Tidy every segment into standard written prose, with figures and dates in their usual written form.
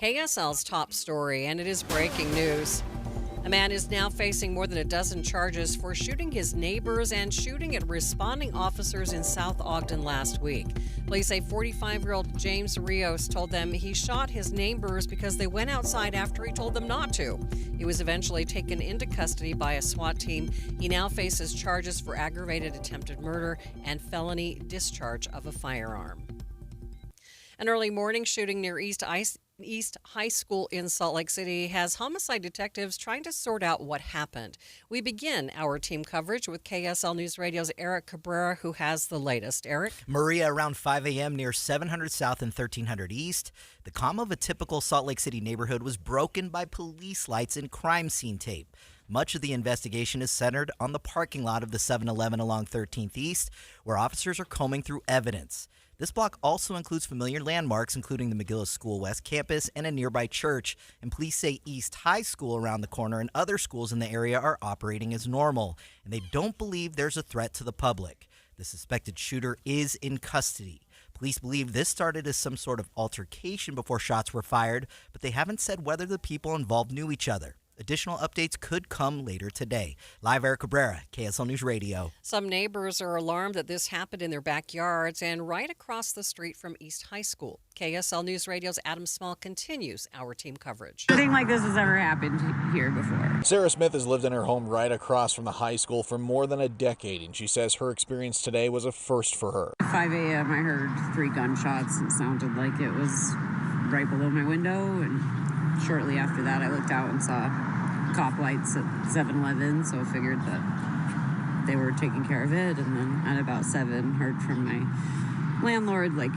KSL's top story, and it is breaking news. A man is now facing more than a dozen charges for shooting his neighbors and shooting at responding officers in South Ogden last week. Police say 45-year-old James Rios told them he shot his neighbors because they went outside after he told them not to. He was eventually taken into custody by a SWAT team. He now faces charges for aggravated attempted murder and felony discharge of a firearm. An early morning shooting near East High School in Salt Lake City has homicide detectives trying to sort out what happened. We begin our team coverage with KSL News Radio's Eric Cabrera, who has the latest. Eric? Maria, around 5 a.m. near 700 South and 1300 East, the calm of a typical Salt Lake City neighborhood was broken by police lights and crime scene tape. Much of the investigation is centered on the parking lot of the 7-Eleven along 13th East, where officers are combing through evidence. This block also includes familiar landmarks, including the McGillis School West Campus and a nearby church, and police say East High School around the corner and other schools in the area are operating as normal, and they don't believe there's a threat to the public. The suspected shooter is in custody. Police believe this started as some sort of altercation before shots were fired, but they haven't said whether the people involved knew each other. Additional updates could come later today. Live, Eric Cabrera, KSL News Radio. Some neighbors are alarmed that this happened in their backyards and right across the street from East High School. KSL News Radio's Adam Small continues our team coverage. Nothing like this has ever happened here before. Sarah Smith has lived in her home right across from the high school for more than a decade, and she says her experience today was a first for her. At 5 a.m. I heard 3 gunshots. It sounded like it was right below my window, and shortly after that I looked out and saw cop lights at 7-Eleven, so I figured that they were taking care of it. And then at about 7, heard from my landlord, like,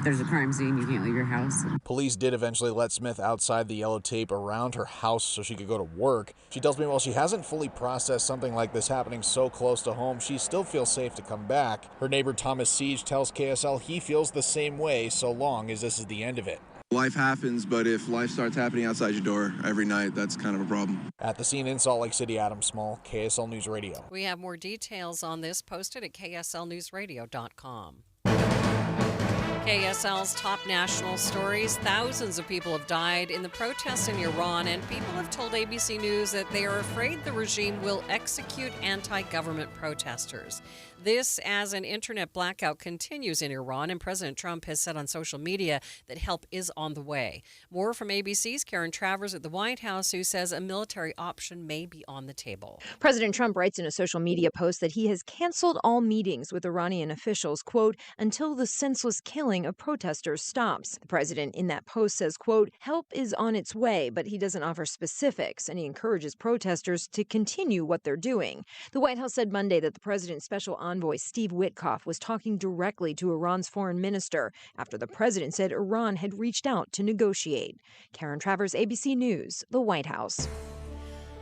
there's a crime scene, you can't leave your house. Police did eventually let Smith outside the yellow tape around her house so she could go to work. She tells me while she hasn't fully processed something like this happening so close to home, she still feels safe to come back. Her neighbor Thomas Siege tells KSL he feels the same way so long as this is the end of it. Life happens, but if life starts happening outside your door every night, that's kind of a problem. At the scene in Salt Lake City, Adam Small, KSL News Radio. We have more details on this posted at kslnewsradio.com. KSL's top national stories. Thousands of people have died in the protests in Iran, and people have told ABC News that they are afraid the regime will execute anti-government protesters. This as an internet blackout continues in Iran, and President Trump has said on social media that help is on the way. More from ABC's Karen Travers at the White House, who says a military option may be on the table. President Trump writes in a social media post that he has canceled all meetings with Iranian officials, quote, until the senseless killing of protesters stops. The president in that post says, quote, help is on its way, but he doesn't offer specifics, and he encourages protesters to continue what they're doing. The White House said Monday that the president's special envoy Steve Witkoff was talking directly to Iran's foreign minister after the president said Iran had reached out to negotiate. Karen Travers, ABC News, the White House.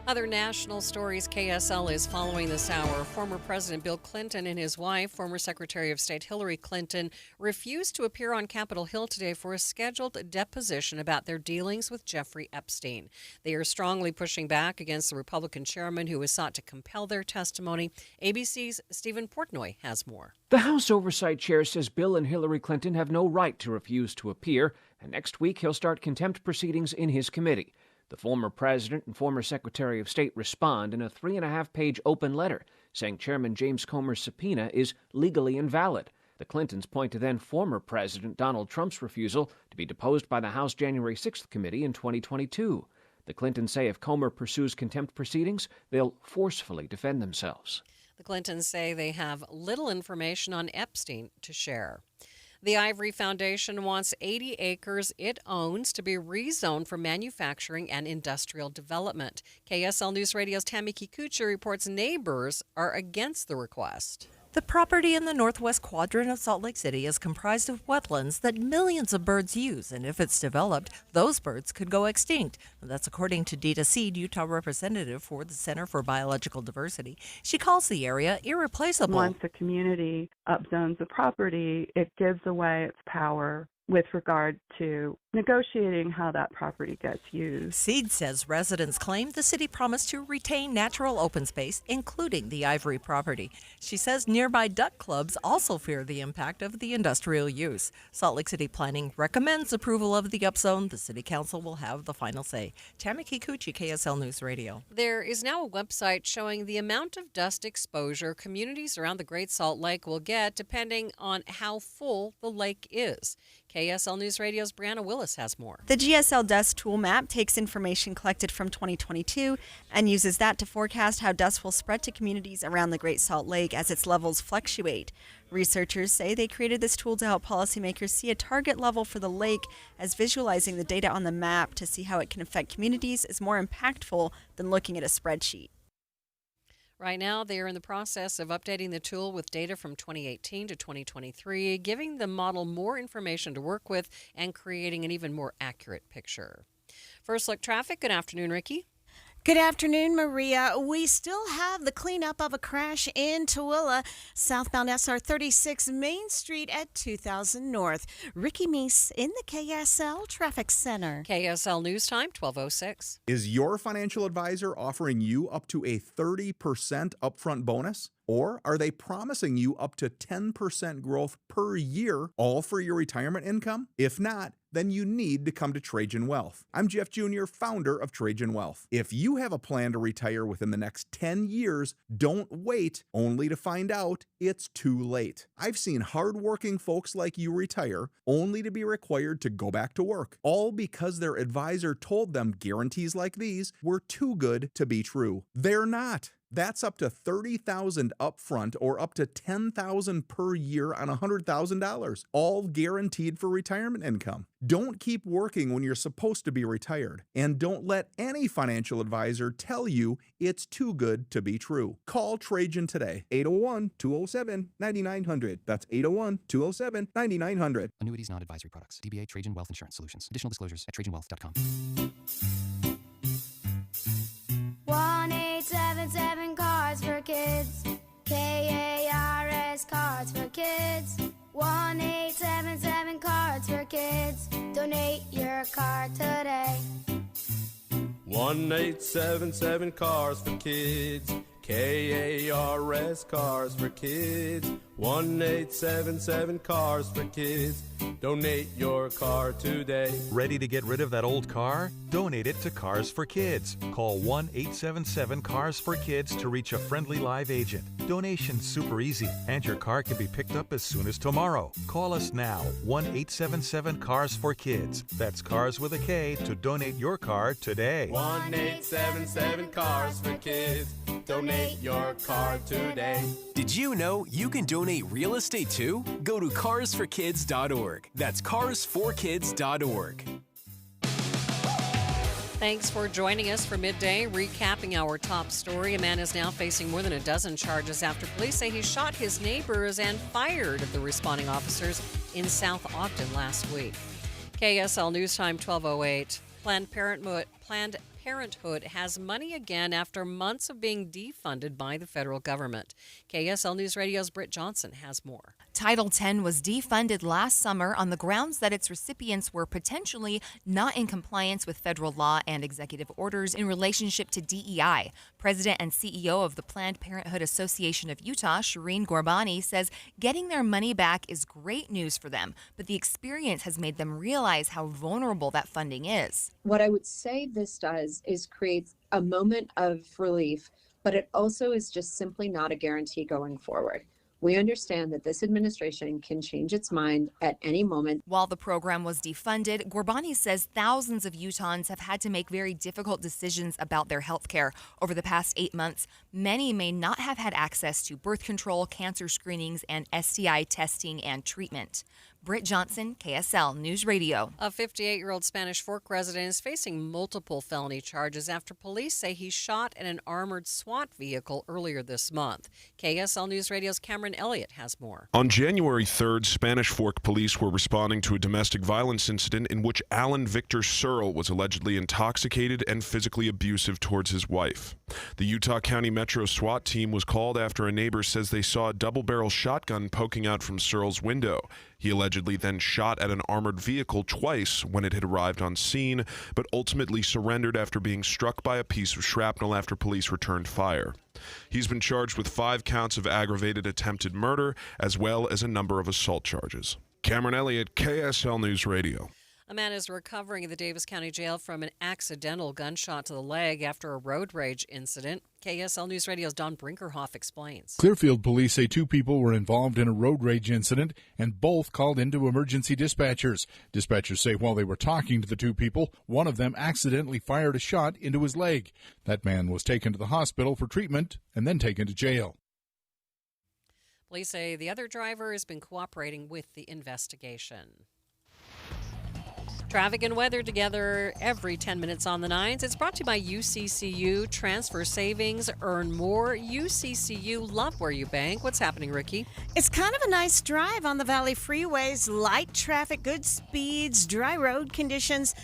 Other national stories KSL is following this hour. Former President Bill Clinton and his wife, former Secretary of State Hillary Clinton, refused to appear on Capitol Hill today for a scheduled deposition about their dealings with Jeffrey Epstein. They are strongly pushing back against the Republican chairman who has sought to compel their testimony. ABC's Stephen Portnoy has more. The House Oversight Chair says Bill and Hillary Clinton have no right to refuse to appear, and next week he'll start contempt proceedings in his committee. The former president and former Secretary of State respond in a 3.5-page open letter, saying Chairman James Comer's subpoena is legally invalid. The Clintons point to then former President Donald Trump's refusal to be deposed by the House January 6th committee in 2022. The Clintons say if Comer pursues contempt proceedings, they'll forcefully defend themselves. The Clintons say they have little information on Epstein to share. The Ivory Foundation wants 80 acres it owns to be rezoned for manufacturing and industrial development. KSL News Radio's Tammy Kikuchi reports neighbors are against the request. The property in the northwest quadrant of Salt Lake City is comprised of wetlands that millions of birds use, and if it's developed, those birds could go extinct. That's according to Dita Seed, Utah representative for the Center for Biological Diversity. She calls the area irreplaceable. Once a community upzones the property, it gives away its power with regard to negotiating how that property gets used. Seed says residents claim the city promised to retain natural open space, including the Ivory property. She says nearby duck clubs also fear the impact of the industrial use. Salt Lake City Planning recommends approval of the upzone. The city council will have the final say. Tammy Kikuchi, KSL News Radio. There is now a website showing the amount of dust exposure communities around the Great Salt Lake will get depending on how full the lake is. KSL News Radio's Brianna Willis has more. The GSL Dust Tool Map takes information collected from 2022 and uses that to forecast how dust will spread to communities around the Great Salt Lake as its levels fluctuate. Researchers say they created this tool to help policymakers see a target level for the lake, as visualizing the data on the map to see how it can affect communities is more impactful than looking at a spreadsheet. Right now, they are in the process of updating the tool with data from 2018 to 2023, giving the model more information to work with and creating an even more accurate picture. First Look Traffic, good afternoon, Ricky. Good afternoon, Maria. We still have the cleanup of a crash in Tooele, southbound SR 36 Main Street at 2000 North. Ricky Meese in the KSL Traffic Center. KSL News Time, 12:06. Is your financial advisor offering you up to a 30% upfront bonus? Or are they promising you up to 10% growth per year, all for your retirement income? If not, then you need to come to Trajan Wealth. I'm Jeff Jr., founder of Trajan Wealth. If you have a plan to retire within the next 10 years, don't wait only to find out it's too late. I've seen hardworking folks like you retire only to be required to go back to work, all because their advisor told them guarantees like these were too good to be true. They're not. That's up to $30,000 upfront or up to $10,000 per year on $100,000, all guaranteed for retirement income. Don't keep working when you're supposed to be retired, and don't let any financial advisor tell you it's too good to be true. Call Trajan today, 801-207-9900. That's 801-207-9900. Annuities, not advisory products. DBA Trajan Wealth Insurance Solutions. Additional disclosures at trajanwealth.com. 1-877 Cards for Kids. KARS Cards for Kids. 1-877 Cards for Kids. Donate your card today. 1-877 Cars for Kids. KARS Cars for Kids. 1-877 Cars for Kids. Donate your car today. Ready to get rid of that old car? Donate it to Cars for Kids. Call 1-877-CARS-FOR-KIDS to reach a friendly live agent. Donation's super easy, and your car can be picked up as soon as tomorrow. Call us now, 1-877-CARS-FOR-KIDS. That's Cars with a K to donate your car today. 1-877 Cars for Kids. Donate your car today. Did you know you can donate real estate too? Go to carsforkids.org. That's carsforkids.org. Thanks for joining us for Midday. Recapping our top story, a man is now facing more than a dozen charges after police say he shot his neighbors and fired at the responding officers in South Ogden last week. KSL News Time, 12:08. Planned Parenthood has money again after months of being defunded by the federal government. KSL News Radio's Britt Johnson has more. Title X was defunded last summer on the grounds that its recipients were potentially not in compliance with federal law and executive orders in relationship to DEI. President and CEO of the Planned Parenthood Association of Utah, Shireen Gorbani, says getting their money back is great news for them, but the experience has made them realize how vulnerable that funding is. What I would say this does is creates a moment of relief, but it also is just simply not a guarantee going forward. We understand that this administration can change its mind at any moment. While the program was defunded, Gorbani says thousands of Utahns have had to make very difficult decisions about their health care. Over the past 8 months, many may not have had access to birth control, cancer screenings, and STI testing and treatment. Britt Johnson, KSL News Radio. A 58-year-old Spanish Fork resident is facing multiple felony charges after police say he shot at an armored SWAT vehicle earlier this month. KSL News Radio's Cameron Elliott has more. On January 3rd, Spanish Fork police were responding to a domestic violence incident in which Alan Victor Searle was allegedly intoxicated and physically abusive towards his wife. The Utah County Metro SWAT team was called after a neighbor says they saw a double-barrel shotgun poking out from Searle's window. He allegedly then shot at an armored vehicle twice when it had arrived on scene, but ultimately surrendered after being struck by a piece of shrapnel after police returned fire. He's been charged with 5 counts of aggravated attempted murder, as well as a number of assault charges. Cameron Elliott, KSL News Radio. A man is recovering in the Davis County Jail from an accidental gunshot to the leg after a road rage incident. KSL News Radio's Don Brinkerhoff explains. Clearfield police say 2 people were involved in a road rage incident and both called into emergency dispatchers. Dispatchers say while they were talking to the 2 people, one of them accidentally fired a shot into his leg. That man was taken to the hospital for treatment and then taken to jail. Police say the other driver has been cooperating with the investigation. Traffic and weather together every 10 minutes on the 9s. It's brought to you by UCCU. Transfer savings, earn more. UCCU, love where you bank. What's happening, Ricky? It's kind of a nice drive on the Valley freeways. Light traffic, good speeds, dry road conditions.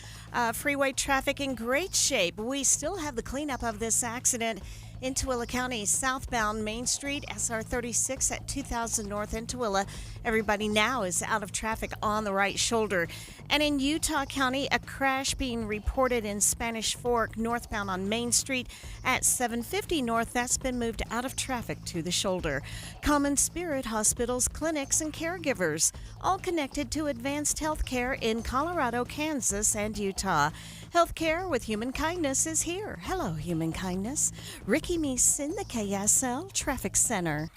Freeway traffic in great shape. We still have the cleanup of this accident in Tooele County, southbound Main Street, SR 36 at 2000 North in Tooele. Everybody now is out of traffic on the right shoulder. And in Utah County, a crash being reported in Spanish Fork, northbound on Main Street at 750 North. That's been moved out of traffic to the shoulder. Common Spirit hospitals, clinics, and caregivers, all connected to advanced health care in Colorado, Kansas, and Utah. Healthcare with Human Kindness is here. Hello, Human Kindness. Ricky Meese in the KSL Traffic Center.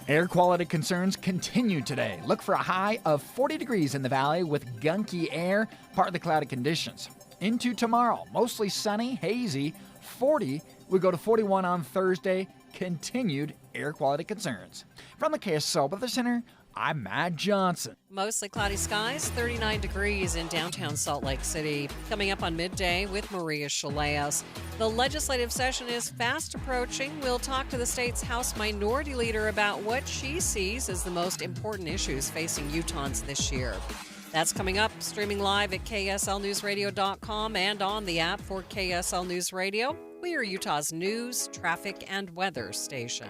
Air quality concerns continue today. Look for a high of 40 degrees in the valley with gunky air, partly cloudy conditions. Into tomorrow, mostly sunny, hazy, 40. We go to 41 on Thursday. Continued air quality concerns. From the KSL Weather Center, I'm Matt Johnson. Mostly cloudy skies, 39 degrees in downtown Salt Lake City. Coming up on Midday with Maria Shilaos. The legislative session is fast approaching. We'll talk to the state's House Minority Leader about what she sees as the most important issues facing Utahns this year. That's coming up, streaming live at KSLNewsRadio.com and on the app for KSL News Radio. We are Utah's news, traffic, and weather station.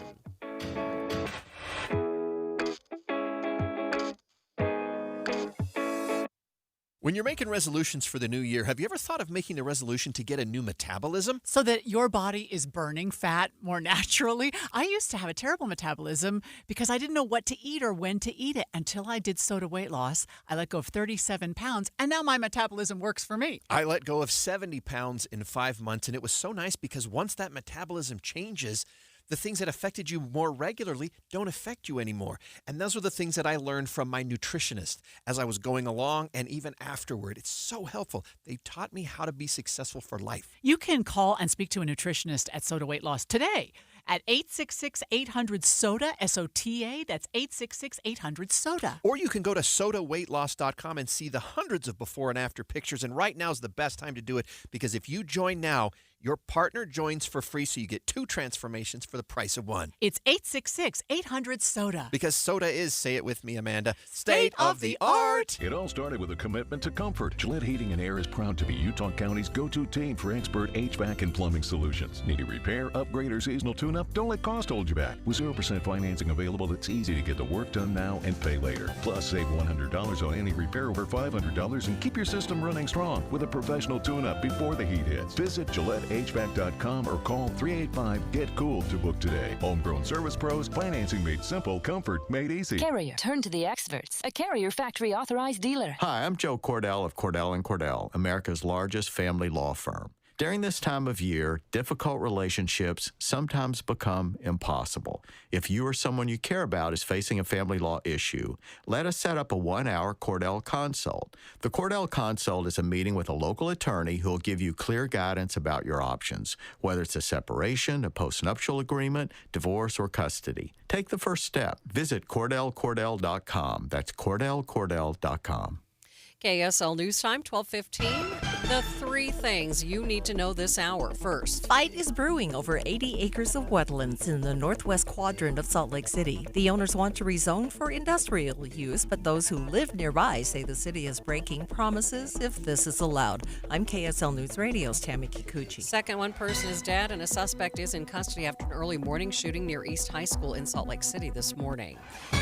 When you're making resolutions for the new year, have you ever thought of making a resolution to get a new metabolism? So that your body is burning fat more naturally? I used to have a terrible metabolism because I didn't know what to eat or when to eat it until I did SOTA weight loss. I let go of 37 pounds, and now my metabolism works for me. I let go of 70 pounds in 5 months, and it was so nice because once that metabolism changes, the things that affected you more regularly don't affect you anymore. And those are the things that I learned from my nutritionist as I was going along and even afterward. It's so helpful. They taught me how to be successful for life. You can call and speak to a nutritionist at SOTA Weight Loss today at 866-800-SOTA, S-O-T-A. That's 866-800-SOTA. Or you can go to sodaweightloss.com and see the hundreds of before and after pictures. And right now is the best time to do it because if you join now, your partner joins for free, so you get 2 transformations for the price of 1. It's 866-800-SOTA. Because soda is, say it with me, Amanda, state of the art. It all started with a commitment to comfort. Gillette Heating and Air is proud to be Utah County's go-to team for expert HVAC and plumbing solutions. Need a repair, upgrade, or seasonal tune-up? Don't let cost hold you back. With 0% financing available, it's easy to get the work done now and pay later. Plus, save $100 on any repair over $500 and keep your system running strong with a professional tune-up before the heat hits. Visit GilletteHVAC.com or call 385-GET-COOL to book today. Homegrown service pros, financing made simple, comfort made easy. Carrier, turn to the experts. A Carrier factory authorized dealer. Hi, I'm Joe Cordell of Cordell & Cordell, America's largest family law firm. During this time of year, difficult relationships sometimes become impossible. If you or someone you care about is facing a family law issue, let us set up a 1-hour Cordell Consult. The Cordell Consult is a meeting with a local attorney who will give you clear guidance about your options, whether it's a separation, a postnuptial agreement, divorce, or custody. Take the first step. Visit CordellCordell.com. That's CordellCordell.com. KSL News Time, 12:15. The three things you need to know this hour. First, fight is brewing over 80 acres of wetlands in the northwest quadrant of Salt Lake City. The owners want to rezone for industrial use, but those who live nearby say the city is breaking promises if this is allowed. I'm KSL News Radio's Tammy Kikuchi. Second, one person is dead and a suspect is in custody after an early morning shooting near East High School in Salt Lake City this morning.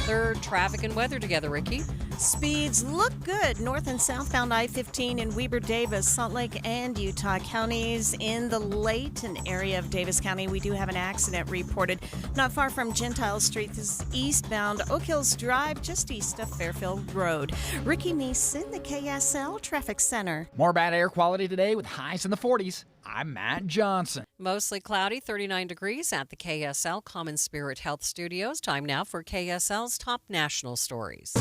Third, traffic and weather together, Ricky. Speeds look good north and southbound I-15 in Weber Davis, Salt Lake and Utah counties. In the Layton area of Davis County, we do have an accident reported not far from Gentile Street. This is eastbound Oak Hills Drive, just east of Fairfield Road. Ricky Meese in the KSL Traffic Center. More bad air quality today with highs in the 40s. I'm Matt Johnson. Mostly cloudy, 39 degrees at the KSL Common Spirit Health Studios. Time now for KSL's top national stories.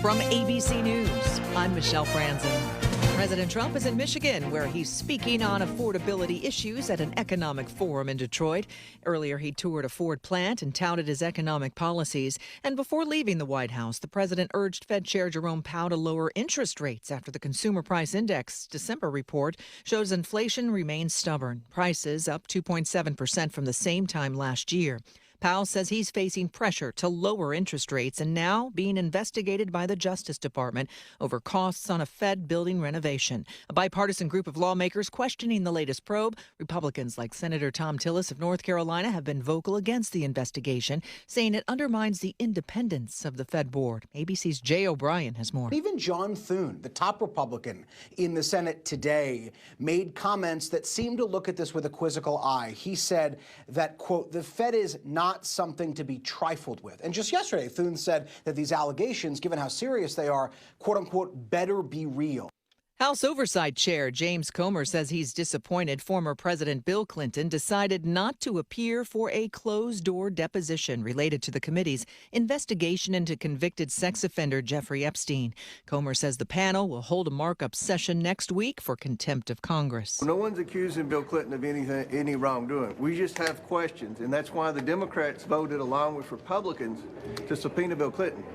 From ABC News, I'm Michelle Franzen. President Trump is in Michigan, where he's speaking on affordability issues at an economic forum in Detroit. Earlier, he toured a Ford plant and touted his economic policies. And before leaving the White House, the president urged Fed Chair Jerome Powell to lower interest rates after the Consumer Price Index December report shows inflation remains stubborn. Prices up 2.7% from the same time last year. Powell says he's facing pressure to lower interest rates and now being investigated by the Justice Department over costs on a Fed building renovation. A bipartisan group of lawmakers questioning the latest probe. Republicans like Senator Tom Tillis of North Carolina have been vocal against the investigation, saying it undermines the independence of the Fed board. ABC's Jay O'Brien has more. Even John Thune, the top Republican in the Senate today, made comments that seemed to look at this with a quizzical eye. He said that, quote, the Fed is not something to be trifled with. And just yesterday, Thune said that these allegations, given how serious they are, quote unquote, better be real. House Oversight Chair James Comer says he's disappointed former President Bill Clinton decided not to appear for a closed-door deposition related to the committee's investigation into convicted sex offender Jeffrey Epstein. Comer says the panel will hold a markup session next week for contempt of Congress. No one's accusing Bill Clinton of any wrongdoing. We just have questions, and that's why the Democrats voted along with Republicans to subpoena Bill Clinton.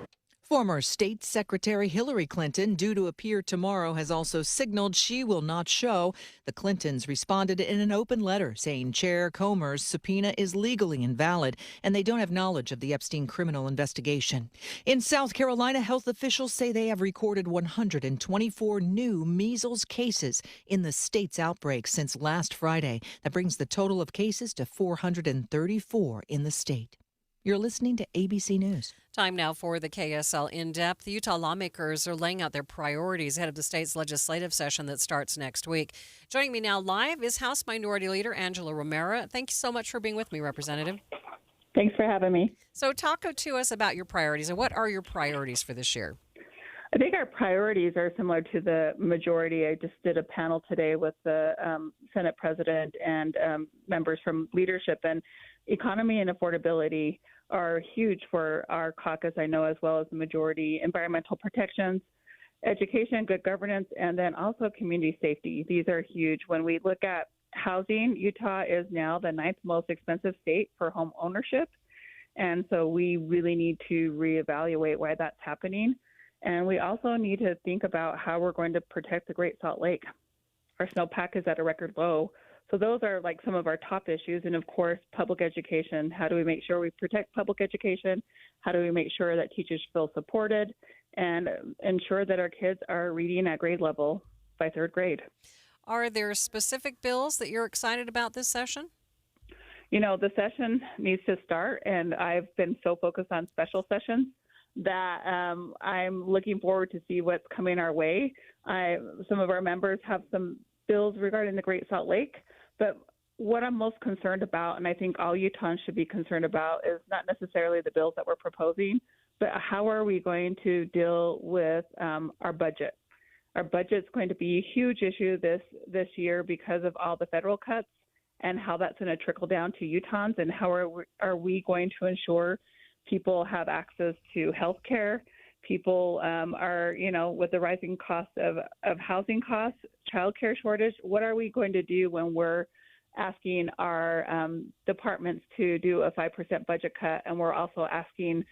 Former State Secretary Hillary Clinton, due to appear tomorrow, has also signaled she will not show. The Clintons responded in an open letter saying Chair Comer's subpoena is legally invalid and they don't have knowledge of the Epstein criminal investigation. In South Carolina, health officials say they have recorded 124 new measles cases in the state's outbreak since last Friday. That brings the total of cases to 434 in the state. You're listening to ABC News. Time now for the KSL In-Depth. The Utah lawmakers are laying out their priorities ahead of the state's legislative session that starts next week. Joining me now live is House Minority Leader Angela Romero. Thank you so much for being with me, Representative. Thanks for having me. So talk to us about your priorities, and what are your priorities for this year? I think our priorities are similar to the majority. I just did a panel today with the Senate President and members from leadership, and economy and affordability are huge for our caucus, I know, as well as the majority. Environmental protections, education, good governance, and then also community safety. These are huge. When we look at housing, Utah is now the 9th most expensive state for home ownership. And so we really need to reevaluate why that's happening. And we also need to think about how we're going to protect the Great Salt Lake. Our snowpack is at a record low. So those are like some of our top issues. And of course, public education. How do we make sure we protect public education? How do we make sure that teachers feel supported and ensure that our kids are reading at grade level by 3rd grade? Are there specific bills that you're excited about this session? You know, the session needs to start, and I've been so focused on special sessions that I'm looking forward to see what's coming our way. Some of our members have some bills regarding the Great Salt Lake, but what I'm most concerned about, and I think all Utahns should be concerned about, is not necessarily the bills that we're proposing, but how are we going to deal with our budget? Our budget's going to be a huge issue this year because of all the federal cuts and how that's going to trickle down to Utahns, and how are we going to ensure people have access to health care. People are, with the rising cost of housing costs, childcare shortage, what are we going to do when we're asking our departments to do a 5% budget cut, and we're also asking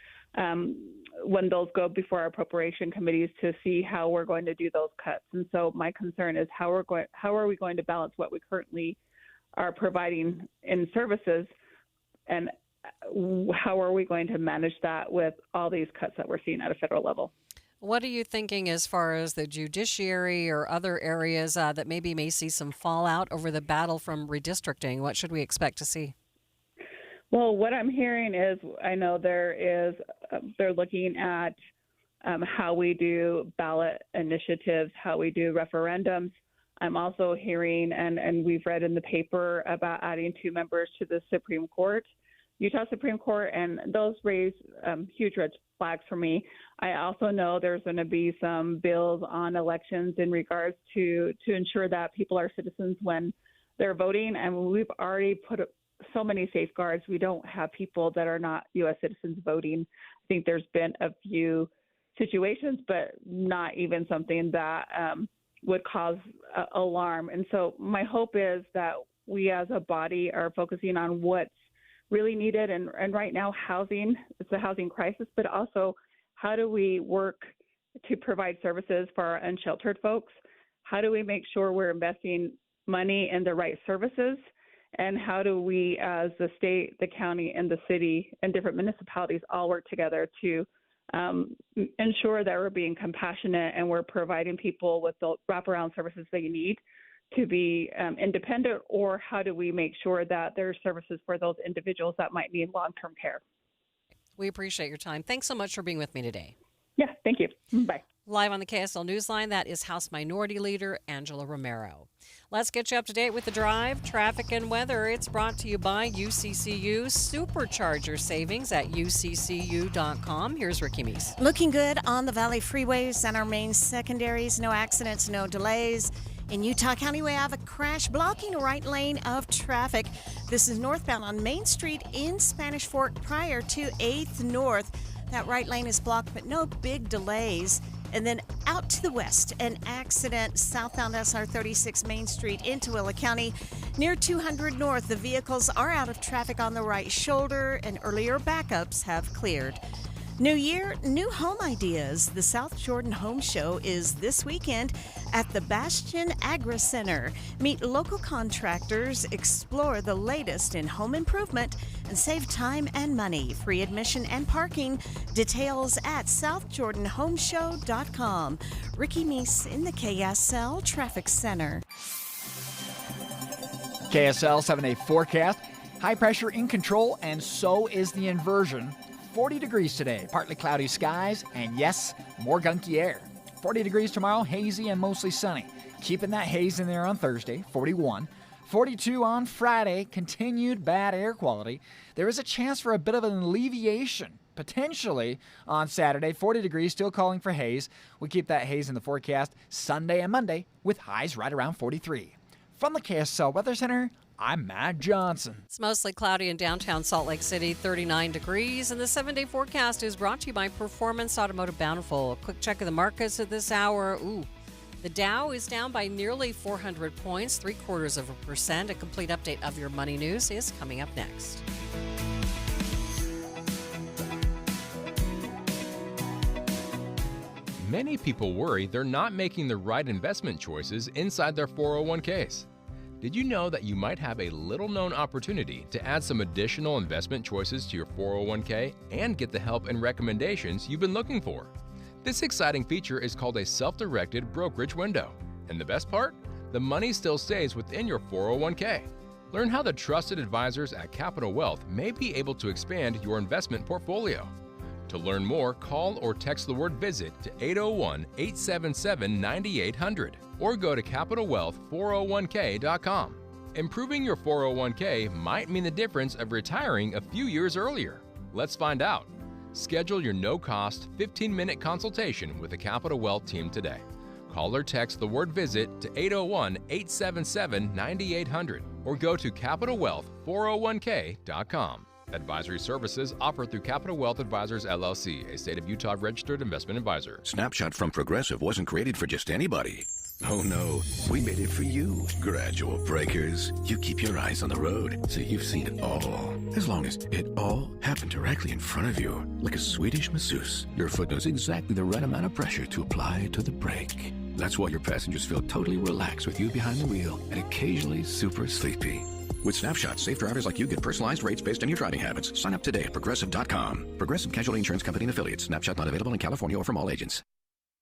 when those go before our appropriation committees to see how we're going to do those cuts. And so my concern is how are we going to balance what we currently are providing in services, and how are we going to manage that with all these cuts that we're seeing at a federal level? What are you thinking as far as the judiciary or other areas that maybe may see some fallout over the battle from redistricting? What should we expect to see? Well, what I'm hearing is, I know they're looking at how we do ballot initiatives, how we do referendums. I'm also hearing, and we've read in the paper about adding 2 members to the Supreme Court, Utah Supreme Court, and those raise huge red flags for me. I also know there's going to be some bills on elections in regards to ensure that people are citizens when they're voting, and we've already put so many safeguards. We don't have people that are not U.S. citizens voting. I think there's been a few situations, but not even something that would cause alarm. And so my hope is that we as a body are focusing on what's really needed. And right now, housing, it's a housing crisis, but also how do we work to provide services for our unsheltered folks? How do we make sure we're investing money in the right services? And how do we, as the state, the county, and the city and different municipalities all work together to ensure that we're being compassionate and we're providing people with the wraparound services they need to be independent, or how do we make sure that there are services for those individuals that might need long-term care? We appreciate your time. Thanks so much for being with me today. Yeah, thank you. Bye. Live on the KSL Newsline, that is House Minority Leader Angela Romero. Let's get you up to date with the drive, traffic, and weather. It's brought to you by UCCU. Supercharger savings at uccu.com. Here's Ricky Meese. Looking good on the Valley freeways and our main secondaries. No accidents, no delays. In Utah County, we have a crash blocking a right lane of traffic. This is northbound on Main Street in Spanish Fork prior to 8th North. That right lane is blocked, but no big delays. And then out to the west, an accident southbound SR 36 Main Street in Tooele County. Near 200 North, the vehicles are out of traffic on the right shoulder, and earlier backups have cleared. New year, new home ideas. The South Jordan Home Show is this weekend at the Bastion Agri Center. Meet local contractors, explore the latest in home improvement, and save time and money. Free admission and parking. Details at southjordanhomeshow.com. Ricky Meese in the KSL Traffic Center. KSL 7-day forecast. High pressure in control, and so is the inversion. 40 degrees today, partly cloudy skies, and yes, more gunky air. 40 degrees tomorrow, hazy and mostly sunny. Keeping that haze in there on Thursday, 41. 42 on Friday, continued bad air quality. There is a chance for a bit of an alleviation, potentially, on Saturday. 40 degrees, still calling for haze. We keep that haze in the forecast Sunday and Monday with highs right around 43. From the KSL Weather Center, I'm Matt Johnson. It's mostly cloudy in downtown Salt Lake City, 39 degrees, and the 7-day forecast is brought to you by Performance Automotive Bountiful. A quick check of the markets at this hour. The Dow is down by nearly 400 points, 0.75%. A complete update of your money news is coming up next. Many people worry they're not making the right investment choices inside their 401ks. Did you know that you might have a little-known opportunity to add some additional investment choices to your 401k and get the help and recommendations you've been looking for? This exciting feature is called a self-directed brokerage window. And the best part? The money still stays within your 401k. Learn how the trusted advisors at Capital Wealth may be able to expand your investment portfolio. To learn more, call or text the word VISIT to 801-877-9800 or go to CapitalWealth401k.com. Improving your 401k might mean the difference of retiring a few years earlier. Let's find out. Schedule your no-cost 15-minute consultation with the Capital Wealth team today. Call or text the word VISIT to 801-877-9800 or go to CapitalWealth401k.com. Advisory services offered through Capital Wealth Advisors, LLC, a state of Utah registered investment advisor. Snapshot from Progressive wasn't created for just anybody. Oh no, we made it for you, gradual breakers. You keep your eyes on the road, so you've seen it all. As long as it all happened directly in front of you, like a Swedish masseuse, your foot knows exactly the right amount of pressure to apply to the brake. That's why your passengers feel totally relaxed with you behind the wheel and occasionally super sleepy. With Snapshot, safe drivers like you get personalized rates based on your driving habits. Sign up today at Progressive.com. Progressive Casualty Insurance Company and Affiliates. Snapshot not available in California or from all agents.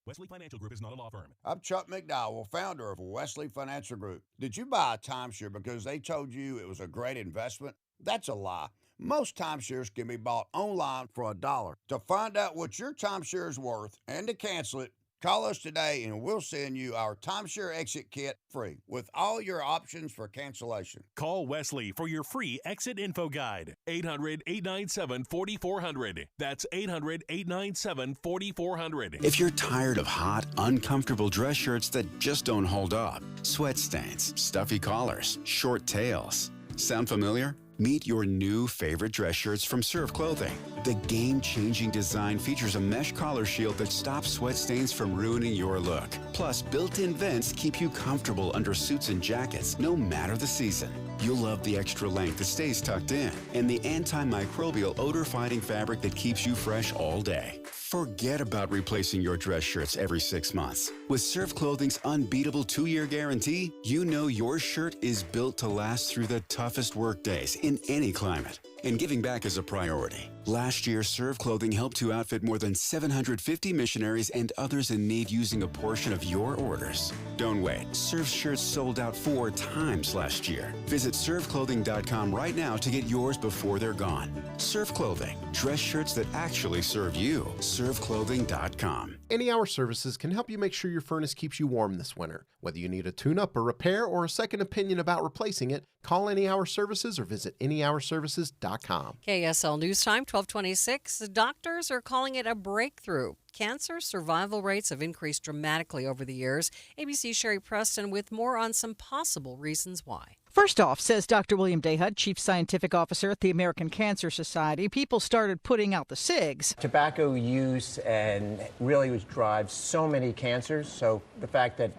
Wesley Financial Group is not a law firm. I'm Chuck McDowell, founder of Wesley Financial Group. Did you buy a timeshare because they told you it was a great investment? That's a lie. Most timeshares can be bought online for $1. To find out what your timeshare is worth and to cancel it, call us today and we'll send you our timeshare exit kit free with all your options for cancellation. Call Wesley for your free exit info guide. 800-897-4400. That's 800-897-4400. If you're tired of hot, uncomfortable dress shirts that just don't hold up, sweat stains, stuffy collars, short tails, sound familiar? Meet your new favorite dress shirts from Serve Clothing. The game-changing design features a mesh collar shield that stops sweat stains from ruining your look. Plus, built-in vents keep you comfortable under suits and jackets, no matter the season. You'll love the extra length that stays tucked in and the antimicrobial odor-fighting fabric that keeps you fresh all day. Forget about replacing your dress shirts every 6 months. With Serve Clothing's unbeatable 2-year guarantee, you know your shirt is built to last through the toughest work days in any climate. And giving back is a priority. Last year, Serve Clothing helped to outfit more than 750 missionaries and others in need using a portion of your orders. Don't wait. Serve shirts sold out 4 times last year. Visit serveclothing.com right now to get yours before they're gone. Serve Clothing. Dress shirts that actually serve you. serveclothing.com. Any Hour Services can help you make sure your furnace keeps you warm this winter. Whether you need a tune-up, a repair, or a second opinion about replacing it, call Any Hour Services or visit anyhourservices.com. KSL News Time, 1226. Doctors are calling it a breakthrough. Cancer survival rates have increased dramatically over the years. ABC's Sherry Preston with more on some possible reasons why. First off, says Dr. William Dayhut, Chief Scientific Officer at the American Cancer Society, people started putting out the cigs. Tobacco use and really drives so many cancers. So the fact that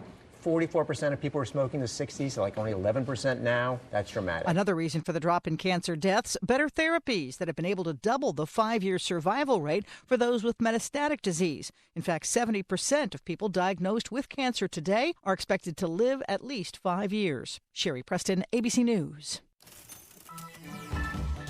44% of people were smoking in the 60s, like only 11% now, that's dramatic. Another reason for the drop in cancer deaths, better therapies that have been able to double the 5-year survival rate for those with metastatic disease. In fact, 70% of people diagnosed with cancer today are expected to live at least 5 years. Sherry Preston, ABC News.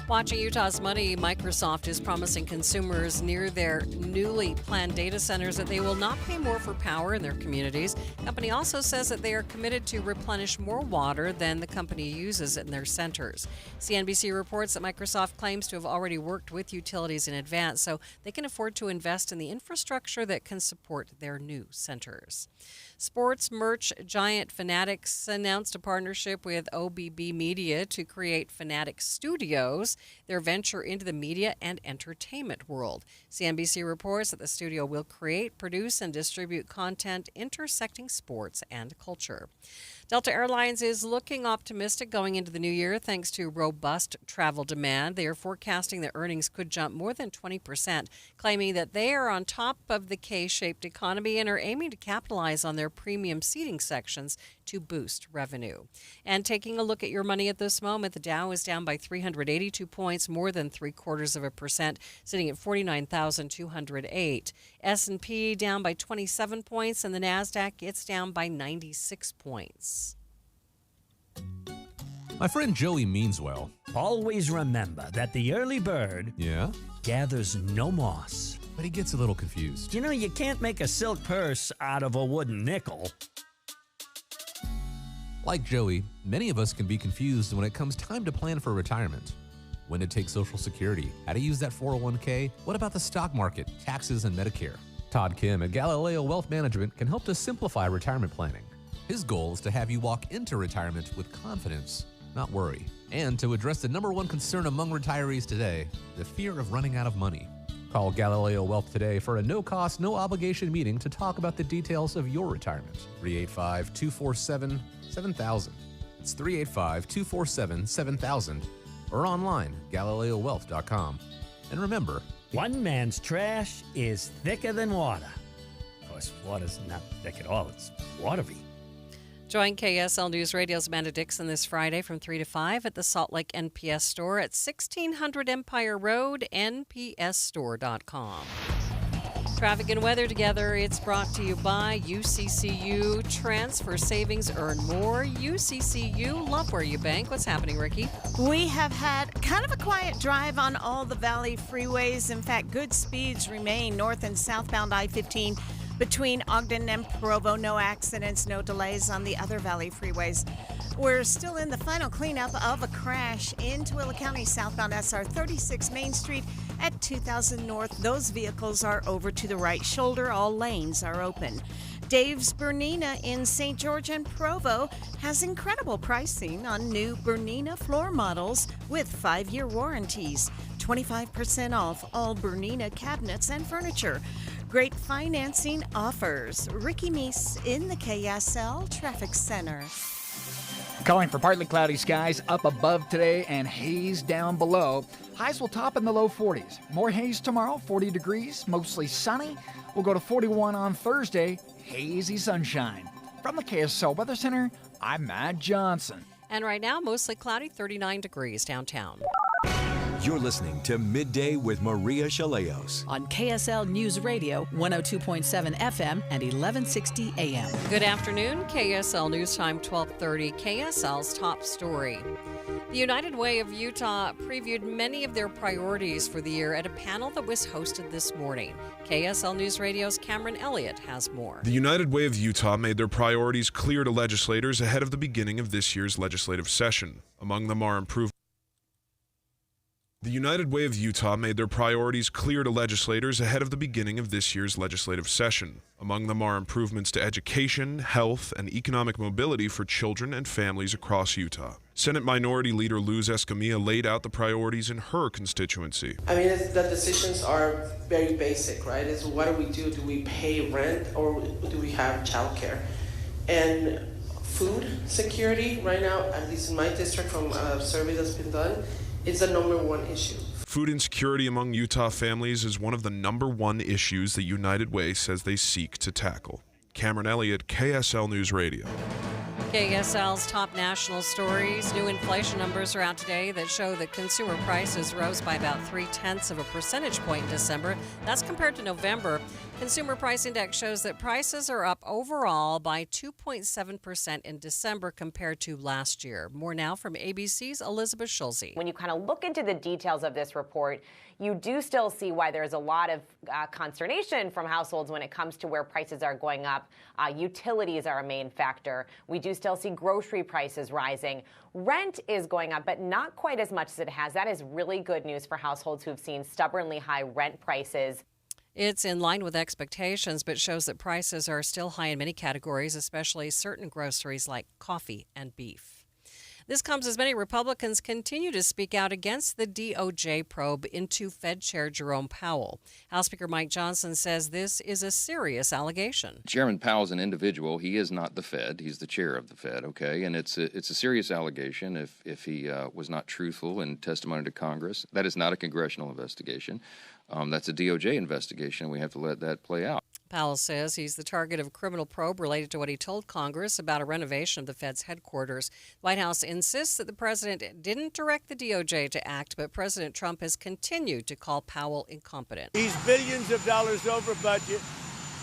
Watching Utah's money, Microsoft is promising consumers near their newly planned data centers that they will not pay more for power in their communities. The company also says that they are committed to replenish more water than the company uses in their centers. CNBC reports that Microsoft claims to have already worked with utilities in advance so they can afford to invest in the infrastructure that can support their new centers. Sports merch giant Fanatics announced a partnership with OBB Media to create Fanatics Studios, their venture into the media and entertainment world. CNBC reports that the studio will create, produce, and distribute content intersecting sports and culture. Delta Airlines is looking optimistic going into the new year thanks to robust travel demand. They are forecasting that earnings could jump more than 20%, claiming that they are on top of the K-shaped economy and are aiming to capitalize on their premium seating sections to boost revenue. And taking a look at your money at this moment, the Dow is down by 382 points, more than 0.75%, sitting at 49,208. S&P down by 27 points, and the NASDAQ, it's down by 96 points. My friend Joey means well. Always remember that the early bird gathers no moss. But he gets a little confused. You know, you can't make a silk purse out of a wooden nickel. Like Joey, many of us can be confused when it comes time to plan for retirement. When to take Social Security, how to use that 401k, what about the stock market, taxes, and Medicare? Todd Kim at Galileo Wealth Management can help to simplify retirement planning. His goal is to have you walk into retirement with confidence, not worry, and to address the #1 concern among retirees today, the fear of running out of money. Call Galileo Wealth today for a no-cost, no-obligation meeting to talk about the details of your retirement. 385-247-7000. It's 385-247-7000 or online, GalileoWealth.com. And remember, one man's trash is thicker than water. Of course, water's not thick at all, it's watery. Join KSL News Radio's Amanda Dixon this Friday from 3 to 5 at the Salt Lake NPS store at 1600 Empire Road, npsstore.com. Traffic and weather together. It's brought to you by UCCU. Transfer savings, earn more. UCCU, love where you bank. What's happening, Ricky? We have had kind of a quiet drive on all the Valley freeways. In fact, good speeds remain north and southbound I-15 between Ogden and Provo. No accidents, no delays on the other Valley freeways. We're still in the final cleanup of a crash in Tooele County, southbound SR 36 Main Street at 2000 North. Those vehicles are over to the right shoulder. All lanes are open. Dave's Bernina in St. George and Provo has incredible pricing on new Bernina floor models with 5-year warranties. 25% off all Bernina cabinets and furniture. Great financing offers. Ricky Meese in the KSL Traffic Center. Calling for partly cloudy skies up above today and haze down below. Highs will top in the low 40s. More haze tomorrow, 40 degrees, mostly sunny. We'll go to 41 on Thursday, hazy sunshine. From the KSL Weather Center, I'm Matt Johnson. And right now, mostly cloudy, 39 degrees downtown. You're listening to Midday with Maria Shilaos on KSL News Radio, 102.7 FM and 1160 AM. Good afternoon. KSL News Time, 1230. KSL's top story. The United Way of Utah previewed many of their priorities for the year at a panel that was hosted this morning. KSL News Radio's Cameron Elliott has more. The United Way of Utah made their priorities clear to legislators ahead of the beginning of this year's legislative session. Among them are improved. The United Way of Utah made their priorities clear to legislators ahead of the beginning of this year's legislative session. Among them are improvements to education, health, and economic mobility for children and families across Utah. Senate Minority Leader Luz Escamilla laid out the priorities in her constituency. I mean, the decisions are very basic, right? Is what do we do? Do we pay rent or do we have childcare? And food security right now, at least in my district from a survey that's been done, is the number one issue. Food insecurity among Utah families is one of the number one issues the United Way says they seek to tackle. Cameron Elliott, KSL News Radio. KSL's top national stories. New inflation numbers are out today that show that consumer prices rose by about 0.3 of a percentage point in December. That's compared to November. Consumer Price Index shows that prices are up overall by 2.7% in December compared to last year. More now from ABC's Elizabeth Schulze. When you kind of look into the details of this report, you do still see why there's a lot of consternation from households when it comes to where prices are going up. Utilities are a main factor. We do still see grocery prices rising. Rent is going up, but not quite as much as it has. That is really good news for households who've seen stubbornly high rent prices. It's in line with expectations, but shows that prices are still high in many categories, especially certain groceries like coffee and beef. This comes as many Republicans continue to speak out against the DOJ probe into Fed Chair Jerome Powell. House Speaker Mike Johnson says this is a serious allegation. Chairman Powell's an individual. He is not the Fed. He's the chair of the Fed, okay? And it's a serious allegation if he was not truthful in testimony to Congress. That is not a congressional investigation. That's a DOJ investigation. We have to let that play out. Powell says he's the target of a criminal probe related to what he told Congress about a renovation of the Fed's headquarters. The White House insists that the president didn't direct the DOJ to act, but President Trump has continued to call Powell incompetent. He's billions of dollars over budget,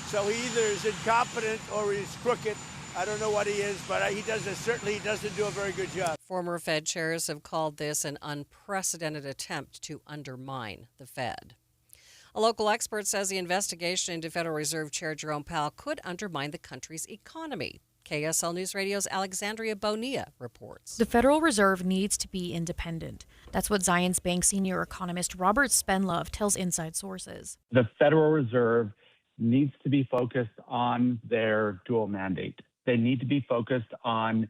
so he either is incompetent or he's crooked. I don't know what he is, but he certainly doesn't do a very good job. Former Fed chairs have called this an unprecedented attempt to undermine the Fed. A local expert says the investigation into Federal Reserve Chair Jerome Powell could undermine the country's economy. KSL News Radio's Alexandria Bonilla reports. The Federal Reserve needs to be independent. That's what Zions Bank senior economist Robert Spenlove tells Inside Sources. The Federal Reserve needs to be focused on their dual mandate. They need to be focused on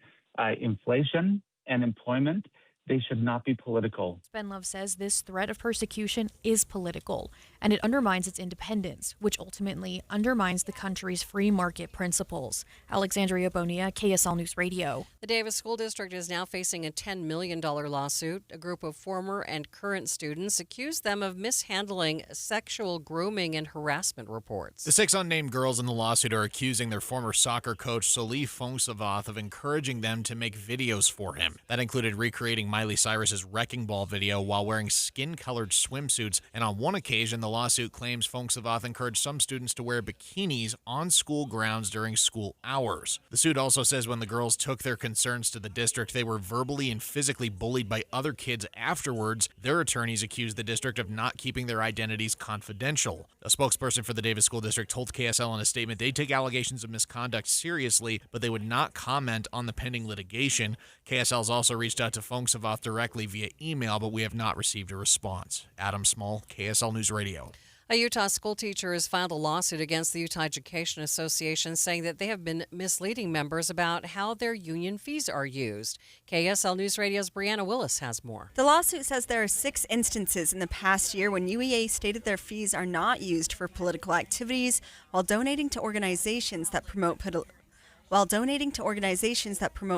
inflation and employment. They should not be political. Spenlove says this threat of persecution is political, and it undermines its independence, which ultimately undermines the country's free market principles. Alexandria Bonilla, KSL News Radio. The Davis School District is now facing a $10 million lawsuit. A group of former and current students accused them of mishandling sexual grooming and harassment reports. The 6 unnamed girls in the lawsuit are accusing their former soccer coach, Salif Fongsavath, of encouraging them to make videos for him. That included recreating Miley Cyrus's Wrecking Ball video while wearing skin-colored swimsuits, and on one occasion, the lawsuit claims Fongsavath encouraged some students to wear bikinis on school grounds during school hours. The suit also says when the girls took their concerns to the district, they were verbally and physically bullied by other kids afterwards. Their attorneys accused the district of not keeping their identities confidential. A spokesperson for the Davis School District told KSL in a statement they take allegations of misconduct seriously, but they would not comment on the pending litigation. KSL's also reached out to Fongsavath directly via email, but we have not received a response. Adam Small, KSL News Radio. A Utah school teacher has filed a lawsuit against the Utah Education Association saying that they have been misleading members about how their union fees are used. KSL News Radio's Brianna Willis has more. The lawsuit says there are 6 instances in the past year when UEA stated their fees are not used for political activities while donating to organizations that promote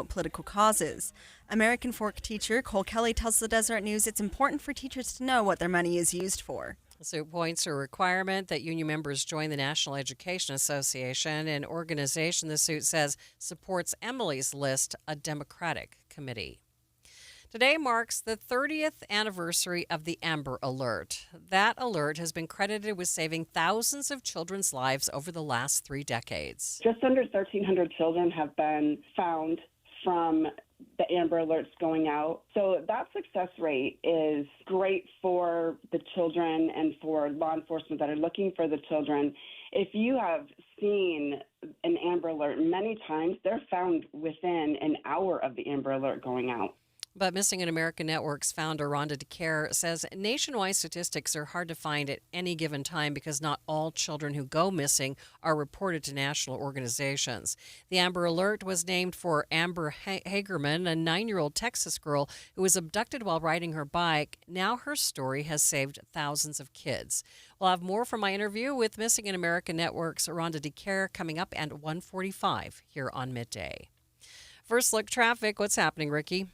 political causes. American Fork teacher Cole Kelly tells the Deseret News it's important for teachers to know what their money is used for. The suit points to a requirement that union members join the National Education Association, an organization the suit says supports Emily's List, a Democratic committee. Today marks the 30th anniversary of the Amber Alert. That alert has been credited with saving thousands of children's lives over the last 3 decades. Just under 1,300 children have been found from the Amber Alerts going out. So that success rate is great for the children and for law enforcement that are looking for the children. If you have seen an Amber Alert many times, they're found within an hour of the Amber Alert going out. But Missing in America Network's founder, Rhonda DeCare, says nationwide statistics are hard to find at any given time because not all children who go missing are reported to national organizations. The Amber Alert was named for Amber Hagerman, a 9-year-old Texas girl who was abducted while riding her bike. Now her story has saved thousands of kids. We'll have more from my interview with Missing in America Network's Rhonda DeCare coming up at 1:45 here on Midday. First look traffic. What's happening, Ricky?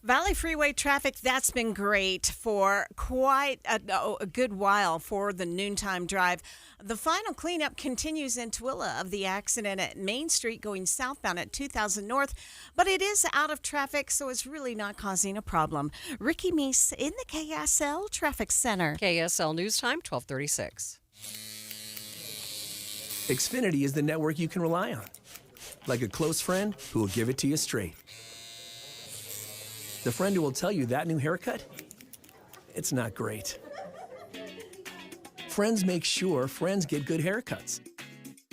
Valley Freeway traffic, that's been great for quite a good while for the noontime drive. The final cleanup continues in Tooele of the accident at Main Street going southbound at 2000 North, but it is out of traffic, so it's really not causing a problem. Ricky Meese in the KSL Traffic Center. KSL News Time, 12:36. Xfinity is the network you can rely on, like a close friend who will give it to you straight. The friend who will tell you that new haircut, it's not great. Friends make sure friends get good haircuts.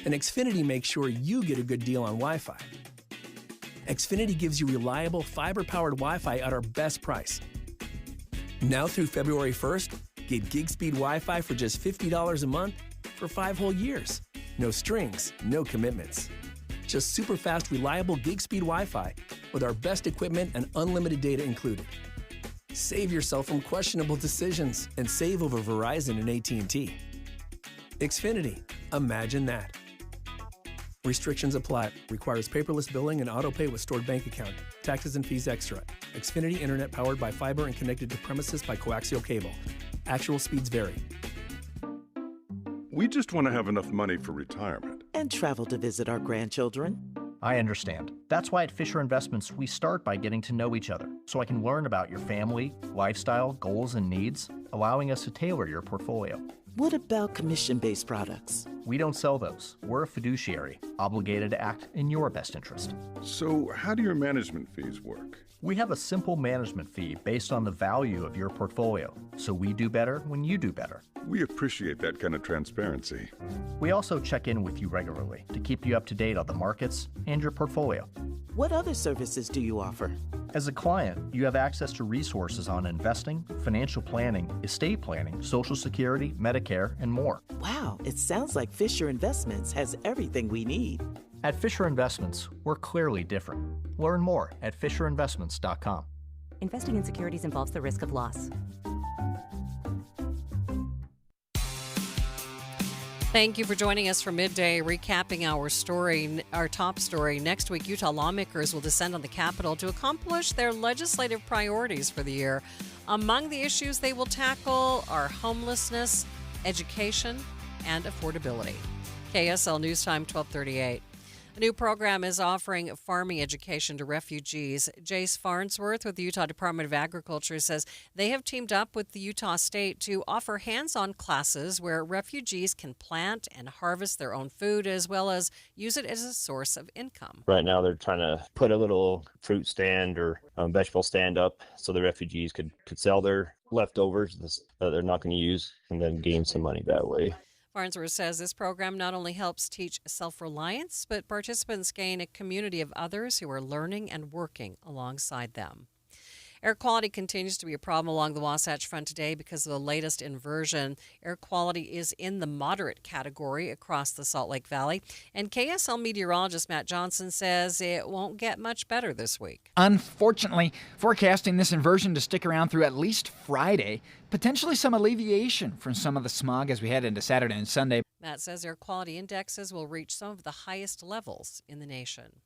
And Xfinity makes sure you get a good deal on Wi-Fi. Xfinity gives you reliable fiber-powered Wi-Fi at our best price. Now through February 1st, get gig speed Wi-Fi for just $50 a month for 5 whole years. No strings, no commitments. Just super fast, reliable gig speed Wi-Fi with our best equipment and unlimited data included. Save yourself from questionable decisions and save over Verizon and AT&T. Xfinity, imagine that. Restrictions apply. Requires paperless billing and auto pay with stored bank account. Taxes and fees extra. Xfinity Internet powered by fiber and connected to premises by coaxial cable. Actual speeds vary. We just want to have enough money for retirement. And travel to visit our grandchildren. I understand. That's why at Fisher Investments, we start by getting to know each other, so I can learn about your family, lifestyle, goals, and needs, allowing us to tailor your portfolio. What about commission-based products? We don't sell those. We're a fiduciary, obligated to act in your best interest. So how do your management fees work? We have a simple management fee based on the value of your portfolio, so we do better when you do better. We appreciate that kind of transparency. We also check in with you regularly to keep you up to date on the markets and your portfolio. What other services do you offer? As a client, you have access to resources on investing, financial planning, estate planning, Social Security, Medicare, and more. Wow, it sounds like Fisher Investments has everything we need. At Fisher Investments, we're clearly different. Learn more at FisherInvestments.com. Investing in securities involves the risk of loss. Thank you for joining us for Midday, recapping our top story. Next week, Utah lawmakers will descend on the Capitol to accomplish their legislative priorities for the year. Among the issues they will tackle are homelessness, education, and affordability. KSL News Time, 1238. A new program is offering farming education to refugees. Jace Farnsworth with the Utah Department of Agriculture says they have teamed up with the Utah State to offer hands-on classes where refugees can plant and harvest their own food as well as use it as a source of income. Right now they're trying to put a little fruit stand or vegetable stand up so the refugees could sell their leftovers that they're not going to use and then gain some money that way. Farnsworth says this program not only helps teach self-reliance, but participants gain a community of others who are learning and working alongside them. Air quality continues to be a problem along the Wasatch Front today because of the latest inversion. Air quality is in the moderate category across the Salt Lake Valley. And KSL meteorologist Matt Johnson says it won't get much better this week. Unfortunately, forecasting this inversion to stick around through at least Friday. Potentially some alleviation from some of the smog as we head into Saturday and Sunday. Matt says air quality indexes will reach some of the highest levels in the nation.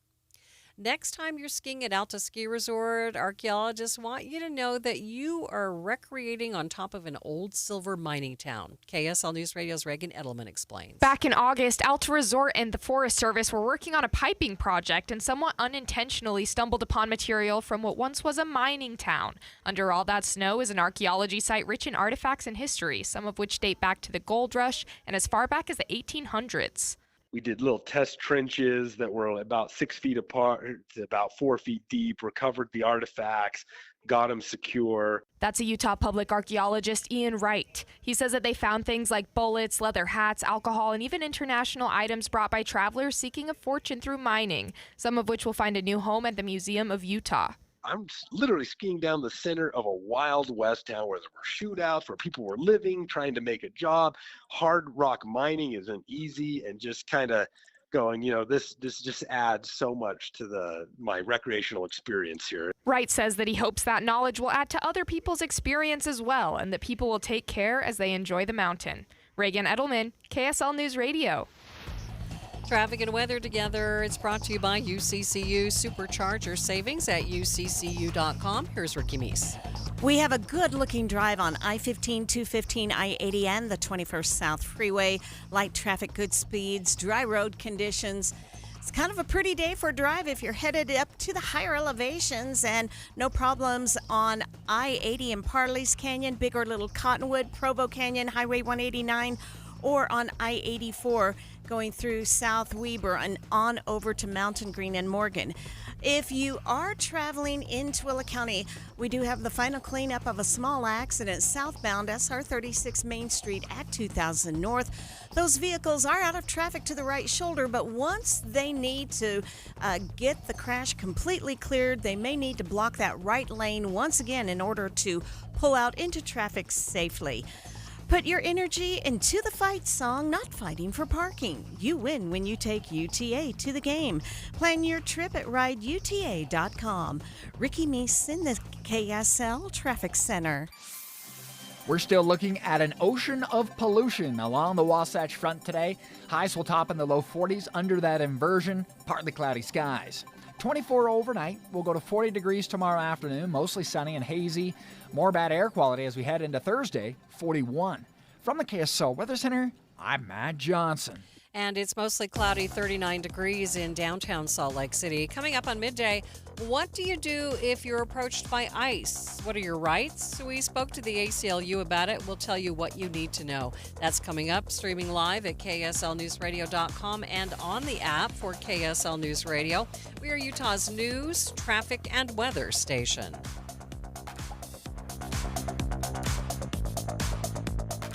Next time you're skiing at Alta Ski Resort, archaeologists want you to know that you are recreating on top of an old silver mining town. KSL News Radio's Reagan Edelman explains. Back in August, Alta Resort and the Forest Service were working on a piping project and somewhat unintentionally stumbled upon material from what once was a mining town. Under all that snow is an archaeology site rich in artifacts and history, some of which date back to the gold rush and as far back as the 1800s. We did little test trenches that were about 6 feet apart, about 4 feet deep, recovered the artifacts, got them secure. That's a Utah public archaeologist, Ian Wright. He says that they found things like bullets, leather hats, alcohol, and even international items brought by travelers seeking a fortune through mining, some of which will find a new home at the Museum of Utah. I'm literally skiing down the center of a Wild West town where there were shootouts, where people were living, trying to make a job. Hard rock mining isn't easy, and just kind of going, this just adds so much to my recreational experience here. Wright says that he hopes that knowledge will add to other people's experience as well, and that people will take care as they enjoy the mountain. Reagan Edelman, KSL News Radio. Traffic and weather together. It's brought to you by UCCU. Supercharger savings at uccu.com. Here's Ricky Meese. We have a good-looking drive on I-15, 215, I-80, and the 21st South Freeway. Light traffic, good speeds, dry road conditions. It's kind of a pretty day for a drive if you're headed up to the higher elevations, and no problems on I-80 in Parley's Canyon, Big or Little Cottonwood, Provo Canyon, Highway 189, or on I-84 going through South Weber and on over to Mountain Green and Morgan. If you are traveling in Tooele County, we do have the final cleanup of a small accident southbound SR 36 Main Street at 2000 North. Those vehicles are out of traffic to the right shoulder, but once they need to get the crash completely cleared, they may need to block that right lane once again in order to pull out into traffic safely. Put your energy into the fight song, not fighting for parking. You win when you take UTA to the game. Plan your trip at rideuta.com. Ricky Meese in the KSL Traffic Center. We're still looking at an ocean of pollution along the Wasatch Front today. Highs will top in the low 40s under that inversion, partly cloudy skies. 24 overnight. We'll go to 40 degrees tomorrow afternoon, mostly sunny and hazy. More bad air quality as we head into Thursday, 41. From the KSL Weather Center, I'm Matt Johnson. And it's mostly cloudy, 39 degrees in downtown Salt Lake City. Coming up on Midday, what do you do if you're approached by ICE? What are your rights? We spoke to the ACLU about it. We'll tell you what you need to know. That's coming up, streaming live at kslnewsradio.com and on the app for KSL News Radio. We are Utah's news, traffic, and weather station.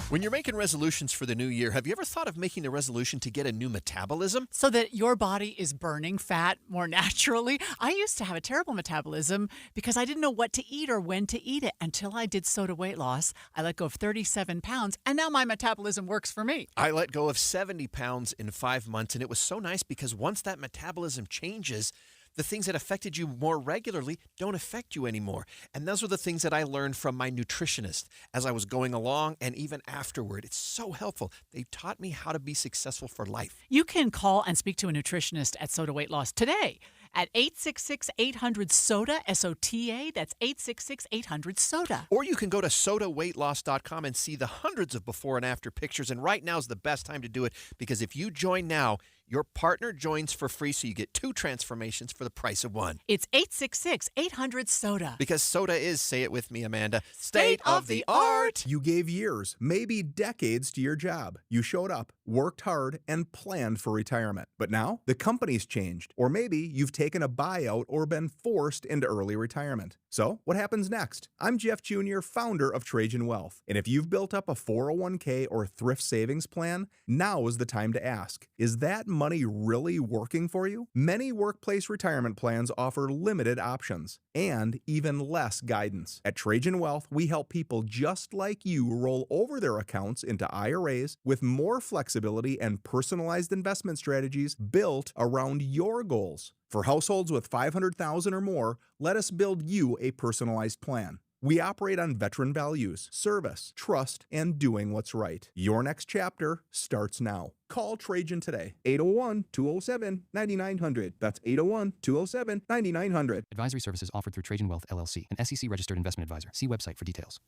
When you're making resolutions for the new year, have you ever thought of making a resolution to get a new metabolism? So that your body is burning fat more naturally? I used to have a terrible metabolism because I didn't know what to eat or when to eat it until I did Soda weight loss. I let go of 37 pounds, and now my metabolism works for me. I let go of 70 pounds in 5 months, and it was so nice because once that metabolism changes, The things that affected you more regularly don't affect you anymore. And those are the things that I learned from my nutritionist as I was going along and even afterward. It's so helpful. They taught me how to be successful for life. You can call and speak to a nutritionist at Soda Weight Loss today at 866-800-SODA, S-O-T-A. That's 866-800-SODA. Or you can go to sodaweightloss.com and see the hundreds of before and after pictures. And right now is the best time to do it, because if you join now, your partner joins for free, so you get 2 transformations for the price of 1. It's 866-800-SODA. Because soda is, say it with me, Amanda, state of the art. You gave years, maybe decades to your job. You showed up, worked hard, and planned for retirement. But now, the company's changed. Or maybe you've taken a buyout or been forced into early retirement. So, what happens next? I'm Jeff Jr., founder of Trajan Wealth. And if you've built up a 401k or thrift savings plan, now is the time to ask, is that money really working for you? Many workplace retirement plans offer limited options and even less guidance. At Trajan Wealth, we help people just like you roll over their accounts into IRAs with more flexibility and personalized investment strategies built around your goals. For households with $500,000 or more, let us build you a personalized plan. We operate on veteran values, service, trust, and doing what's right. Your next chapter starts now. Call Trajan today, 801-207-9900. That's 801-207-9900. Advisory services offered through Trajan Wealth, LLC, an SEC-registered investment advisor. See website for details.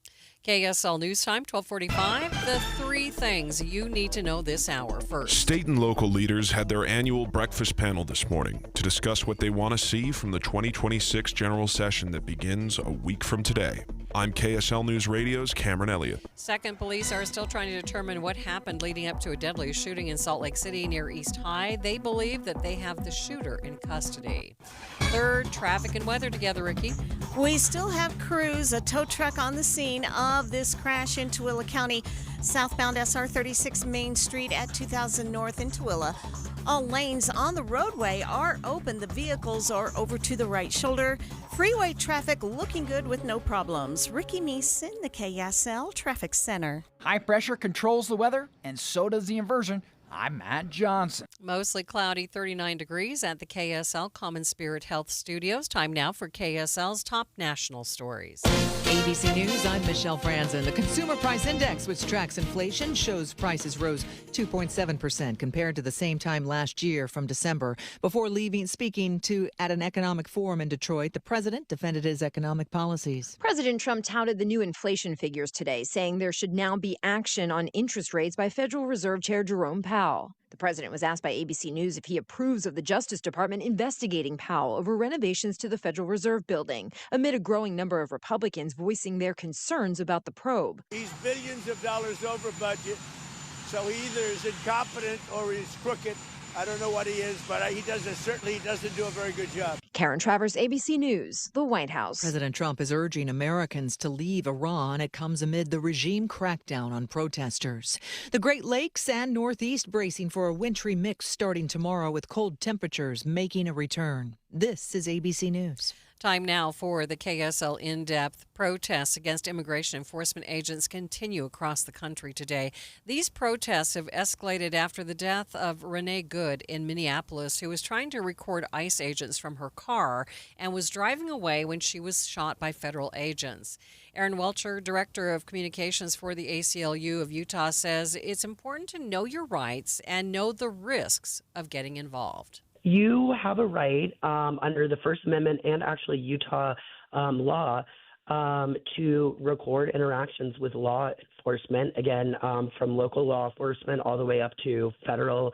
KSL News Time, 1245. The 3 things you need to know this hour. First, state and local leaders had their annual breakfast panel this morning to discuss what they want to see from the 2026 general session that begins a week from today. I'm KSL News Radio's Cameron Elliott. Second, police are still trying to determine what happened leading up to a deadly shooting in Salt Lake City near East High. They believe that they have the shooter in custody. Third, traffic and weather together, Ricky. We still have crews, a tow truck on the scene of this crash in Tooele County, southbound SR 36 Main Street at 2000 North in Tooele. All lanes on the roadway are open. The vehicles are over to the right shoulder. Freeway traffic looking good with no problems. Ricky Meese in the KSL Traffic Center. High pressure controls the weather, and so does the inversion. I'm Matt Johnson. Mostly cloudy, 39 degrees at the KSL Common Spirit Health Studios. Time now for KSL's top national stories. ABC News, I'm Michelle Franzen. The Consumer Price Index, which tracks inflation, shows prices rose 2.7% compared to the same time last year from December. Before speaking at an economic forum in Detroit, the president defended his economic policies. President Trump touted the new inflation figures today, saying there should now be action on interest rates by Federal Reserve Chair Jerome Powell. The president was asked by ABC News if he approves of the Justice Department investigating Powell over renovations to the Federal Reserve Building, amid a growing number of Republicans voicing their concerns about the probe. He's billions of dollars over budget, so he either is incompetent or he's crooked. I don't know what he is, but he certainly doesn't do a very good job. Karen Travers, ABC News, the White House. President Trump is urging Americans to leave Iran. It comes amid the regime crackdown on protesters. The Great Lakes and Northeast bracing for a wintry mix starting tomorrow, with cold temperatures making a return. This is ABC News. Time now for the KSL In-Depth. Protests against immigration enforcement agents continue across the country today. These protests have escalated after the death of Renee Good in Minneapolis, who was trying to record ICE agents from her car and was driving away when she was shot by federal agents. Aaron Welcher, Director of Communications for the ACLU of Utah, says it's important to know your rights and know the risks of getting involved. You have a right under the First Amendment and actually Utah law to record interactions with law enforcement, again, from local law enforcement all the way up to federal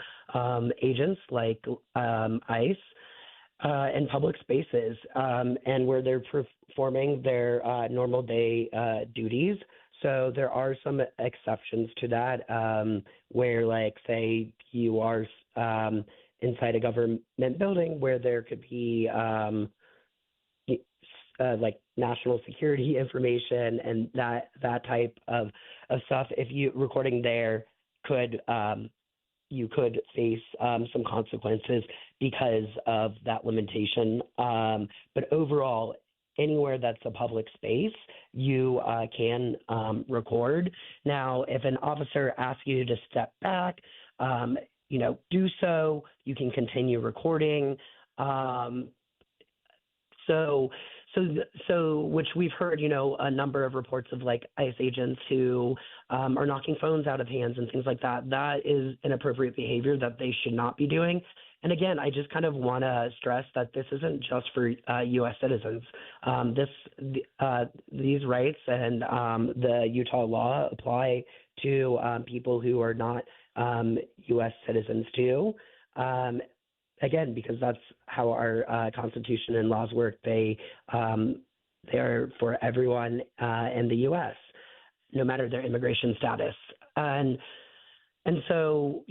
agents like ICE and public spaces, and where they're performing their normal day duties. So there are some exceptions to that where, like, say you are inside a government building where there could be like national security information and that type of stuff. If you recording there could you could face some consequences because of that limitation. But overall, anywhere that's a public space, you can record. Now, if an officer asks you to step back, do so. You can continue recording. Which we've heard, a number of reports of like ICE agents who are knocking phones out of hands and things like that. That is inappropriate behavior that they should not be doing. And again, I just kind of want to stress that this isn't just for U.S. citizens. These rights and the Utah law apply to people who are not U.S. citizens too. Again, because that's how our Constitution and laws work. They are for everyone in the U.S., no matter their immigration status. And so,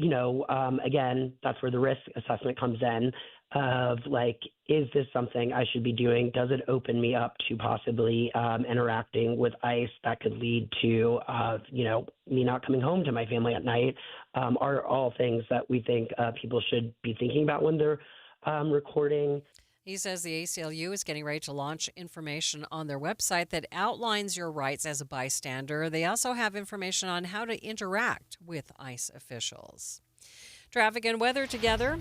again, that's where the risk assessment comes in of like, is this something I should be doing? Does it open me up to possibly interacting with ICE that could lead to, me not coming home to my family at night? Are all things that we think people should be thinking about when they're recording. He says the ACLU is getting ready to launch information on their website that outlines your rights as a bystander. They also have information on how to interact with ICE officials. Traffic and weather together.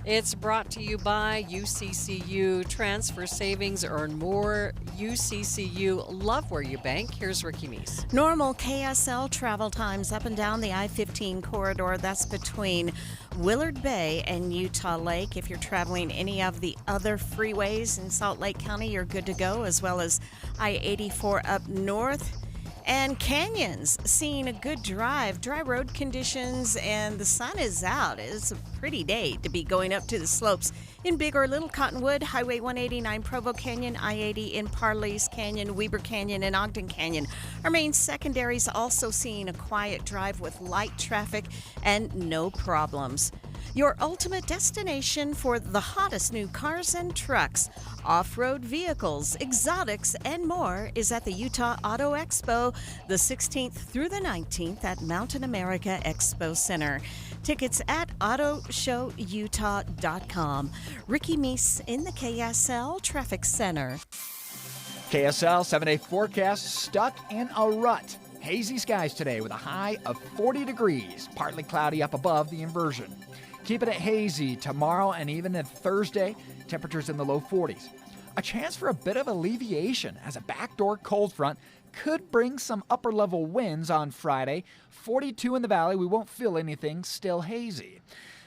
It's brought to you by UCCU. Transfer savings, earn more. UCCU, love where you bank. Here's Ricky Meese. Normal KSL travel times up and down the I-15 corridor. That's between Willard Bay and Utah Lake. If you're traveling any of the other freeways in Salt Lake County, you're good to go, as well as I-84 up north. And Canyons, seeing a good drive, dry road conditions, and the sun is out. It's a pretty day to be going up to the slopes in Big or Little Cottonwood, Highway 189, Provo Canyon, I-80 in Parley's Canyon, Weber Canyon, and Ogden Canyon. Our main secondaries also seeing a quiet drive with light traffic and no problems. Your ultimate destination for the hottest new cars and trucks, off-road vehicles, exotics, and more is at the Utah Auto Expo, the 16th through the 19th at Mountain America Expo Center. Tickets at autoshowutah.com. Ricky Meese in the KSL Traffic Center. KSL 7-day forecast stuck in a rut. Hazy skies today with a high of 40 degrees, partly cloudy up above the inversion. Keeping it hazy tomorrow and even at Thursday, temperatures in the low 40s. A chance for a bit of alleviation as a backdoor cold front could bring some upper-level winds on Friday. 42 in the valley, we won't feel anything, still hazy.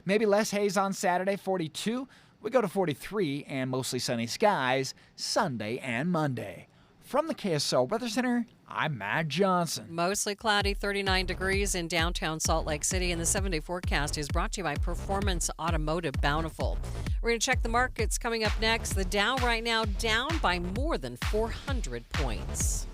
Maybe less haze on Saturday, 42. We go to 43 and mostly sunny skies Sunday and Monday. From the KSL Weather Center, I'm Matt Johnson. Mostly cloudy, 39 degrees in downtown Salt Lake City, and the 7-day forecast is brought to you by Performance Automotive Bountiful. We're going to check the markets coming up next. The Dow right now down by more than 400 points.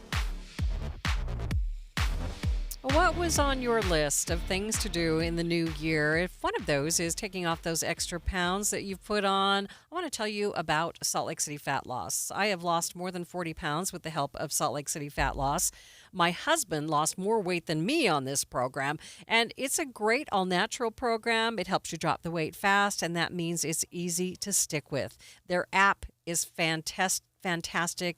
What was on your list of things to do in the new year? If one of those is taking off those extra pounds that you've put on, I want to tell you about Salt Lake City Fat Loss. I have lost more than 40 pounds with the help of Salt Lake City Fat Loss. My husband lost more weight than me on this program, and it's a great all-natural program. It helps you drop the weight fast, and that means it's easy to stick with. Their app is fantastic.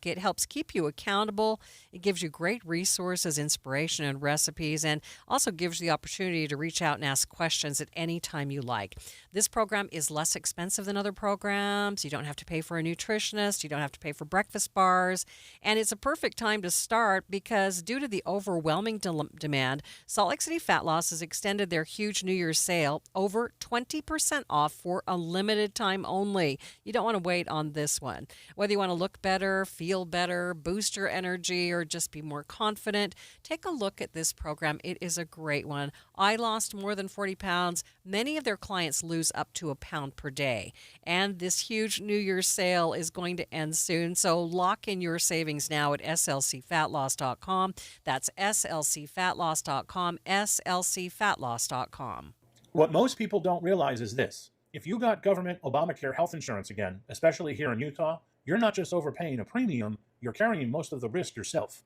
It helps keep you accountable. It gives you great resources, inspiration, and recipes, and also gives you the opportunity to reach out and ask questions at any time you like. This program is less expensive than other programs. You don't have to pay for a nutritionist. You don't have to pay for breakfast bars. And it's a perfect time to start because due to the overwhelming demand, Salt Lake City Fat Loss has extended their huge New Year's sale over 20% off for a limited time only. You don't want to wait on this one. Whether you want to look better, feel better, boost your energy, or just be more confident, take a look at this program. It is a great one. I lost more than 40 pounds. Many of their clients lose up to a pound per day. And this huge New Year's sale is going to end soon, so lock in your savings now at slcfatloss.com. That's slcfatloss.com, slcfatloss.com. What most people don't realize is this. If you got government Obamacare health insurance again, especially here in Utah, you're not just overpaying a premium, you're carrying most of the risk yourself.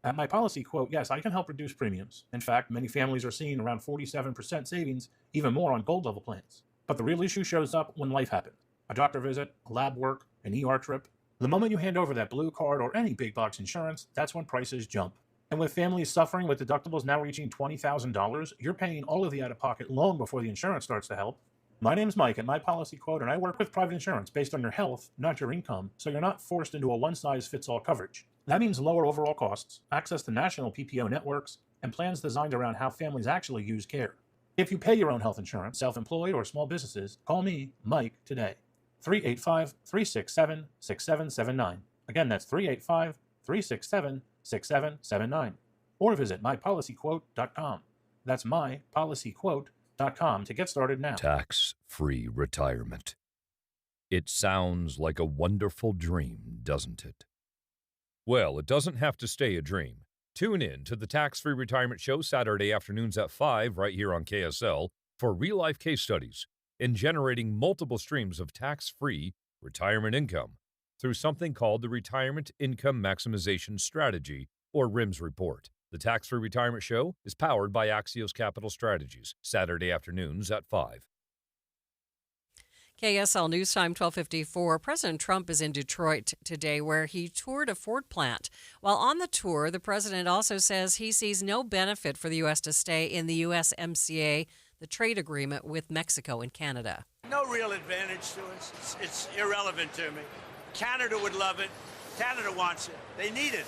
At my policy quote, yes, I can help reduce premiums. In fact, many families are seeing around 47% savings, even more on gold level plans. But the real issue shows up when life happens. A doctor visit, a lab work, an ER trip. The moment you hand over that blue card or any big box insurance, that's when prices jump. And with families suffering with deductibles now reaching $20,000, you're paying all of the out-of-pocket long before the insurance starts to help. My name's Mike at My Policy Quote, and I work with private insurance based on your health, not your income, so you're not forced into a one-size-fits-all coverage. That means lower overall costs, access to national PPO networks, and plans designed around how families actually use care. If you pay your own health insurance, self-employed or small businesses, call me, Mike, today. 385-367-6779. Again, that's 385-367-6779. Or visit mypolicyquote.com. That's mypolicyquote.com to get started now. Tax-free retirement. It sounds like a wonderful dream, doesn't it? Well, it doesn't have to stay a dream. Tune in to the Tax-Free Retirement Show Saturday afternoons at 5 right here on KSL for real-life case studies in generating multiple streams of tax-free retirement income through something called the Retirement Income Maximization Strategy, or RIMS report. The Tax-Free Retirement Show is powered by Axios Capital Strategies, Saturday afternoons at 5. KSL News Time 12:54. President Trump is in Detroit today, where he toured a Ford plant. While on the tour, the president also says he sees no benefit for the U.S. to stay in the USMCA, the trade agreement with Mexico and Canada. No real advantage to us. It's irrelevant to me. Canada would love it. Canada wants it. They need it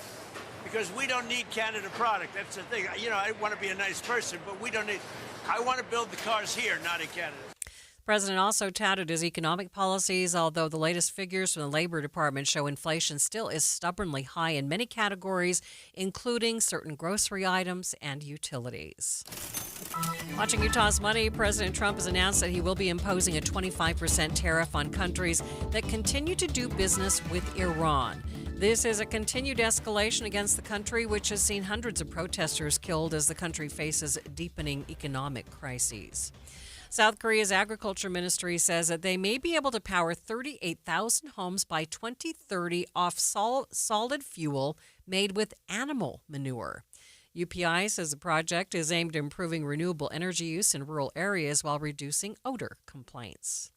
because we don't need Canada product. That's the thing. You know, I want to be a nice person, but we don't need. I want to build the cars here, not in Canada. The president also touted his economic policies, although the latest figures from the Labor Department show inflation still is stubbornly high in many categories, including certain grocery items and utilities. Watching Utah's Money, President Trump has announced that he will be imposing a 25% tariff on countries that continue to do business with Iran. This is a continued escalation against the country, which has seen hundreds of protesters killed as the country faces deepening economic crises. South Korea's agriculture ministry says that they may be able to power 38,000 homes by 2030 off solid fuel made with animal manure. UPI says the project is aimed at improving renewable energy use in rural areas while reducing odor complaints.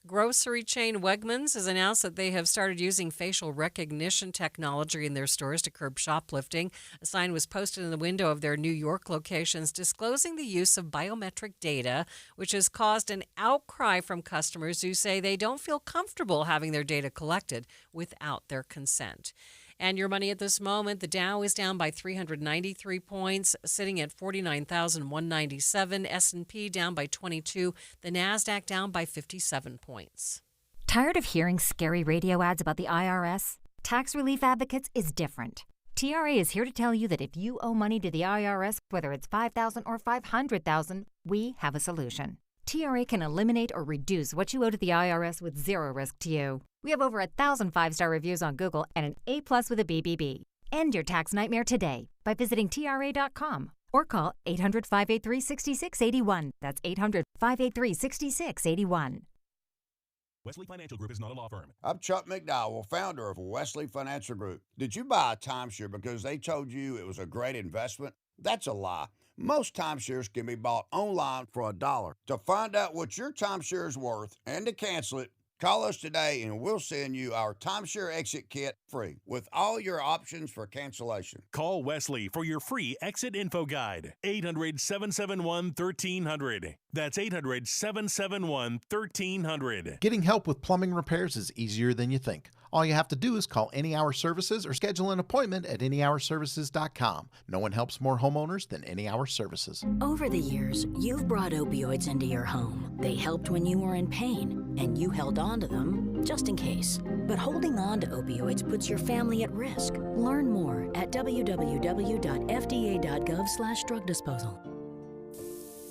Grocery chain Wegmans has announced that they have started using facial recognition technology in their stores to curb shoplifting. A sign was posted in the window of their New York locations disclosing the use of biometric data, which has caused an outcry from customers who say they don't feel comfortable having their data collected without their consent. And your money at this moment, the Dow is down by 393 points, sitting at 49,197. S&P down by 22. The NASDAQ down by 57 points. Tired of hearing scary radio ads about the IRS? Tax Relief Advocates is different. TRA is here to tell you that if you owe money to the IRS, whether it's $5,000 or $500,000, we have a solution. TRA can eliminate or reduce what you owe to the IRS with zero risk to you. We have over 1,000 5-star reviews on Google and an A+ with a BBB. End your tax nightmare today by visiting TRA.com or call 800-583-6681. That's 800-583-6681. Wesley Financial Group is not a law firm. I'm Chuck McDowell, founder of Wesley Financial Group. Did you buy a timeshare because they told you it was a great investment? That's a lie. Most timeshares can be bought online for $1. To find out what your timeshare is worth and to cancel it, call us today and we'll send you our timeshare exit kit free with all your options for cancellation. Call Wesley for your free exit info guide. 800-771-1300. That's 800-771-1300. Getting help with plumbing repairs is easier than you think. All you have to do is call Any Hour Services or schedule an appointment at anyhourservices.com. No one helps more homeowners than Any Hour Services. Over the years, you've brought opioids into your home. They helped when you were in pain, and you held on to them just in case. But holding on to opioids puts your family at risk. Learn more at www.fda.gov/drug disposal.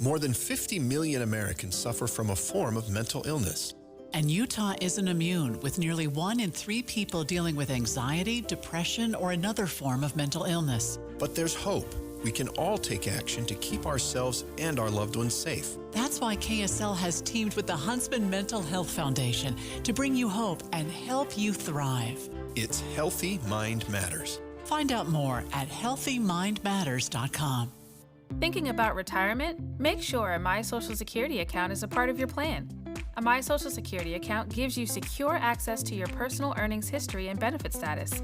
More than 50 million Americans suffer from a form of mental illness. And Utah isn't immune, with nearly 1 in 3 people dealing with anxiety, depression, or another form of mental illness. But there's hope. We can all take action to keep ourselves and our loved ones safe. That's why KSL has teamed with the Huntsman Mental Health Foundation to bring you hope and help you thrive. It's Healthy Mind Matters. Find out more at healthymindmatters.com. Thinking about retirement? Make sure a My Social Security account is a part of your plan. A My Social Security account gives you secure access to your personal earnings history and benefit status.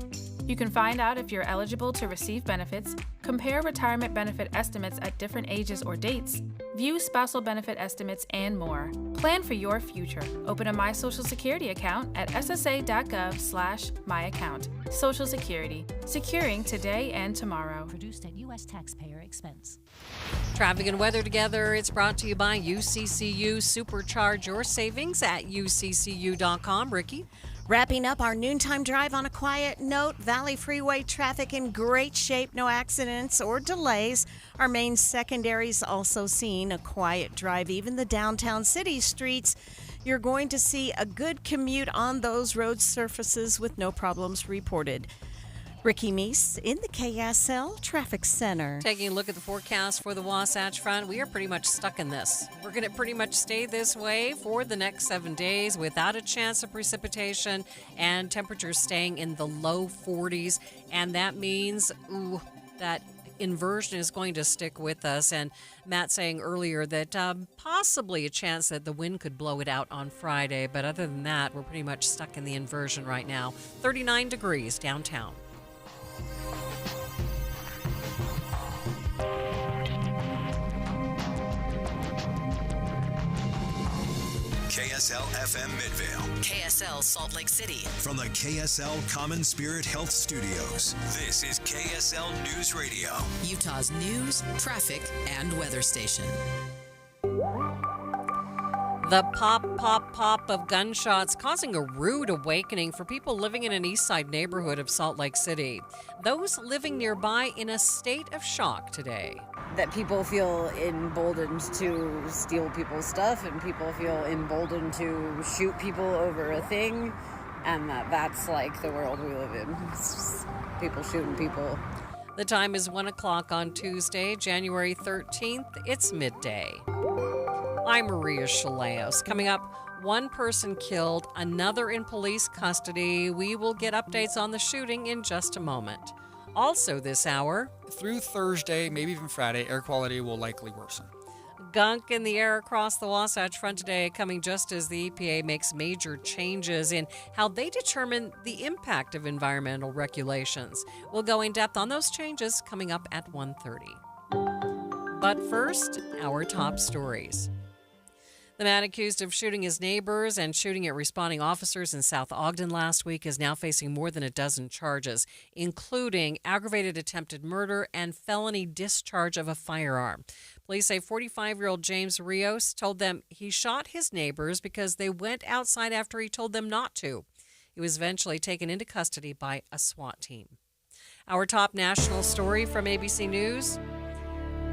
You can find out if you're eligible to receive benefits, compare retirement benefit estimates at different ages or dates, view spousal benefit estimates, and more. Plan for your future. Open a My Social Security account at ssa.gov/myaccount. Social Security, securing today and tomorrow. Produced at U.S. taxpayer expense. Traffic and weather together. It's brought to you by UCCU. Supercharge your savings at uccu.com. Ricky? Wrapping up our noontime drive on a quiet note, Valley Freeway traffic in great shape, no accidents or delays. Our main secondaries also seeing a quiet drive. Even the downtown city streets, you're going to see a good commute on those road surfaces with no problems reported. Ricky Meese in the KSL Traffic Center. Taking a look at the forecast for the Wasatch Front, we are pretty much stuck in this. We're going to pretty much stay this way for the next 7 days without a chance of precipitation and temperatures staying in the low 40s. And that means that inversion is going to stick with us. And Matt saying earlier that possibly a chance that the wind could blow it out on Friday. But other than that, we're pretty much stuck in the inversion right now. 39 degrees downtown. KSL FM Midvale. KSL Salt Lake City. From the KSL Common Spirit Health Studios, this is KSL News Radio. Utah's news, traffic, and weather station. The pop of gunshots causing a rude awakening for people living in an east side neighborhood of Salt Lake City. Those living nearby in a state of shock today. That people feel emboldened to steal people's stuff and people feel emboldened to shoot people over a thing, and that's like the world we live in. It's just people shooting people. The time is 1 o'clock on Tuesday, January 13th. It's midday. I'm Maria Shilaos. Coming up, one person killed, another in police custody. We will get updates on the shooting in just a moment. Also this hour, through Thursday, maybe even Friday, air quality will likely worsen. Gunk in the air across the Wasatch Front today, coming just as the EPA makes major changes in how they determine the impact of environmental regulations. We'll go in depth on those changes coming up at 1:30. But first, our top stories. The man accused of shooting his neighbors and shooting at responding officers in South Ogden last week is now facing more than a dozen charges, including aggravated attempted murder and felony discharge of a firearm. Police say 45-year-old James Rios told them he shot his neighbors because they went outside after he told them not to. He was eventually taken into custody by a SWAT team. Our top national story from ABC News.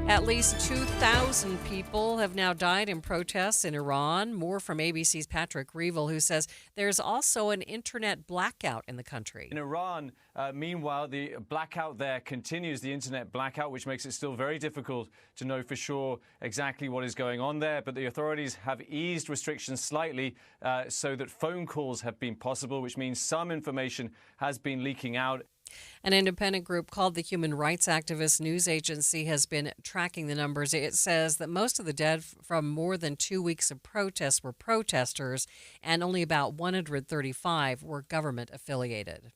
At least 2,000 people have now died in protests in Iran. More from ABC's Patrick Reevell, who says there's also an internet blackout in the country. In Iran, meanwhile, the blackout there continues, the internet blackout, which makes it still very difficult to know for sure exactly what is going on there. But the authorities have eased restrictions slightly so that phone calls have been possible, which means some information has been leaking out. An independent group called the Human Rights Activist News Agency has been tracking the numbers. It says that most of the dead from more than 2 weeks of protests were protesters, and only about 135 were government affiliated.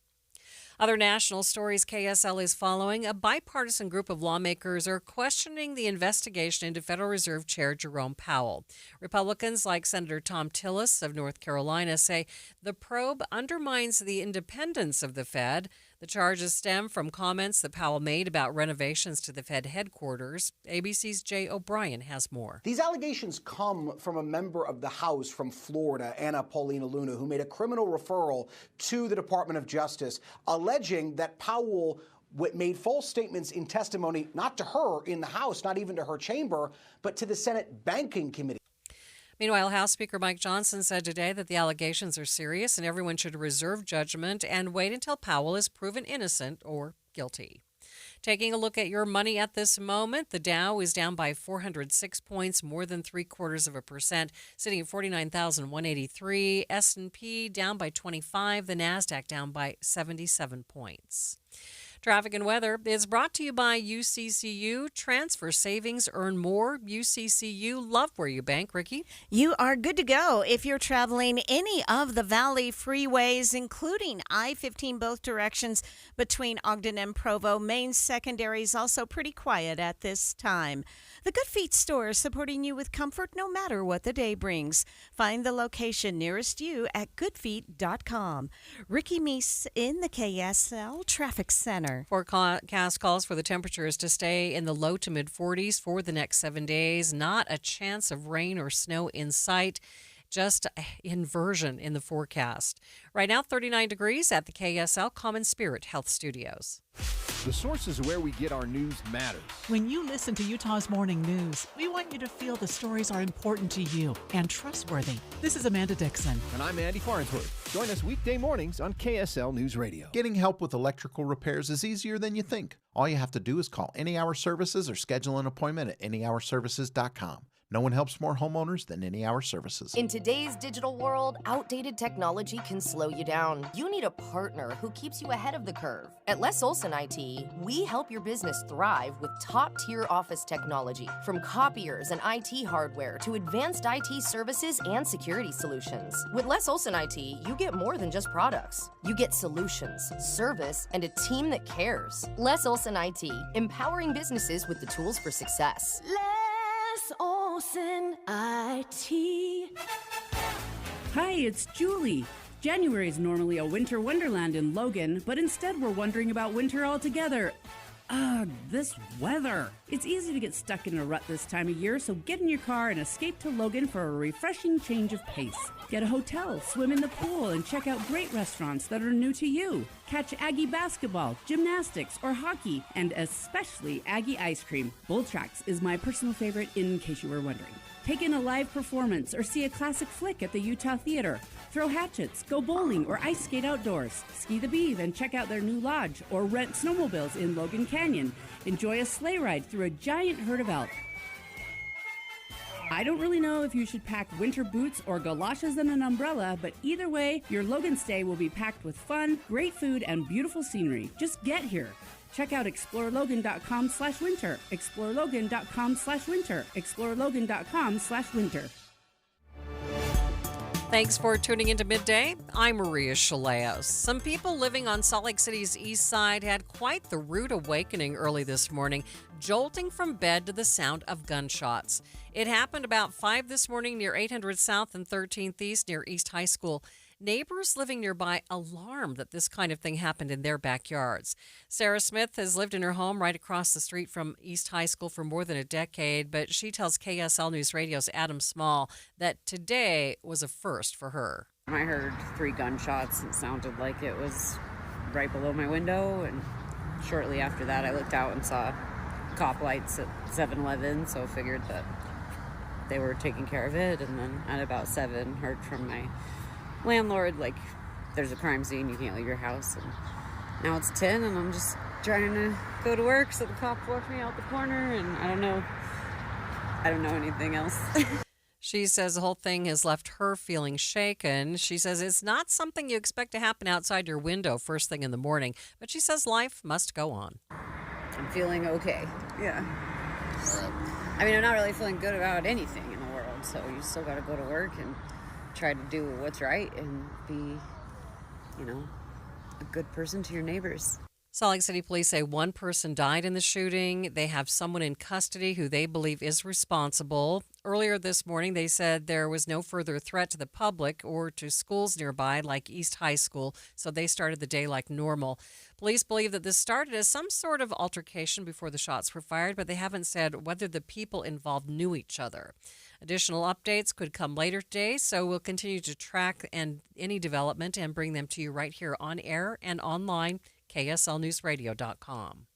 Other national stories KSL is following. A bipartisan group of lawmakers are questioning the investigation into Federal Reserve Chair Jerome Powell. Republicans like Senator Tom Tillis of North Carolina say the probe undermines the independence of the Fed. The charges stem from comments that Powell made about renovations to the Fed headquarters. ABC's Jay O'Brien has more. These allegations come from a member of the House from Florida, Anna Paulina Luna, who made a criminal referral to the Department of Justice, alleging that Powell made false statements in testimony, not to her in the House, not even to her chamber, but to the Senate Banking Committee. Meanwhile, House Speaker Mike Johnson said today that the allegations are serious and everyone should reserve judgment and wait until Powell is proven innocent or guilty. Taking a look at your money at this moment, the Dow is down by 406 points, more than 0.75%, sitting at 49,183. S&P down by 25. The Nasdaq down by 77 points. Traffic and weather is brought to you by UCCU. Transfer savings, earn more. UCCU, love where you bank. Ricky? You are good to go if you're traveling any of the Valley freeways, including I-15 both directions between Ogden and Provo. Main secondary is also pretty quiet at this time. The Good Feet store, supporting you with comfort no matter what the day brings. Find the location nearest you at goodfeet.com. Ricky Meese in the KSL Traffic Center. Forecast calls for the temperatures to stay in the low to mid 40s for the next 7 days. Not a chance of rain or snow in sight. Just inversion in the forecast. Right now, 39 degrees at the KSL Common Spirit Health Studios. The sources where we get our news matters. When you listen to Utah's Morning News, we want you to feel the stories are important to you and trustworthy. This is Amanda Dixon. And I'm Andy Farnsworth. Join us weekday mornings on KSL News Radio. Getting help with electrical repairs is easier than you think. All you have to do is call Any Hour Services or schedule an appointment at anyhourservices.com. No one helps more homeowners than Any Hour Services. In today's digital world, outdated technology can slow you down. You need a partner who keeps you ahead of the curve. At Les Olson IT, we help your business thrive with top-tier office technology, from copiers and IT hardware to advanced IT services and security solutions. With Les Olson IT, you get more than just products. You get solutions, service, and a team that cares. Les Olson IT, empowering businesses with the tools for success. Olson IT. Hi, it's Julie. January is normally a winter wonderland in Logan, but instead we're wondering about winter altogether. Ugh, this weather. It's easy to get stuck in a rut this time of year, so get in your car and escape to Logan for a refreshing change of pace. Get a hotel, swim in the pool, and check out great restaurants that are new to you. Catch Aggie basketball, gymnastics, or hockey, and especially Aggie ice cream. Bull Tracks is my personal favorite, in case you were wondering. Take in a live performance or see a classic flick at the Utah Theater. Throw hatchets, go bowling, or ice skate outdoors. Ski the Beeve and check out their new lodge, or rent snowmobiles in Logan Canyon. Enjoy a sleigh ride through a giant herd of elk. I don't really know if you should pack winter boots or galoshes and an umbrella, but either way, your Logan stay will be packed with fun, great food, and beautiful scenery. Just get here. Check out explorelogan.com/winter, explorelogan.com/winter, explorelogan.com/winter. Thanks for tuning into Midday. I'm Maria Shilaos. Some people living on Salt Lake City's east side had quite the rude awakening early this morning, jolting from bed to the sound of gunshots. It happened about 5 this morning near 800 South and 13th East near East High School. Neighbors living nearby alarmed that this kind of thing happened in their backyards. Sarah Smith has lived in her home right across the street from East High School for more than a decade, but she tells KSL News Radio's Adam Small that today was a first for her. I heard 3 gunshots. It sounded like it was right below my window, and shortly after that I looked out and saw cop lights at 7-Eleven, so figured that they were taking care of it. And then at about 7, heard from my landlord, like, there's a crime scene, you can't leave your house. And now it's 10 and I'm just trying to go to work, so the cop walked me out the corner, and I don't know anything else. She says the whole thing has left her feeling shaken. She says it's not something you expect to happen outside your window first thing in the morning, but she says life must go on. I'm feeling okay. Yeah. I mean, I'm not really feeling good about anything in the world, so you still got to go to work and try to do what's right and be, a good person to your neighbors. Salt Lake City police say 1 person died in the shooting. They have someone in custody who they believe is responsible. Earlier this morning, they said there was no further threat to the public or to schools nearby, like East High School, so they started the day like normal. Police believe that this started as some sort of altercation before the shots were fired, but they haven't said whether the people involved knew each other. Additional updates could come later today, so we'll continue to track any development and bring them to you right here on air and online, KSLNewsRadio.com.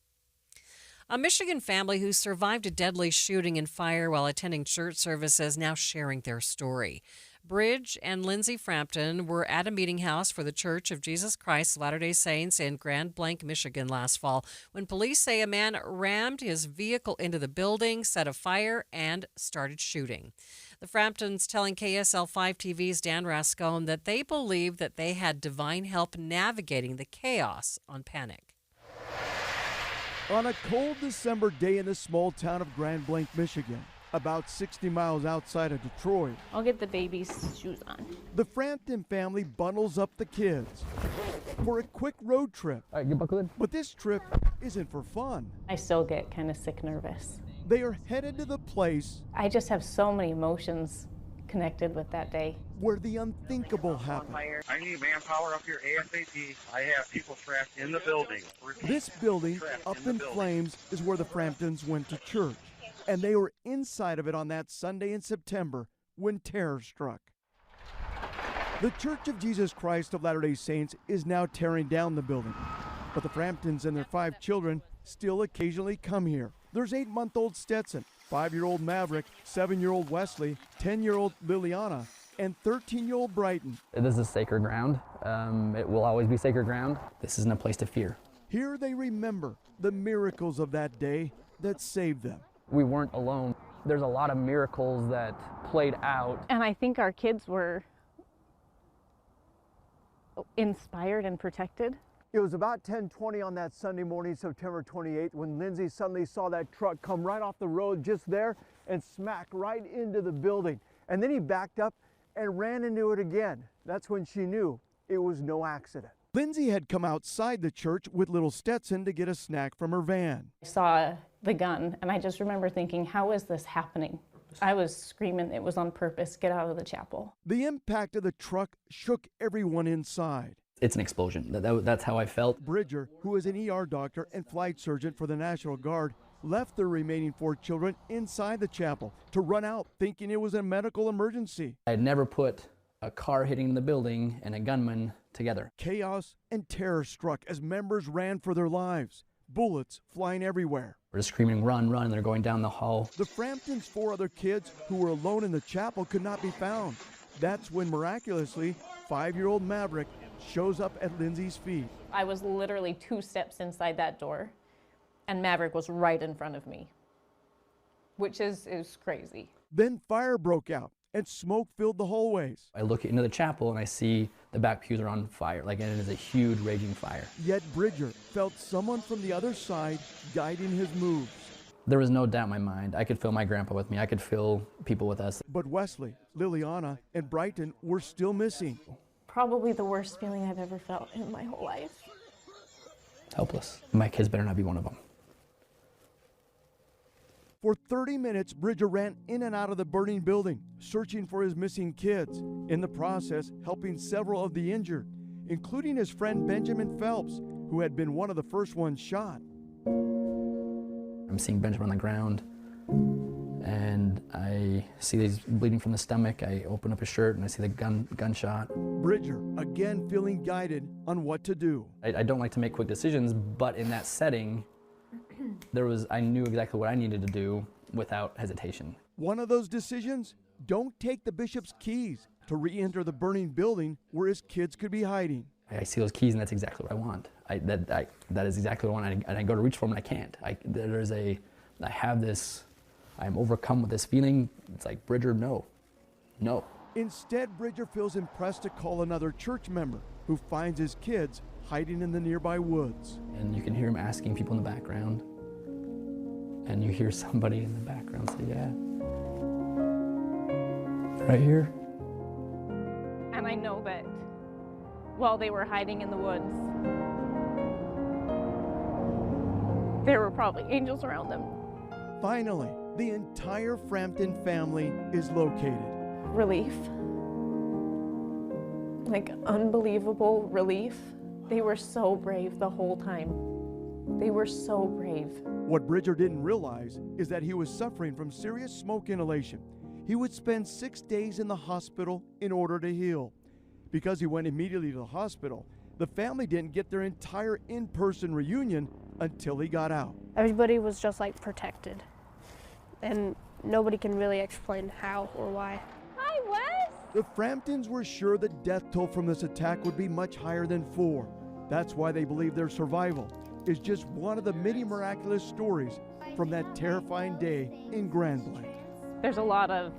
A Michigan family who survived a deadly shooting and fire while attending church service is now sharing their story. Bridge and Lindsay Frampton were at a meeting house for the Church of Jesus Christ of Latter-day Saints in Grand Blanc, Michigan last fall when police say a man rammed his vehicle into the building, set a fire, and started shooting. The Framptons telling KSL5 TV's Dan Rascone that they believe that they had divine help navigating the chaos on Panic. On a cold December day in the small town of Grand Blanc, Michigan, about 60 miles outside of Detroit, I'll get the baby's shoes on. the Frampton family bundles up the kids for a quick road trip. All right, get buckled in. But this trip isn't for fun. I still get kind of sick nervous. They are headed to the place I just have so many emotions connected with that day. where the unthinkable happened. I need manpower up here ASAP. I have people trapped in the building. This building, up in flames, is where the Framptons went to church. And they were inside of it on that Sunday in September when terror struck. The Church of Jesus Christ of Latter-day Saints is now tearing down the building. But the Framptons and their 5 children still occasionally come here. There's 8-month-old Stetson, 5-year-old Maverick, 7-year-old Wesley, 10-year-old Liliana, and 13-year-old Brighton. This is sacred ground. It will always be sacred ground. This isn't a place to fear. Here they remember the miracles of that day that saved them. We weren't alone. There's a lot of miracles that played out. And I think our kids were inspired and protected. It was about 10:20 on that Sunday morning, September 28th, when Lindsay suddenly saw that truck come right off the road just there and smack right into the building. And then he backed up and ran into it again. That's when she knew it was no accident. Lindsay had come outside the church with little Stetson to get a snack from her van. I saw the gun and I just remember thinking, how is this happening? I was screaming it was on purpose, get out of the chapel. The impact of the truck shook everyone inside. It's an explosion. That's how I felt. Bridger, who is an ER doctor and flight surgeon for the National Guard, left the remaining 4 children inside the chapel to run out, thinking it was a medical emergency. I had never put a car hitting the building and a gunman together. Chaos and terror struck as members ran for their lives, bullets flying everywhere. We're just screaming, run, run, and they're going down the hall. The Framptons' 4 other kids who were alone in the chapel could not be found. That's when miraculously, 5-year-old Maverick shows up at Lindsay's feet. I was literally 2 steps inside that door and Maverick was right in front of me, which is crazy. Then fire broke out and smoke filled the hallways. I look into the chapel and I see the back pews are on fire, and it is a huge raging fire. Yet Bridger felt someone from the other side guiding his moves. There was no doubt in my mind. I could feel my grandpa with me. I could feel people with us. But Wesley, Liliana, and Brighton were still missing. Probably the worst feeling I've ever felt in my whole life. Helpless. My kids better not be one of them. For 30 minutes, Bridger ran in and out of the burning building, searching for his missing kids, in the process helping several of the injured, including his friend Benjamin Phelps, who had been one of the first ones shot. I'm seeing Benjamin on the ground, and I see that he's bleeding from the stomach. I open up his shirt, and I see the gunshot. Bridger, again feeling guided on what to do. I don't like to make quick decisions, but in that setting, I knew exactly what I needed to do without hesitation. One of those decisions? Don't take the bishop's keys to re-enter the burning building where his kids could be hiding. I see those keys, and that's exactly what I want. That is exactly what I want, and I go to reach for them, and I can't. I have this, I'm overcome with this feeling. It's like, Bridger, no. Instead, Bridger feels impressed to call another church member who finds his kids hiding in the nearby woods. And you can hear him asking people in the background, and you hear somebody in the background say, yeah, right here. And I know that while they were hiding in the woods, there were probably angels around them. Finally, the entire Frampton family is located. Relief. Like unbelievable relief. They were so brave the whole time. They were so brave. What Bridger didn't realize is that he was suffering from serious smoke inhalation. He would spend 6 days in the hospital in order to heal. Because he went immediately to the hospital, the family didn't get their entire in-person reunion until he got out. Everybody was just like protected, and nobody can really explain how or why. Hi, Wes! The Framptons were sure the death toll from this attack would be much higher than 4. That's why they believe their survival is just one of the many miraculous stories from that terrifying day in Grand Blanc. There's a lot of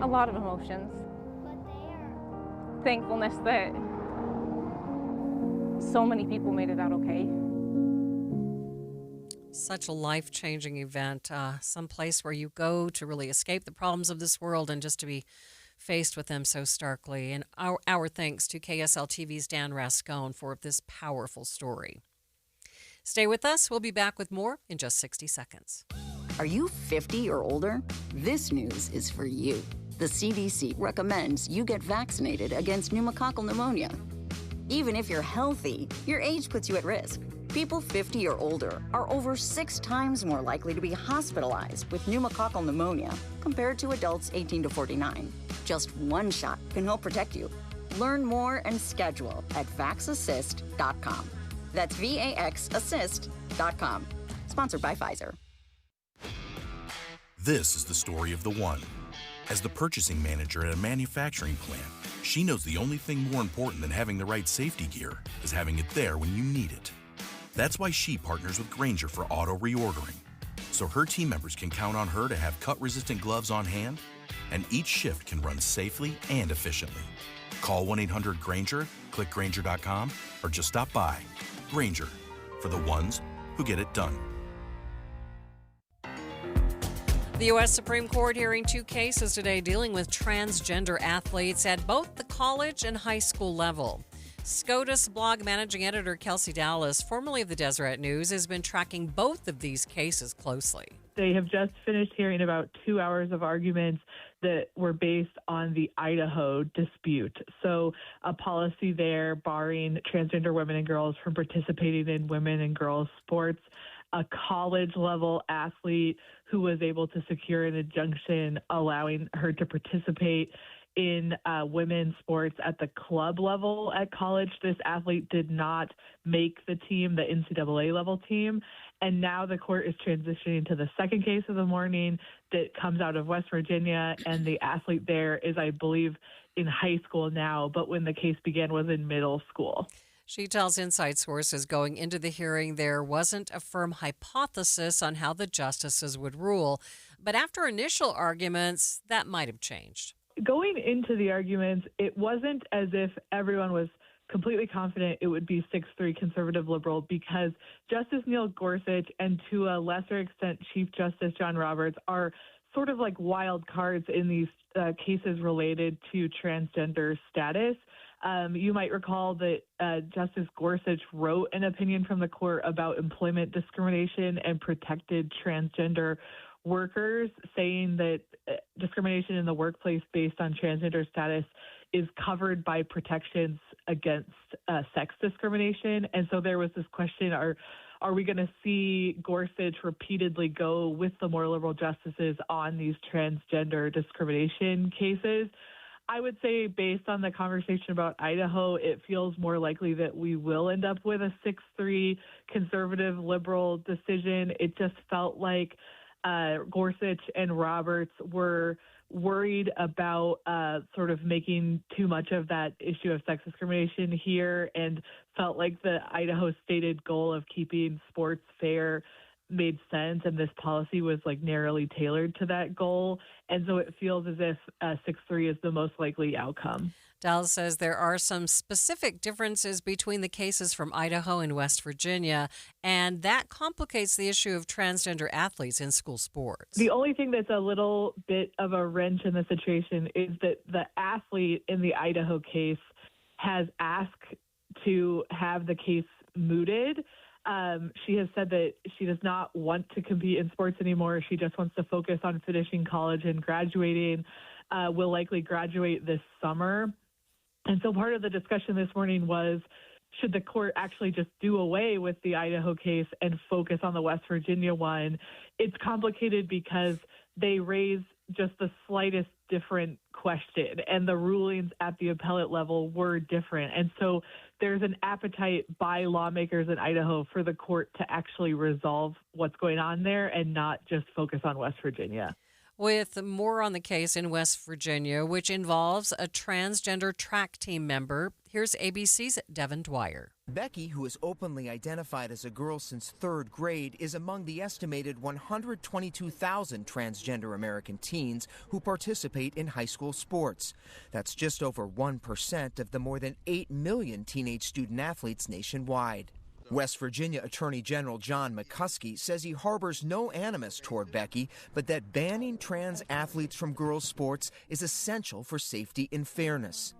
emotions. Thankfulness that so many people made it out okay. Such a life-changing event, some place where you go to really escape the problems of this world and just to be faced with them so starkly. And our thanks to KSL TV's Dan Rascone for this powerful story. Stay with us. We'll be back with more in just 60 seconds. Are you 50 or older? This news is for you. The CDC recommends you get vaccinated against pneumococcal pneumonia. Even if you're healthy, your age puts you at risk. People 50 or older are over 6 times more likely to be hospitalized with pneumococcal pneumonia compared to adults 18 to 49. Just one shot can help protect you. Learn more and schedule at vaxassist.com. That's VAXassist.com. Sponsored by Pfizer. This is the story of the one. As the purchasing manager at a manufacturing plant, she knows the only thing more important than having the right safety gear is having it there when you need it. That's why she partners with Grainger for auto reordering, so her team members can count on her to have cut-resistant gloves on hand, and each shift can run safely and efficiently. Call 1-800-GRAINGER, click Grainger.com, or just stop by. Grainger, for the ones who get it done. The U.S. Supreme Court hearing 2 cases today dealing with transgender athletes at both the college and high school level. SCOTUS blog managing editor Kelsey Dallas, formerly of the Deseret News, has been tracking both of these cases closely. They have just finished hearing about 2 hours of arguments that were based on the Idaho dispute. So a policy there barring transgender women and girls from participating in women and girls sports, a college-level athlete who was able to secure an injunction allowing her to participate in women's sports at the club level at college. This athlete did not make the team, the NCAA level team. And now the court is transitioning to the second case of the morning that comes out of West Virginia. And the athlete there is, I believe, in high school now, but when the case began was in middle school. She tells Inside Sources going into the hearing there wasn't a firm hypothesis on how the justices would rule. But after initial arguments, that might have changed. Going into the arguments, it wasn't as if everyone was completely confident it would be 6-3 conservative liberal, because Justice Neil Gorsuch and to a lesser extent Chief Justice John Roberts are sort of like wild cards in these cases related to transgender status. You might recall that Justice Gorsuch wrote an opinion from the court about employment discrimination and protected transgender workers, saying that discrimination in the workplace based on transgender status is covered by protections against sex discrimination. And so there was this question, are we going to see Gorsuch repeatedly go with the more liberal justices on these transgender discrimination cases? I would say based on the conversation about Idaho, it feels more likely that we will end up with a 6-3 conservative liberal decision. It just felt like Gorsuch and Roberts were worried about sort of making too much of that issue of sex discrimination here, and felt like the Idaho stated goal of keeping sports fair made sense, and this policy was like narrowly tailored to that goal. And so it feels as if 6-3 is the most likely outcome. Dallas says there are some specific differences between the cases from Idaho and West Virginia, and that complicates the issue of transgender athletes in school sports. The only thing that's a little bit of a wrench in the situation is that the athlete in the Idaho case has asked to have the case mooted. She has said that she does not want to compete in sports anymore. She just wants to focus on finishing college and graduating, will likely graduate this summer. And so part of the discussion this morning was, should the court actually just do away with the Idaho case and focus on the West Virginia one? It's complicated because they raise just the slightest different question, and the rulings at the appellate level were different. And so there's an appetite by lawmakers in Idaho for the court to actually resolve what's going on there and not just focus on West Virginia. With more on the case in West Virginia, which involves a transgender track team member, here's ABC's Devin Dwyer. Becky, who is openly identified as a girl since 3rd grade, is among the estimated 122,000 transgender American teens who participate in high school sports. That's just over 1% of the more than 8 million teenage student athletes nationwide. West Virginia Attorney General John McCuskey says he harbors no animus toward Becky, but that banning trans athletes from girls' sports is essential for safety and fairness.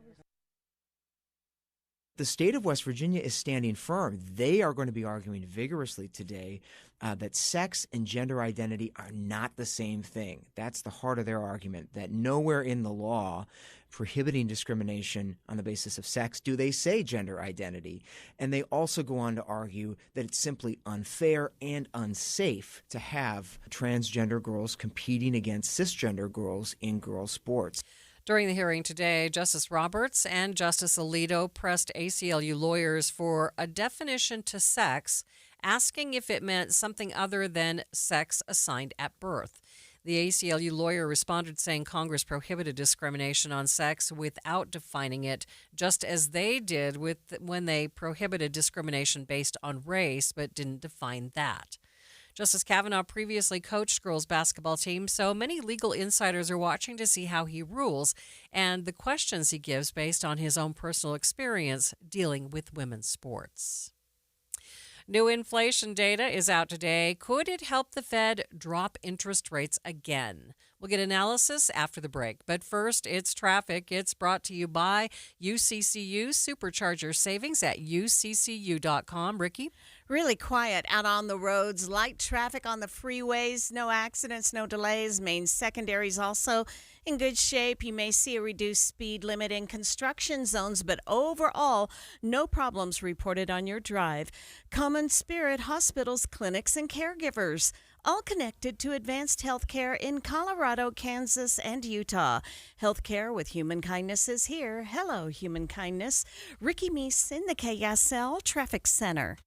The state of West Virginia is standing firm. They are going to be arguing vigorously today that sex and gender identity are not the same thing. That's the heart of their argument, that nowhere in the law prohibiting discrimination on the basis of sex do they say gender identity. And they also go on to argue that it's simply unfair and unsafe to have transgender girls competing against cisgender girls in girls' sports. During the hearing today, Justice Roberts and Justice Alito pressed ACLU lawyers for a definition to sex, asking if it meant something other than sex assigned at birth. The ACLU lawyer responded saying Congress prohibited discrimination on sex without defining it, just as they did when they prohibited discrimination based on race but didn't define that. Justice Kavanaugh previously coached girls' basketball teams, so many legal insiders are watching to see how he rules and the questions he gives based on his own personal experience dealing with women's sports. New inflation data is out today. Could it help the Fed drop interest rates again? We'll get analysis after the break. But first, it's traffic. It's brought to you by UCCU. Supercharge your savings at uccu.com. Ricky? Really quiet out on the roads. Light traffic on the freeways. No accidents, no delays. Main secondaries also in good shape. You may see a reduced speed limit in construction zones, but overall, no problems reported on your drive. Common Spirit hospitals, clinics, and caregivers, all connected to advanced health care in Colorado, Kansas, and Utah. Healthcare with human kindness is here. Hello, human kindness. Ricky Meese in the KSL Traffic Center.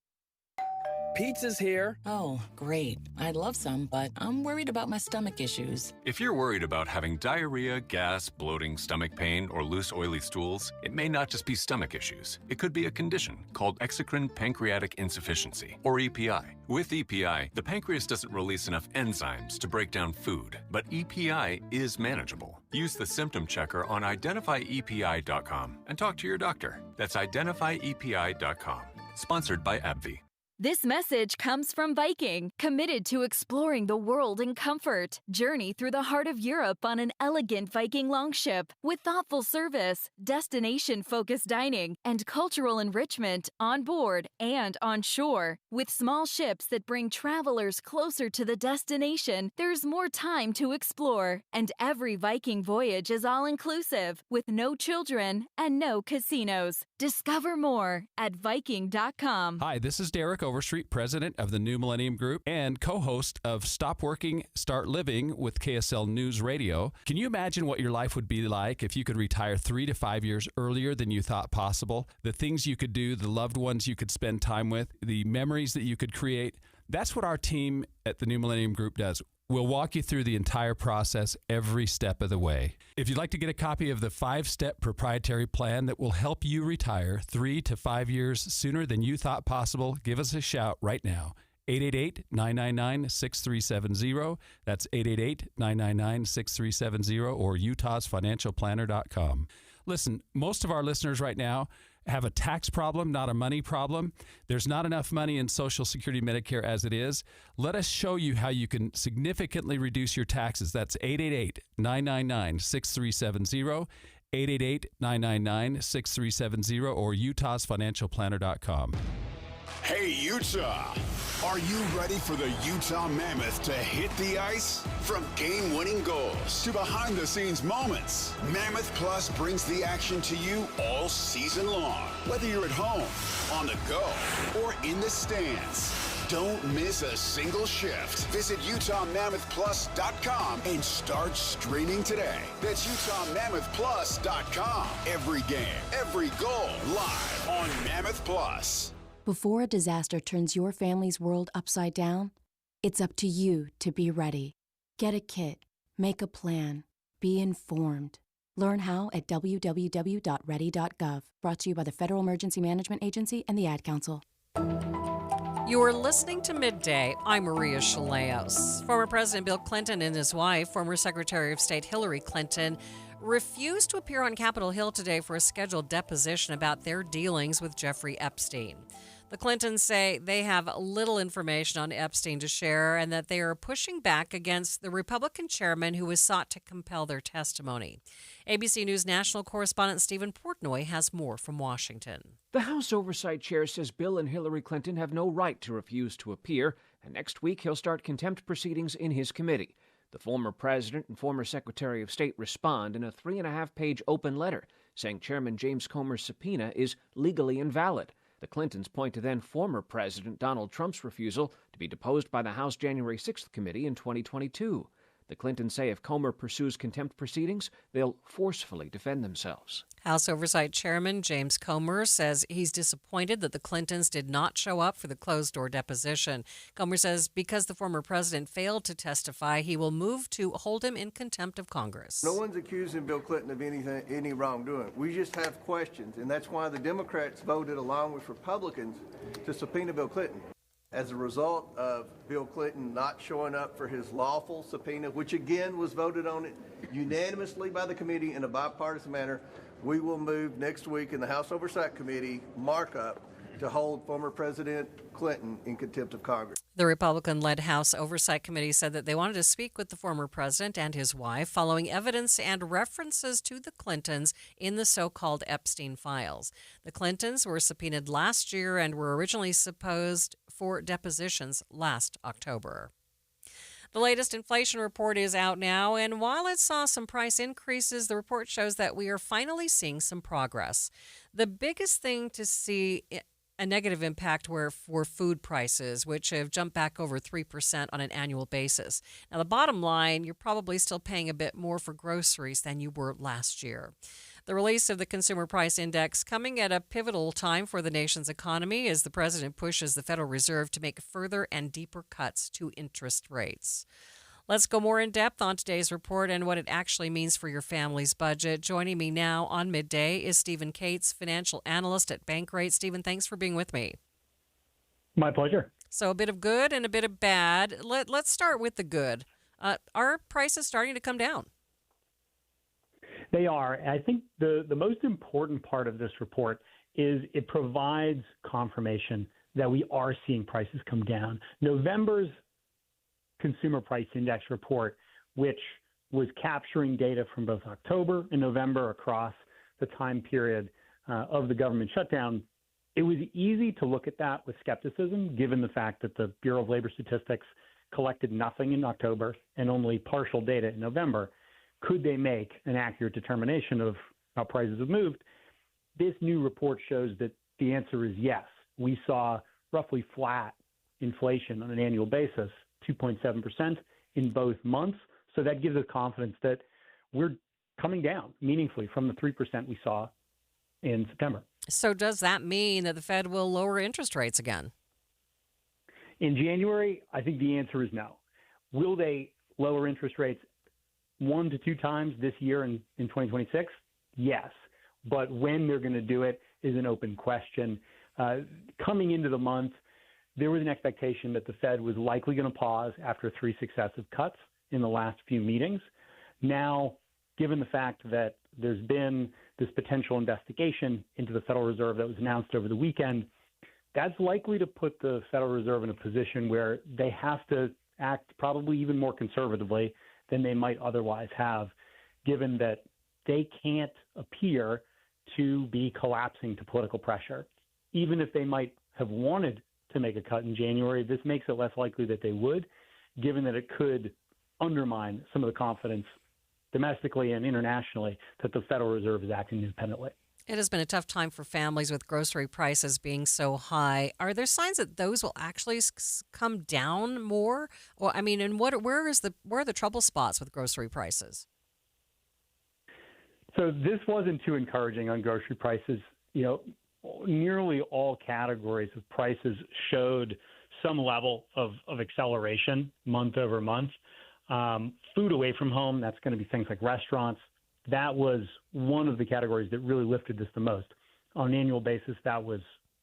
Pizza's here. Oh, great. I'd love some, but I'm worried about my stomach issues. If you're worried about having diarrhea, gas, bloating, stomach pain, or loose, oily stools, it may not just be stomach issues. It could be a condition called exocrine pancreatic insufficiency, or EPI. With EPI, the pancreas doesn't release enough enzymes to break down food, but EPI is manageable. Use the symptom checker on identifyepi.com and talk to your doctor. That's identifyepi.com. Sponsored by AbbVie. This message comes from Viking, committed to exploring the world in comfort. Journey through the heart of Europe on an elegant Viking longship with thoughtful service, destination-focused dining, and cultural enrichment on board and on shore. With small ships that bring travelers closer to the destination, there's more time to explore. And every Viking voyage is all-inclusive, with no children and no casinos. Discover more at Viking.com. Hi, this is Derek Overstreet, president of the New Millennium Group and co-host of Stop Working, Start Living with KSL News Radio. Can you imagine what your life would be like if you could retire 3 to 5 years earlier than you thought possible? The things you could do, the loved ones you could spend time with, the memories that you could create. That's what our team at the New Millennium Group does. We'll walk you through the entire process every step of the way. If you'd like to get a copy of the 5-step proprietary plan that will help you retire 3 to 5 years sooner than you thought possible, give us a shout right now. 888-999-6370. That's 888-999-6370 or utahsfinancialplanner.com. Listen, most of our listeners right now have a tax problem, not a money problem. There's not enough money in Social Security Medicare as it is. Let us show you how you can significantly reduce your taxes. That's 888-999-6370, 888-999-6370, or utahsfinancialplanner.com. Hey, Utah! Are you ready for the Utah Mammoth to hit the ice? From game-winning goals to behind-the-scenes moments, Mammoth Plus brings the action to you all season long. Whether you're at home, on the go, or in the stands, don't miss a single shift. Visit UtahMammothPlus.com and start streaming today. That's UtahMammothPlus.com. Every game, every goal, live on Mammoth Plus. Before a disaster turns your family's world upside down, it's up to you to be ready. Get a kit, make a plan, be informed. Learn how at www.ready.gov. Brought to you by the Federal Emergency Management Agency and the Ad Council. You're listening to Midday. I'm Maria Shilaos. Former President Bill Clinton and his wife, former Secretary of State Hillary Clinton, refused to appear on Capitol Hill today for a scheduled deposition about their dealings with Jeffrey Epstein. The Clintons say they have little information on Epstein to share and that they are pushing back against the Republican chairman who was sought to compel their testimony. ABC News national correspondent Stephen Portnoy has more from Washington. The House Oversight Chair says Bill and Hillary Clinton have no right to refuse to appear, and next week he'll start contempt proceedings in his committee. The former president and former Secretary of State respond in a 3.5-page open letter, saying Chairman James Comer's subpoena is legally invalid. The Clintons point to then-former President Donald Trump's refusal to be deposed by the House January 6th committee in 2022. The Clintons say if Comer pursues contempt proceedings, they'll forcefully defend themselves. House Oversight Chairman James Comer says he's disappointed that the Clintons did not show up for the closed-door deposition. Comer says because the former president failed to testify, he will move to hold him in contempt of Congress. No one's accusing Bill Clinton of any wrongdoing. We just have questions, and that's why the Democrats voted along with Republicans to subpoena Bill Clinton. As a result of Bill Clinton not showing up for his lawful subpoena, which again was voted on unanimously by the committee in a bipartisan manner, we will move next week in the House Oversight Committee markup to hold former President Clinton in contempt of Congress. The Republican-led House Oversight Committee said that they wanted to speak with the former president and his wife following evidence and references to the Clintons in the so-called Epstein files. The Clintons were subpoenaed last year and were originally supposed for depositions last October. The latest inflation report is out now, and while it saw some price increases, the report shows that we are finally seeing some progress. The biggest thing to see a negative impact were for food prices, which have jumped back over 3% on an annual basis. Now, the bottom line, you're probably still paying a bit more for groceries than you were last year. The release of the Consumer Price Index coming at a pivotal time for the nation's economy as the president pushes the Federal Reserve to make further and deeper cuts to interest rates. Let's go more in depth on today's report and what it actually means for your family's budget. Joining me now on Midday is Stephen Cates, financial analyst at Bankrate. Stephen, thanks for being with me. My pleasure. So a bit of good and a bit of bad. Let's start with the good. Are prices starting to come down? They are. I think the most important part of this report is it provides confirmation that we are seeing prices come down. November's Consumer Price Index report, which was capturing data from both October and November across the time period of the government shutdown, it was easy to look at that with skepticism, given the fact that the Bureau of Labor Statistics collected nothing in October and only partial data in November. Could they make an accurate determination of how prices have moved? This new report shows that the answer is yes. We saw roughly flat inflation on an annual basis, 2.7% in both months. So that gives us confidence that we're coming down meaningfully from the 3% we saw in September. So does that mean that the Fed will lower interest rates again? In January, I think the answer is no. Will they lower interest rates 1 to 2 times this year in 2026? Yes. But when they're going to do it is an open question. Coming into the month, there was an expectation that the Fed was likely going to pause after 3 successive cuts in the last few meetings. Now, given the fact that there's been this potential investigation into the Federal Reserve that was announced over the weekend, that's likely to put the Federal Reserve in a position where they have to act probably even more conservatively than they might otherwise have, given that they can't appear to be collapsing to political pressure. Even if they might have wanted to make a cut in January, this makes it less likely that they would, given that it could undermine some of the confidence domestically and internationally that the Federal Reserve is acting independently. It has been a tough time for families with grocery prices being so high. Are there signs that those will actually come down more? Or I mean, and where are the trouble spots with grocery prices? So this wasn't too encouraging on grocery prices. You know, nearly all categories of prices showed some level of acceleration month over month. Food away from home, that's going to be things like restaurants. That was one of the categories that really lifted this the most. On an annual basis, that was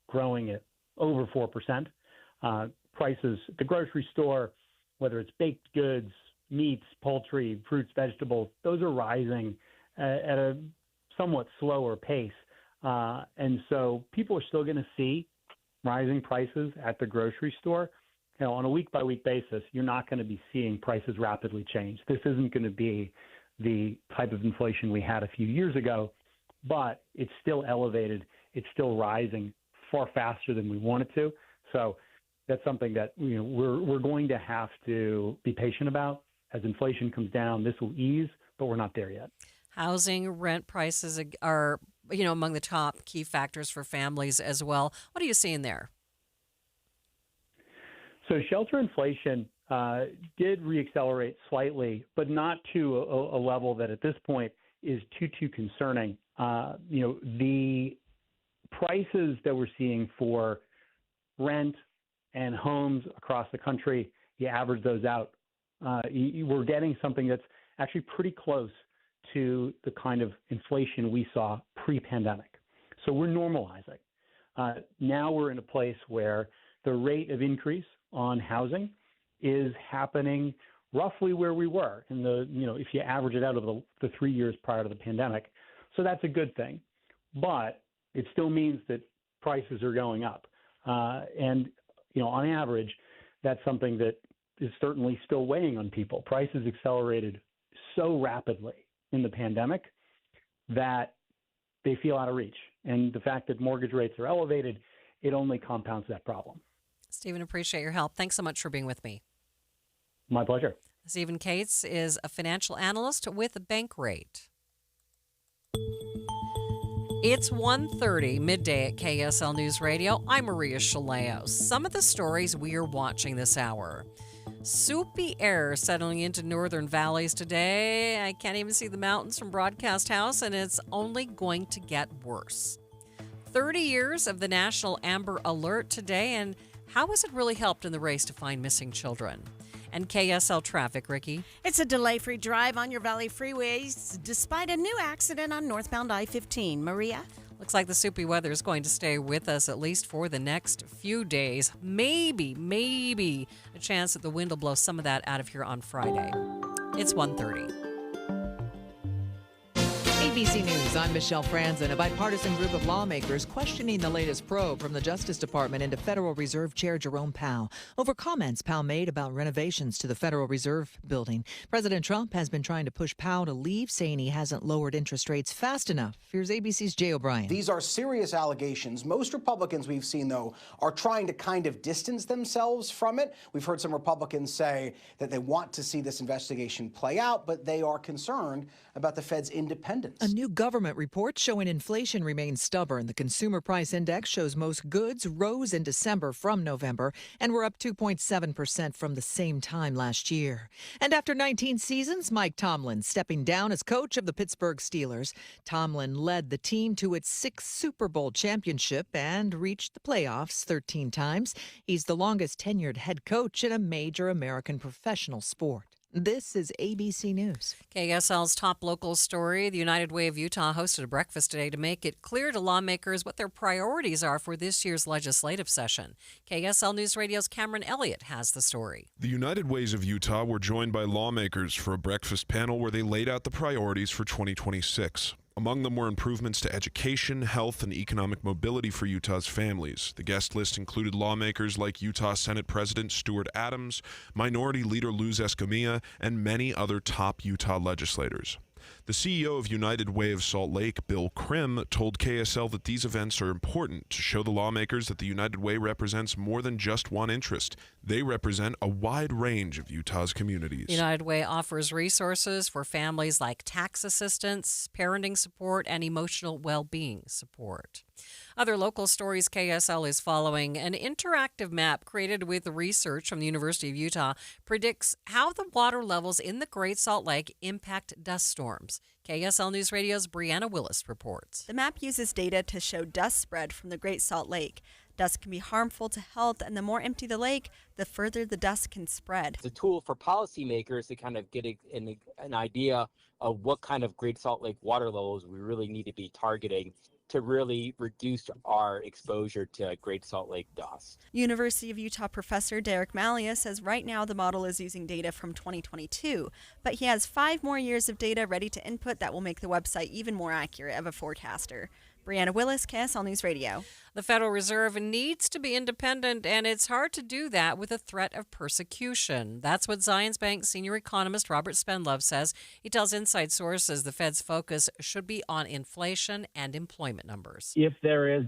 growing at over 4%. Prices at the grocery store, whether it's baked goods, meats, poultry, fruits, vegetables, those are rising at a somewhat slower pace. And so people are still going to see rising prices at the grocery store, on a week-by-week basis, you're not going to be seeing prices rapidly change. This isn't going to be the type of inflation we had a few years ago, but it's still elevated. It's still rising far faster than we want it to. So that's something that we're going to have to be patient about. As inflation comes down, this will ease, but we're not there yet. Housing, rent prices are, among the top key factors for families as well. What are you seeing there? So shelter inflation did reaccelerate slightly, but not to a level that at this point is too concerning. The prices that we're seeing for rent and homes across the country, you average those out, we're getting something that's actually pretty close to the kind of inflation we saw pre-pandemic. So we're normalizing. Now we're in a place where the rate of increase on housing is happening roughly where we were in if you average it out over the 3 years prior to the pandemic. So that's a good thing. But it still means that prices are going up. And on average, that's something that is certainly still weighing on people. Prices accelerated so rapidly in the pandemic that they feel out of reach. And the fact that mortgage rates are elevated, it only compounds that problem. Stephen, appreciate your help. Thanks so much for being with me. My pleasure. Stephen Cates is a financial analyst with Bankrate. It's 1:30 midday at KSL News Radio. I'm Maria Shilaos. Some of the stories we are watching this hour. Soupy air settling into northern valleys today. I can't even see the mountains from Broadcast House, and it's only going to get worse. 30 years of the National Amber Alert today, and how has it really helped in the race to find missing children? And KSL traffic, Ricky. It's a delay-free drive on your Valley freeways despite a new accident on northbound I-15. Maria? Looks like the soupy weather is going to stay with us at least for the next few days. Maybe a chance that the wind will blow some of that out of here on Friday. It's 1:30. ABC News, I'm Michelle Franzen. A bipartisan group of lawmakers questioning the latest probe from the Justice Department into Federal Reserve Chair Jerome Powell over comments Powell made about renovations to the Federal Reserve building. President Trump has been trying to push Powell to leave, saying he hasn't lowered interest rates fast enough. Here's ABC's Jay O'Brien. These are serious allegations. Most Republicans we've seen, though, are trying to kind of distance themselves from it. We've heard some Republicans say that they want to see this investigation play out, but they are concerned about the Fed's independence. A new government report showing inflation remains stubborn. The Consumer Price Index shows most goods rose in December from November and were up 2.7% from the same time last year. And after 19 seasons, Mike Tomlin stepping down as coach of the Pittsburgh Steelers. Tomlin led the team to its 6th Super Bowl championship and reached the playoffs 13 times. He's the longest tenured head coach in a major American professional sport. This is ABC News. KSL's top local story. The United Way of Utah hosted a breakfast today to make it clear to lawmakers what their priorities are for this year's legislative session. KSL News Radio's Cameron Elliott has the story. The United Ways of Utah were joined by lawmakers for a breakfast panel where they laid out the priorities for 2026. Among them were improvements to education, health, and economic mobility for Utah's families. The guest list included lawmakers like Utah Senate President Stuart Adams, Minority Leader Luz Escamilla, and many other top Utah legislators. The CEO of United Way of Salt Lake, Bill Krim, told KSL that these events are important to show the lawmakers that the United Way represents more than just one interest. They represent a wide range of Utah's communities. United Way offers resources for families like tax assistance, parenting support, and emotional well-being support. Other local stories KSL is following. An interactive map created with research from the University of Utah predicts how the water levels in the Great Salt Lake impact dust storms. KSL News Radio's Brianna Willis reports. The map uses data to show dust spread from the Great Salt Lake. Dust can be harmful to health, and the more empty the lake, the further the dust can spread. It's a tool for policymakers to kind of get an idea of what kind of Great Salt Lake water levels we really need to be targeting to really reduce our exposure to Great Salt Lake dust. University of Utah professor Derek Malia says right now the model is using data from 2022, but he has 5 more years of data ready to input that will make the website even more accurate of a forecaster. Brianna Willis, KSL News Radio. The Federal Reserve needs to be independent, and it's hard to do that with a threat of persecution. That's what Zions Bank senior economist Robert Spendlove says. He tells Inside Sources the Fed's focus should be on inflation and employment numbers. If there is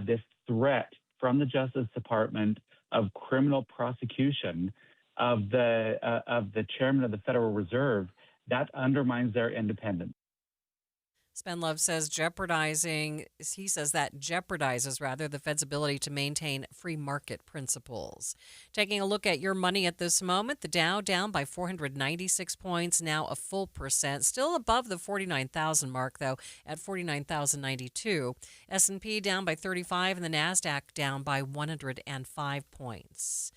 this threat from the Justice Department of criminal prosecution of the chairman of the Federal Reserve, that undermines their independence. Spendlove says that jeopardizes the Fed's ability to maintain free market principles. Taking a look at your money at this moment, the Dow down by 496 points, now a full percent, still above the 49,000 mark though at 49,092. S&P down by 35 and the Nasdaq down by 105 points.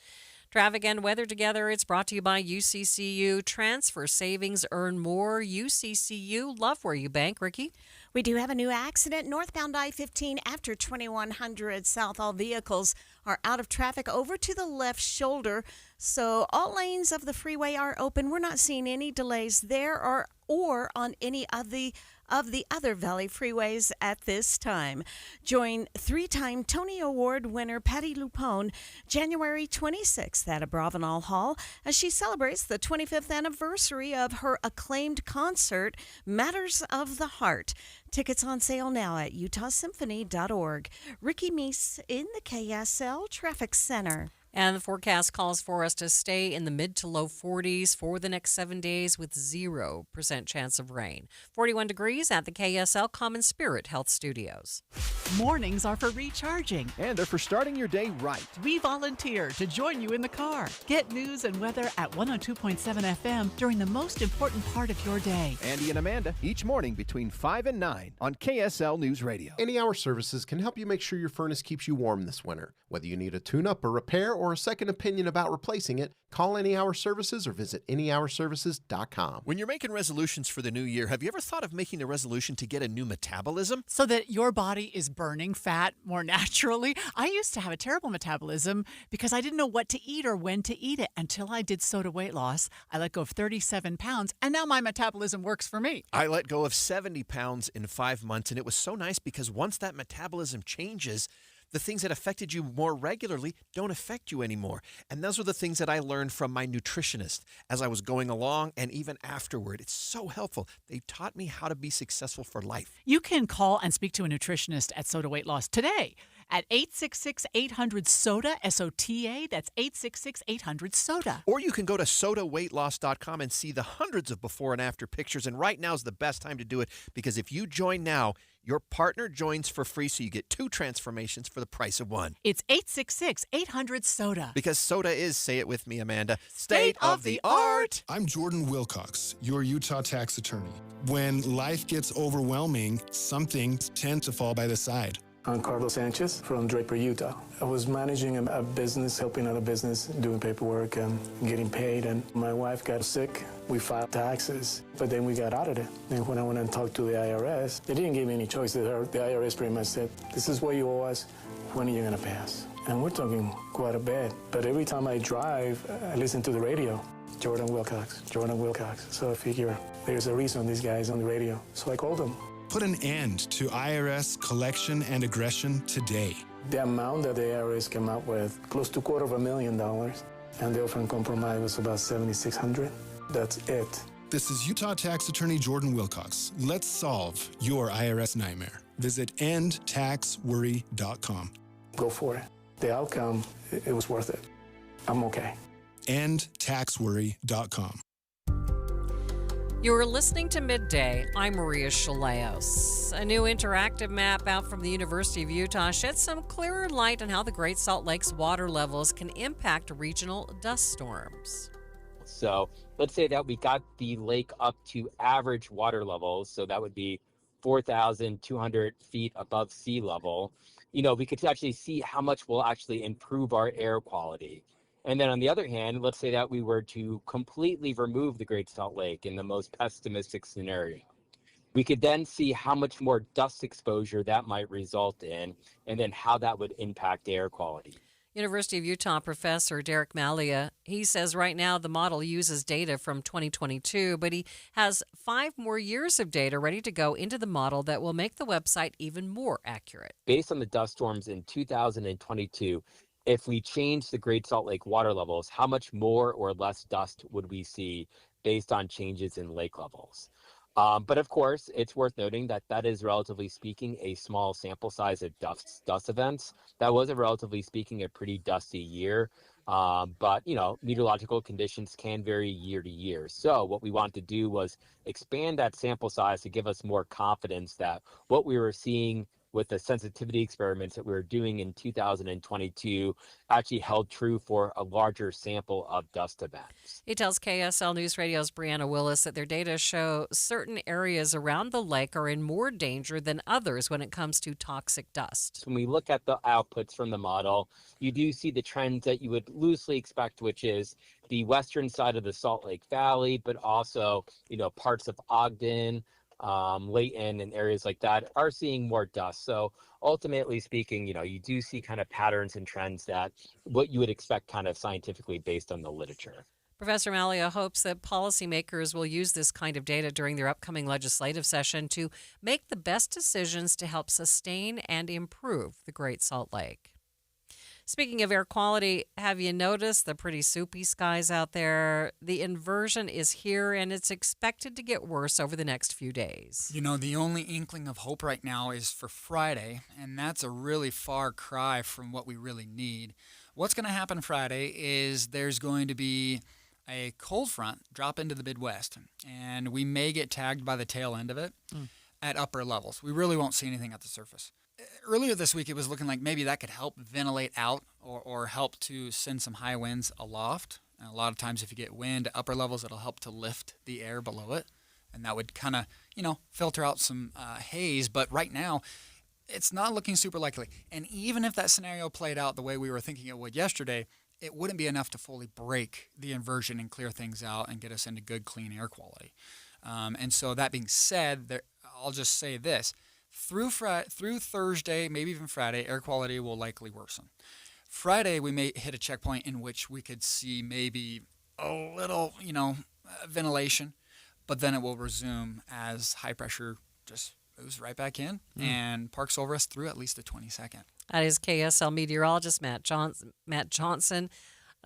Traffic and weather together. It's brought to you by UCCU. Transfer savings, earn more. UCCU, love where you bank. Ricky? We do have a new accident northbound I-15 after 2100 south. All vehicles are out of traffic over to the left shoulder. So all lanes of the freeway are open. We're not seeing any delays there or on any of the other Valley freeways at this time. Join three-time Tony Award winner Patti LuPone January 26th at Abravanel Hall as she celebrates the 25th anniversary of her acclaimed concert, Matters of the Heart. Tickets on sale now at utahsymphony.org. Ricky Meese in the KSL Traffic Center. And the forecast calls for us to stay in the mid to low 40s for the next 7 days with 0% chance of rain. 41 degrees at the KSL Common Spirit Health Studios. Mornings are for recharging. And they're for starting your day right. We volunteer to join you in the car. Get news and weather at 102.7 FM during the most important part of your day. Andy and Amanda, each morning between 5 and 9 on KSL News Radio. Any Hour Services can help you make sure your furnace keeps you warm this winter. Whether you need a tune-up or repair or a second opinion about replacing it, call Any Hour Services or visit anyhourservices.com. When you're making resolutions for the new year, have you ever thought of making a resolution to get a new metabolism? So that your body is burning fat more naturally. I used to have a terrible metabolism because I didn't know what to eat or when to eat it until I did Soda weight loss. I let go of 37 pounds, and now my metabolism works for me. I let go of 70 pounds in 5 months, and it was so nice because once that metabolism changes, the things that affected you more regularly don't affect you anymore. And those are the things that I learned from my nutritionist as I was going along and even afterward. It's so helpful. They taught me how to be successful for life. You can call and speak to a nutritionist at Soda Weight Loss today at 866-800-SODA, S-O-T-A. That's 866-800-SODA. Or you can go to sodaweightloss.com and see the hundreds of before and after pictures. And right now is the best time to do it because if you join now, your partner joins for free, so you get 2 transformations for the price of 1. It's 866-800-SODA. Because soda is, say it with me, Amanda, state of the art. I'm Jordan Wilcox, your Utah tax attorney. When life gets overwhelming, some things tend to fall by the side. I'm Carlos Sanchez from Draper, Utah. I was managing a business, helping out a business, doing paperwork and getting paid, and my wife got sick. We filed taxes, but then we got audited. And when I went and talked to the IRS, they didn't give me any choice. The IRS pretty much said, this is what you owe us. When are you going to pay us? And we're talking quite a bit. But every time I drive, I listen to the radio. Jordan Wilcox, Jordan Wilcox. So I figure there's a reason this guy's on the radio. So I called him. Put an end to IRS collection and aggression today. The amount that the IRS came up with, close to $250,000, and the offer and compromise was about $7,600. That's it. This is Utah Tax Attorney Jordan Wilcox. Let's solve your IRS nightmare. Visit endtaxworry.com. Go for it. The outcome, it was worth it. I'm okay. endtaxworry.com. You're listening to Midday. I'm Maria Shilaos. A new interactive map out from the University of Utah sheds some clearer light on how the Great Salt Lake's water levels can impact regional dust storms. So let's say that we got the lake up to average water levels. So that would be 4,200 feet above sea level. You know, we could actually see how much will actually improve our air quality. And then on the other hand, let's say that we were to completely remove the Great Salt Lake in the most pessimistic scenario. We could then see how much more dust exposure that might result in, and then how that would impact air quality. University of Utah professor Derek Malia, he says right now the model uses data from 2022, but he has 5 more years of data ready to go into the model that will make the website even more accurate. Based on the dust storms in 2022, if we change the Great Salt Lake water levels, how much more or less dust would we see based on changes in lake levels? But of course, it's worth noting that that is, relatively speaking, a small sample size of dust events. That was, relatively speaking, a pretty dusty year. But, meteorological conditions can vary year to year. So what we wanted to do was expand that sample size to give us more confidence that what we were seeing with the sensitivity experiments that we were doing in 2022 actually held true for a larger sample of dust events. He tells KSL News Radio's Brianna Willis that their data show certain areas around the lake are in more danger than others when it comes to toxic dust. When we look at the outputs from the model, you do see the trends that you would loosely expect, which is the western side of the Salt Lake Valley, but also, parts of Ogden, Layton and areas like that are seeing more dust. So ultimately speaking, you do see kind of patterns and trends that what you would expect kind of scientifically based on the literature. Professor Malia hopes that policymakers will use this kind of data during their upcoming legislative session to make the best decisions to help sustain and improve the Great Salt Lake. Speaking of air quality, have you noticed the pretty soupy skies out there? The inversion is here, and it's expected to get worse over the next few days. The only inkling of hope right now is for Friday, and that's a really far cry from what we really need. What's going to happen Friday is there's going to be a cold front drop into the Midwest, and we may get tagged by the tail end of it at upper levels. We really won't see anything at the surface. Earlier this week, it was looking like maybe that could help ventilate out or help to send some high winds aloft. And a lot of times if you get wind at upper levels, it'll help to lift the air below it. And that would kind of, filter out some haze. But right now, it's not looking super likely. And even if that scenario played out the way we were thinking it would yesterday, it wouldn't be enough to fully break the inversion and clear things out and get us into good, clean air quality. And so that being said, I'll just say this. Through Thursday, maybe even Friday, air quality will likely worsen. Friday, we may hit a checkpoint in which we could see maybe a little, ventilation, but then it will resume as high pressure just moves right back in and parks over us through at least the 22nd. That is KSL meteorologist Matt Johnson.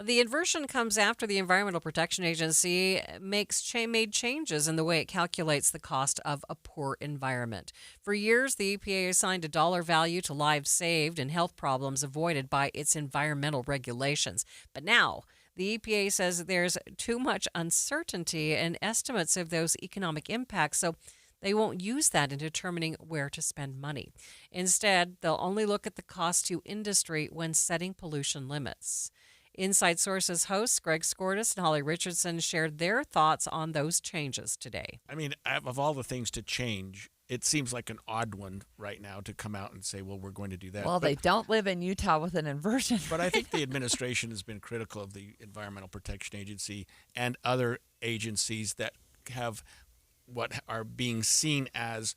The inversion comes after the Environmental Protection Agency made changes in the way it calculates the cost of a poor environment. For years, the EPA assigned a dollar value to lives saved and health problems avoided by its environmental regulations. But now, the EPA says there's too much uncertainty in estimates of those economic impacts, so they won't use that in determining where to spend money. Instead, they'll only look at the cost to industry when setting pollution limits. Inside Sources hosts Greg Skordas and Holly Richardson shared their thoughts on those changes today. I mean, of all the things to change, it seems like an odd one right now to come out and say, well, we're going to do that. Well, they don't live in Utah with an inversion. But I think the administration has been critical of the Environmental Protection Agency and other agencies that have what are being seen as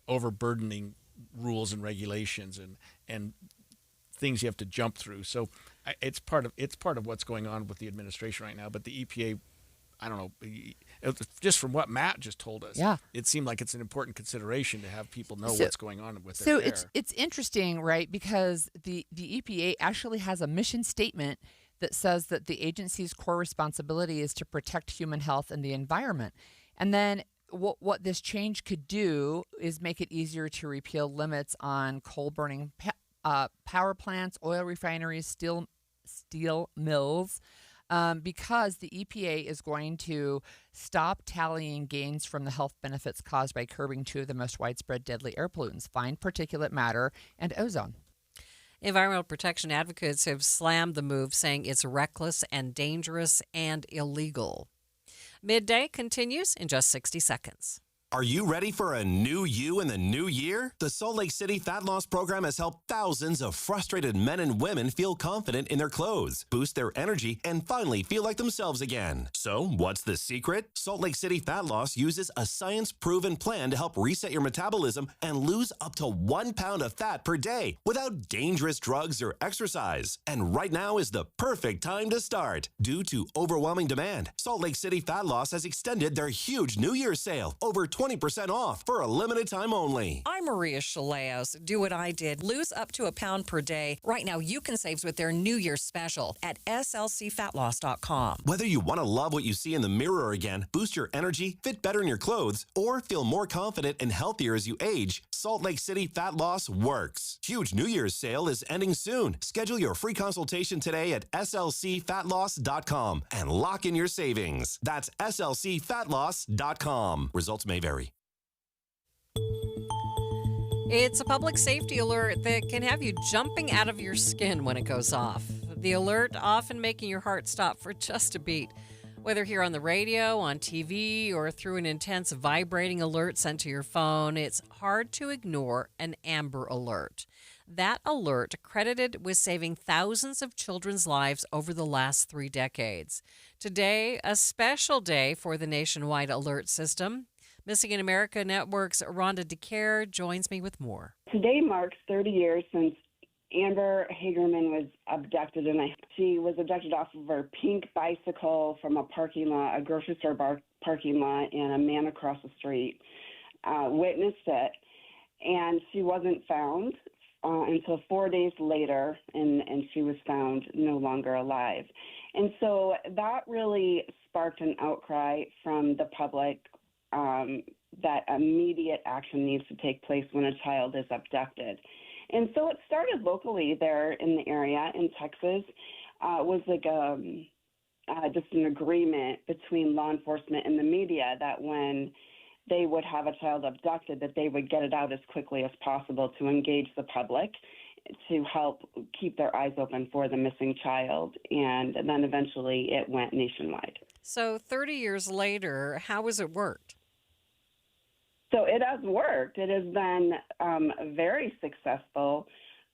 overburdening rules and regulations and things you have to jump through. So it's part of what's going on with the administration right now. But the EPA, I don't know, just from what Matt just told us, it seemed like it's an important consideration to have people know what's going on with their air. So it's interesting, right? Because the EPA actually has a mission statement that says that the agency's core responsibility is to protect human health and the environment. And then what this change could do is make it easier to repeal limits on coal-burning power plants, oil refineries, steel mills, because the EPA is going to stop tallying gains from the health benefits caused by curbing two of the most widespread deadly air pollutants, fine particulate matter and ozone. Environmental protection advocates have slammed the move, saying it's reckless and dangerous and illegal. Midday continues in just 60 seconds. Are you ready for a new you in the new year? The Salt Lake City Fat Loss Program has helped thousands of frustrated men and women feel confident in their clothes, boost their energy, and finally feel like themselves again. So, what's the secret? Salt Lake City Fat Loss uses a science-proven plan to help reset your metabolism and lose up to 1 pound of fat per day without dangerous drugs or exercise. And right now is the perfect time to start. Due to overwhelming demand, Salt Lake City Fat Loss has extended their huge New Year's sale, over 20% off for a limited time only. I'm Maria Shilaos. Do what I did. Lose up to 1 pound per day. Right now, you can save with their New Year's special at slcfatloss.com. Whether you want to love what you see in the mirror again, boost your energy, fit better in your clothes, or feel more confident and healthier as you age, Salt Lake City Fat Loss works. Huge New Year's sale is ending soon. Schedule your free consultation today at slcfatloss.com and lock in your savings. That's slcfatloss.com. Results may vary. It's a public safety alert that can have you jumping out of your skin when it goes off. The alert often making your heart stop for just a beat. Whether here on the radio, on TV, or through an intense vibrating alert sent to your phone, it's hard to ignore an Amber Alert. That alert credited with saving thousands of children's lives over the last 3 decades. Today, a special day for the nationwide alert system. Missing in America Network's Rhonda DeCare joins me with more. Today marks 30 years since Amber Hagerman was abducted, and she was abducted off of her pink bicycle from a parking lot, a grocery store parking lot, and a man across the street witnessed it, and she wasn't found until 4 days later, and she was found no longer alive. And so that really sparked an outcry from the public that immediate action needs to take place when a child is abducted. And so it started locally there in the area in Texas. It was like just an agreement between law enforcement and the media that when they would have a child abducted, that they would get it out as quickly as possible to engage the public to help keep their eyes open for the missing child. And then eventually it went nationwide. So 30 years later, how has it worked? So it has worked. It has been very successful.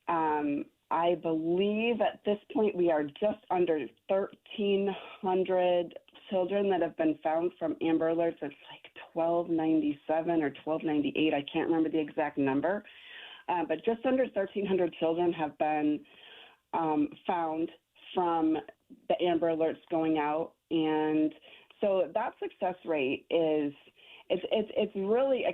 I believe at this point we are just under 1,300 children that have been found from Amber Alerts. It's like 1,297 or 1,298. I can't remember the exact number. But just under 1,300 children have been found from the Amber Alerts going out. And so that success rate is it's really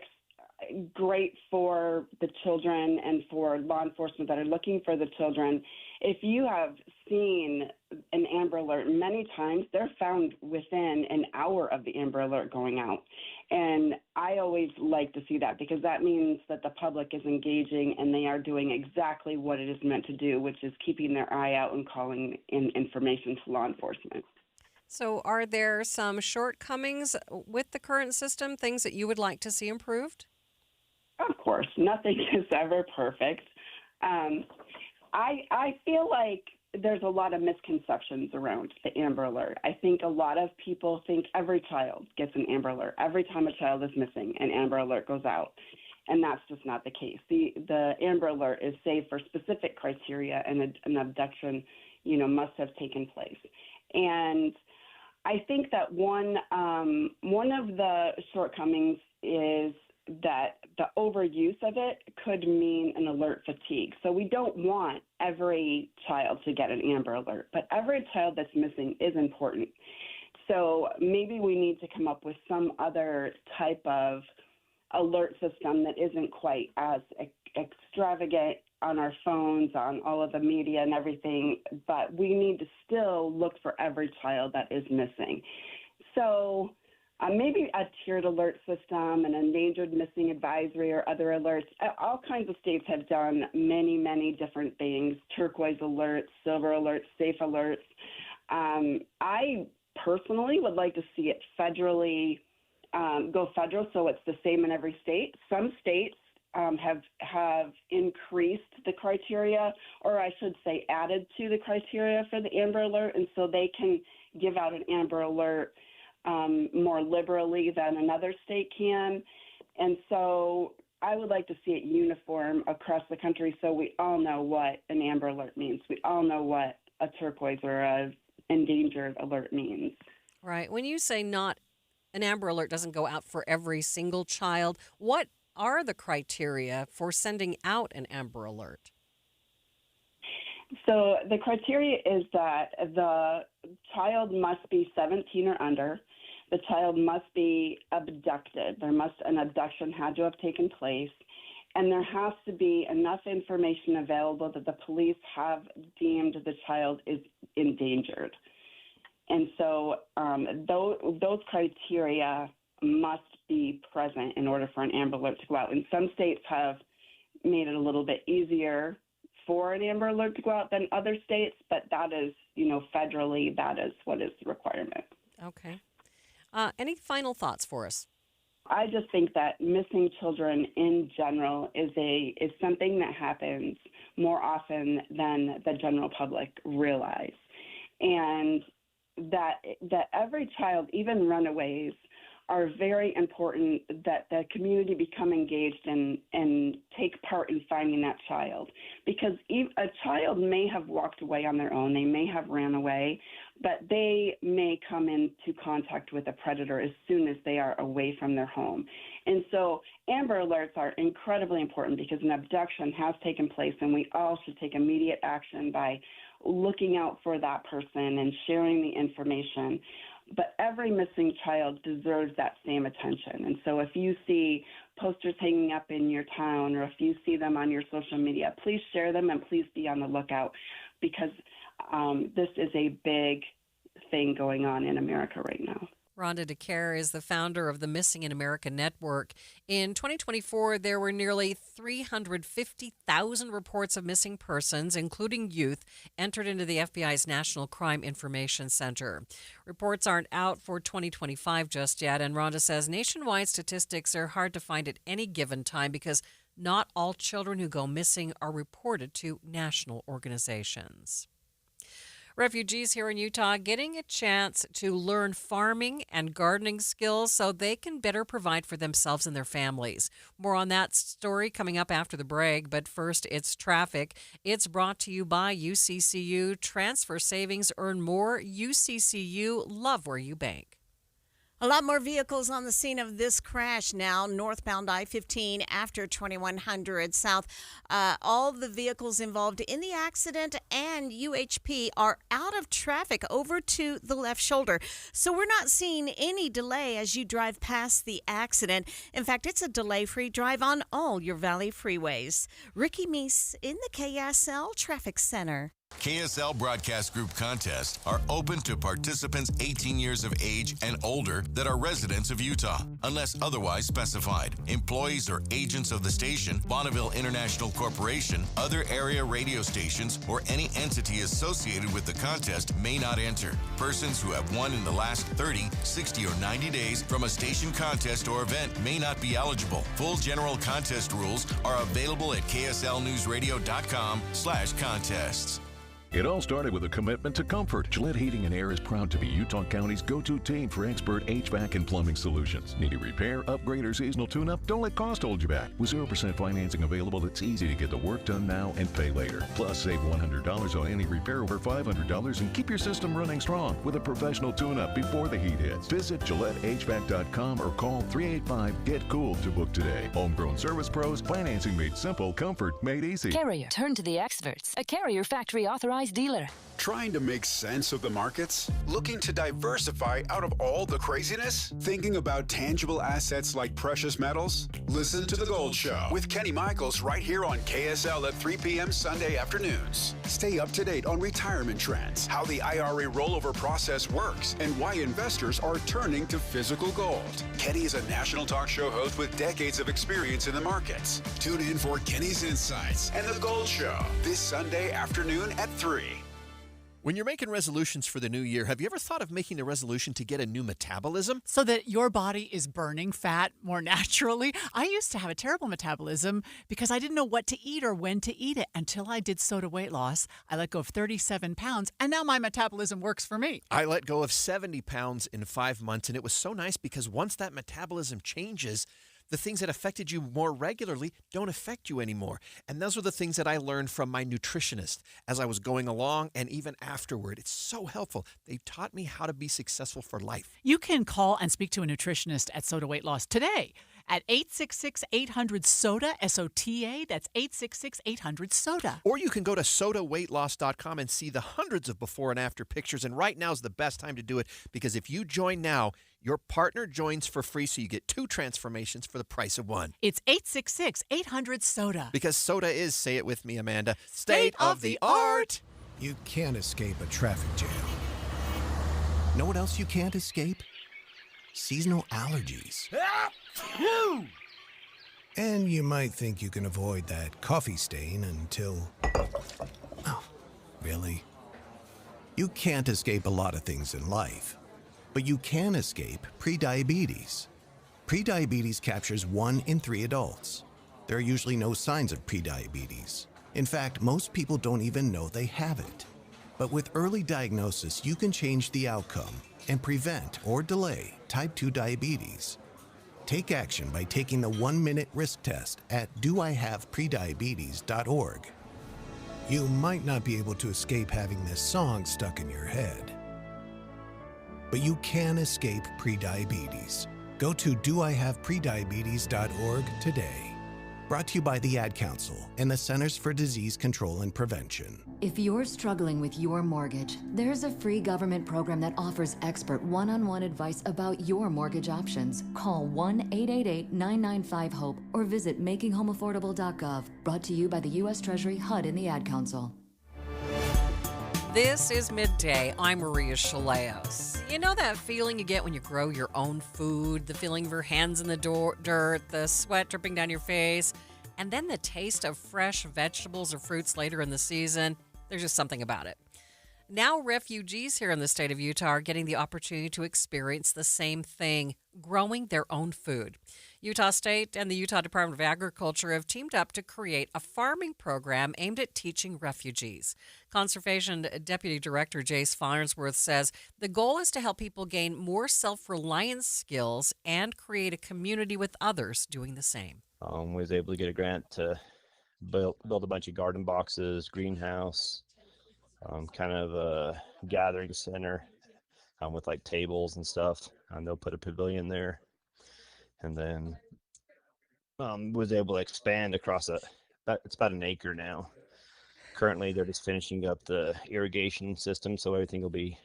great for the children and for law enforcement that are looking for the children. If you have seen an Amber Alert many times, they're found within an hour of the Amber Alert going out. And I always like to see that because that means that the public is engaging and they are doing exactly what it is meant to do, which is keeping their eye out and calling in information to law enforcement. So are there some shortcomings with the current system, things that you would like to see improved? Of course, nothing is ever perfect. I feel like there's a lot of misconceptions around the Amber Alert. I think a lot of people think every child gets an Amber Alert. Every time a child is missing, an Amber Alert goes out. And that's just not the case. The Amber Alert is saved for specific criteria, and an abduction, must have taken place. And I think that one of the shortcomings is that the overuse of it could mean an alert fatigue. So we don't want every child to get an Amber Alert, but every child that's missing is important. So maybe we need to come up with some other type of alert system that isn't quite as extravagant on our phones, on all of the media and everything, but we need to still look for every child that is missing. So maybe a tiered alert system, an endangered missing advisory, or other alerts. All kinds of states have done many, many different things: turquoise alerts, silver alerts, safe alerts. I personally would like to see it federally, go federal, so it's the same in every state. Some states have increased the criteria, or I should say added to the criteria for the Amber Alert, and so they can give out an Amber Alert more liberally than another state can. And so I would like to see it uniform across the country so we all know what an Amber Alert means. We all know what a turquoise or a endangered alert means. Right. When you say not an Amber Alert doesn't go out for every single child, what are the criteria for sending out an Amber Alert? So the criteria is that the child must be 17 or under. The child must be abducted. An abduction had to have taken place. And there has to be enough information available that the police have deemed the child is endangered. And so those criteria must be present in order for an Amber Alert to go out. And some states have made it a little bit easier for an Amber Alert to go out than other states, but that is, federally, that is what is the requirement. Okay. Any final thoughts for us? I just think that missing children in general is something that happens more often than the general public realize. And that every child, even runaways, are very important, that the community become engaged and take part in finding that child. Because a child may have walked away on their own, they may have ran away, but they may come into contact with a predator as soon as they are away from their home. And so Amber Alerts are incredibly important because an abduction has taken place, and we all should take immediate action by looking out for that person and sharing the information. But every missing child deserves that same attention. And so if you see posters hanging up in your town, or if you see them on your social media, please share them and please be on the lookout, because this is a big thing going on in America right now. Rhonda DeCare is the founder of the Missing in America Network. In 2024, there were nearly 350,000 reports of missing persons, including youth, entered into the FBI's National Crime Information Center. Reports aren't out for 2025 just yet, and Rhonda says nationwide statistics are hard to find at any given time because not all children who go missing are reported to national organizations. Refugees here in Utah getting a chance to learn farming and gardening skills so they can better provide for themselves and their families. More on that story coming up after the break, but first it's traffic. It's brought to you by UCCU. Transfer savings, earn more. UCCU, love where you bank. A lot more vehicles on the scene of this crash now, northbound I-15 after 2100 south. All the vehicles involved in the accident and UHP are out of traffic over to the left shoulder. So we're not seeing any delay as you drive past the accident. In fact, it's a delay-free drive on all your Valley freeways. Ricky Meese in the KSL Traffic Center. KSL Broadcast Group contests are open to participants 18 years of age and older that are residents of Utah, unless otherwise specified. Employees or agents of the station, Bonneville International Corporation, other area radio stations, or any entity associated with the contest may not enter. Persons who have won in the last 30, 60, or 90 days from a station contest or event may not be eligible. Full general contest rules are available at kslnewsradio.com/contests. It all started with a commitment to comfort. Gillette Heating and Air is proud to be Utah County's go-to team for expert HVAC and plumbing solutions. Need a repair, upgrade, or seasonal tune-up? Don't let cost hold you back. With 0% financing available, it's easy to get the work done now and pay later. Plus, save $100 on any repair over $500 and keep your system running strong with a professional tune-up before the heat hits. Visit GilletteHVAC.com or call 385-GET-COOL to book today. Homegrown service pros, financing made simple, comfort made easy. Carrier, turn to the experts. A Carrier factory authorized dealer. Trying to make sense of the markets? Looking to diversify out of all the craziness? Thinking about tangible assets like precious metals? Listen to The Gold Show with Kenny Michaels right here on KSL at 3 p.m. Sunday afternoons. Stay up to date on retirement trends, how the IRA rollover process works, and why investors are turning to physical gold. Kenny is a national talk show host with decades of experience in the markets. Tune in for Kenny's Insights and The Gold Show this Sunday afternoon at 3. When you're making resolutions for the new year, have you ever thought of making a resolution to get a new metabolism? So that your body is burning fat more naturally. I used to have a terrible metabolism because I didn't know what to eat or when to eat it until I did soda weight loss. I let go of 37 pounds, and now my metabolism works for me. I let go of 70 pounds in 5 months, and it was so nice because once that metabolism changes, the things that affected you more regularly don't affect you anymore. And those are the things that I learned from my nutritionist as I was going along and even afterward. It's so helpful. They taught me how to be successful for life. You can call and speak to a nutritionist at Soda Weight Loss today at 866-800-SODA, S-O-T-A. That's 866-800-SODA. Or you can go to sodaweightloss.com and see the hundreds of before and after pictures. And right now is the best time to do it because if you join now, your partner joins for free, so you get 2 transformations for the price of one. It's 866-800-SODA. Because soda is, say it with me, Amanda, state of the art. You can't escape a traffic jam. Know what else you can't escape? Seasonal allergies. And you might think you can avoid that coffee stain until... Oh, really? You can't escape a lot of things in life, but you can escape prediabetes. Prediabetes captures 1 in 3 adults. There are usually no signs of prediabetes. In fact, most people don't even know they have it. But with early diagnosis, you can change the outcome and prevent or delay type 2 diabetes. Take action by taking the 1-minute risk test at doihaveprediabetes.org. You might not be able to escape having this song stuck in your head, but you can escape prediabetes. Go to doihaveprediabetes.org today. Brought to you by the Ad Council and the Centers for Disease Control and Prevention. If you're struggling with your mortgage, there's a free government program that offers expert one-on-one advice about your mortgage options. Call 1-888-995-HOPE or visit makinghomeaffordable.gov. Brought to you by the U.S. Treasury, HUD, and the Ad Council. This is Midday. I'm Maria Shilaos. You know that feeling you get when you grow your own food? The feeling of your hands in the dirt, the sweat dripping down your face, and then the taste of fresh vegetables or fruits later in the season? There's just something about it. Now refugees here in the state of Utah are getting the opportunity to experience the same thing, growing their own food. Utah State and the Utah Department of Agriculture have teamed up to create a farming program aimed at teaching refugees. Conservation Deputy Director Jace Farnsworth says the goal is to help people gain more self-reliance skills and create a community with others doing the same. Was able to get a grant to build a bunch of garden boxes, greenhouse, kind of a gathering center with like tables and stuff. They'll put a pavilion there. And then was able to expand across it's about an acre now. Currently, they're just finishing up the irrigation system, so everything will be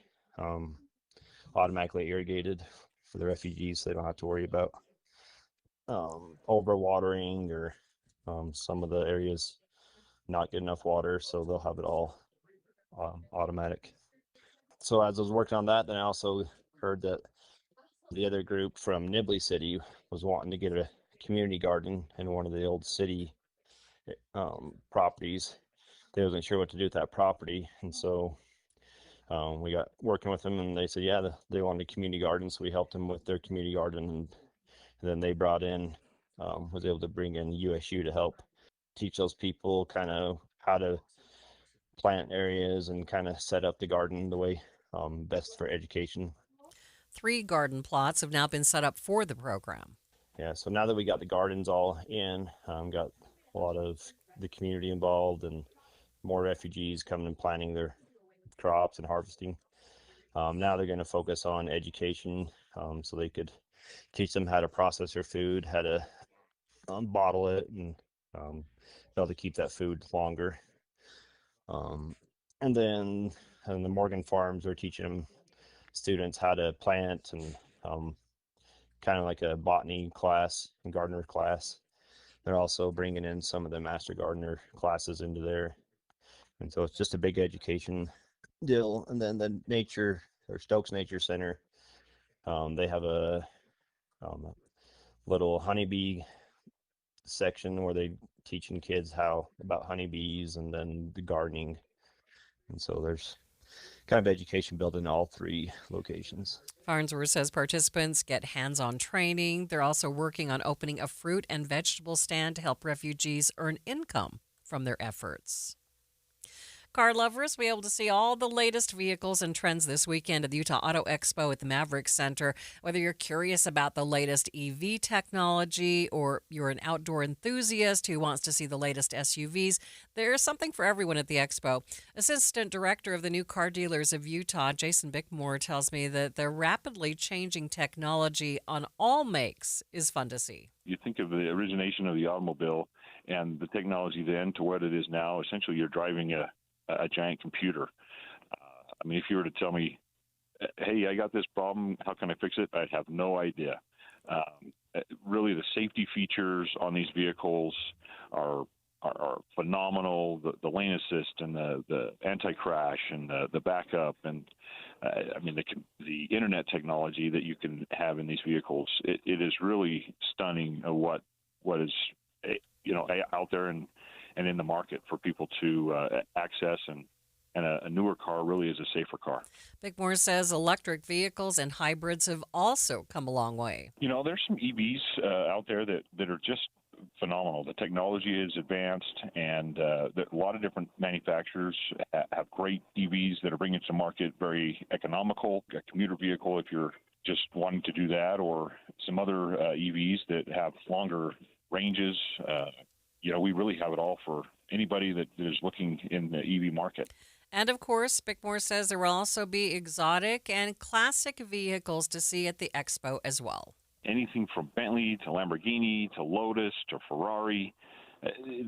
automatically irrigated for the refugees, so they don't have to worry about overwatering or some of the areas not get enough water, so they'll have it all automatic. So as I was working on that, then I also heard that the other group from Nibley City was wanting to get a community garden in one of the old city properties. They wasn't sure what to do with that property, and so we got working with them, and they said, yeah, they wanted a community garden, so we helped them with their community garden, and then they brought in, was able to bring in USU to help teach those people kind of how to plant areas and kind of set up the garden the way best for education. 3 garden plots have now been set up for the program. Yeah, so now that we got the gardens all in, got a lot of the community involved and more refugees coming and planting their crops and harvesting. Now they're going to focus on education, so they could teach them how to process their food, how to bottle it, and be able to keep that food longer. And then the Morgan farms are teaching them students how to plant and kind of like a botany class and gardener class. They're also bringing in some of the master gardener classes into there. And so it's just a big education deal. And then the nature or Stokes Nature Center, they have a little honeybee section where they teaching kids about honeybees and then the gardening. And so there's kind of education built in all 3 locations. Farnsworth says participants get hands-on training. They're also working on opening a fruit and vegetable stand to help refugees earn income from their efforts. car lovers will be able to see all the latest vehicles and trends this weekend at the Utah Auto Expo at the Maverick Center. Whether you're curious about the latest EV technology or you're an outdoor enthusiast who wants to see the latest SUVs, there's something for everyone at the expo. Assistant Director of the New Car Dealers of Utah, Jason Bickmore, tells me that the rapidly changing technology on all makes is fun to see. You think of the origination of the automobile and the technology then to what it is now. Essentially, you're driving a giant computer. I mean, if you were to tell me, hey, I got this problem, how can I fix it? I'd have no idea. Really, the safety features on these vehicles are phenomenal. The lane assist and the anti-crash and the backup and the internet technology that you can have in these vehicles. It is really stunning what is out there and in the market for people to access, and a newer car really is a safer car. Bickmore says electric vehicles and hybrids have also come a long way. There's some EVs out there that are just phenomenal. The technology is advanced, and a lot of different manufacturers have great EVs that are bringing to market, very economical, a commuter vehicle if you're just wanting to do that, or some other EVs that have longer ranges. We really have it all for anybody that is looking in the EV market. And of course, Bickmore says there will also be exotic and classic vehicles to see at the expo as well. Anything from Bentley to Lamborghini to Lotus to Ferrari,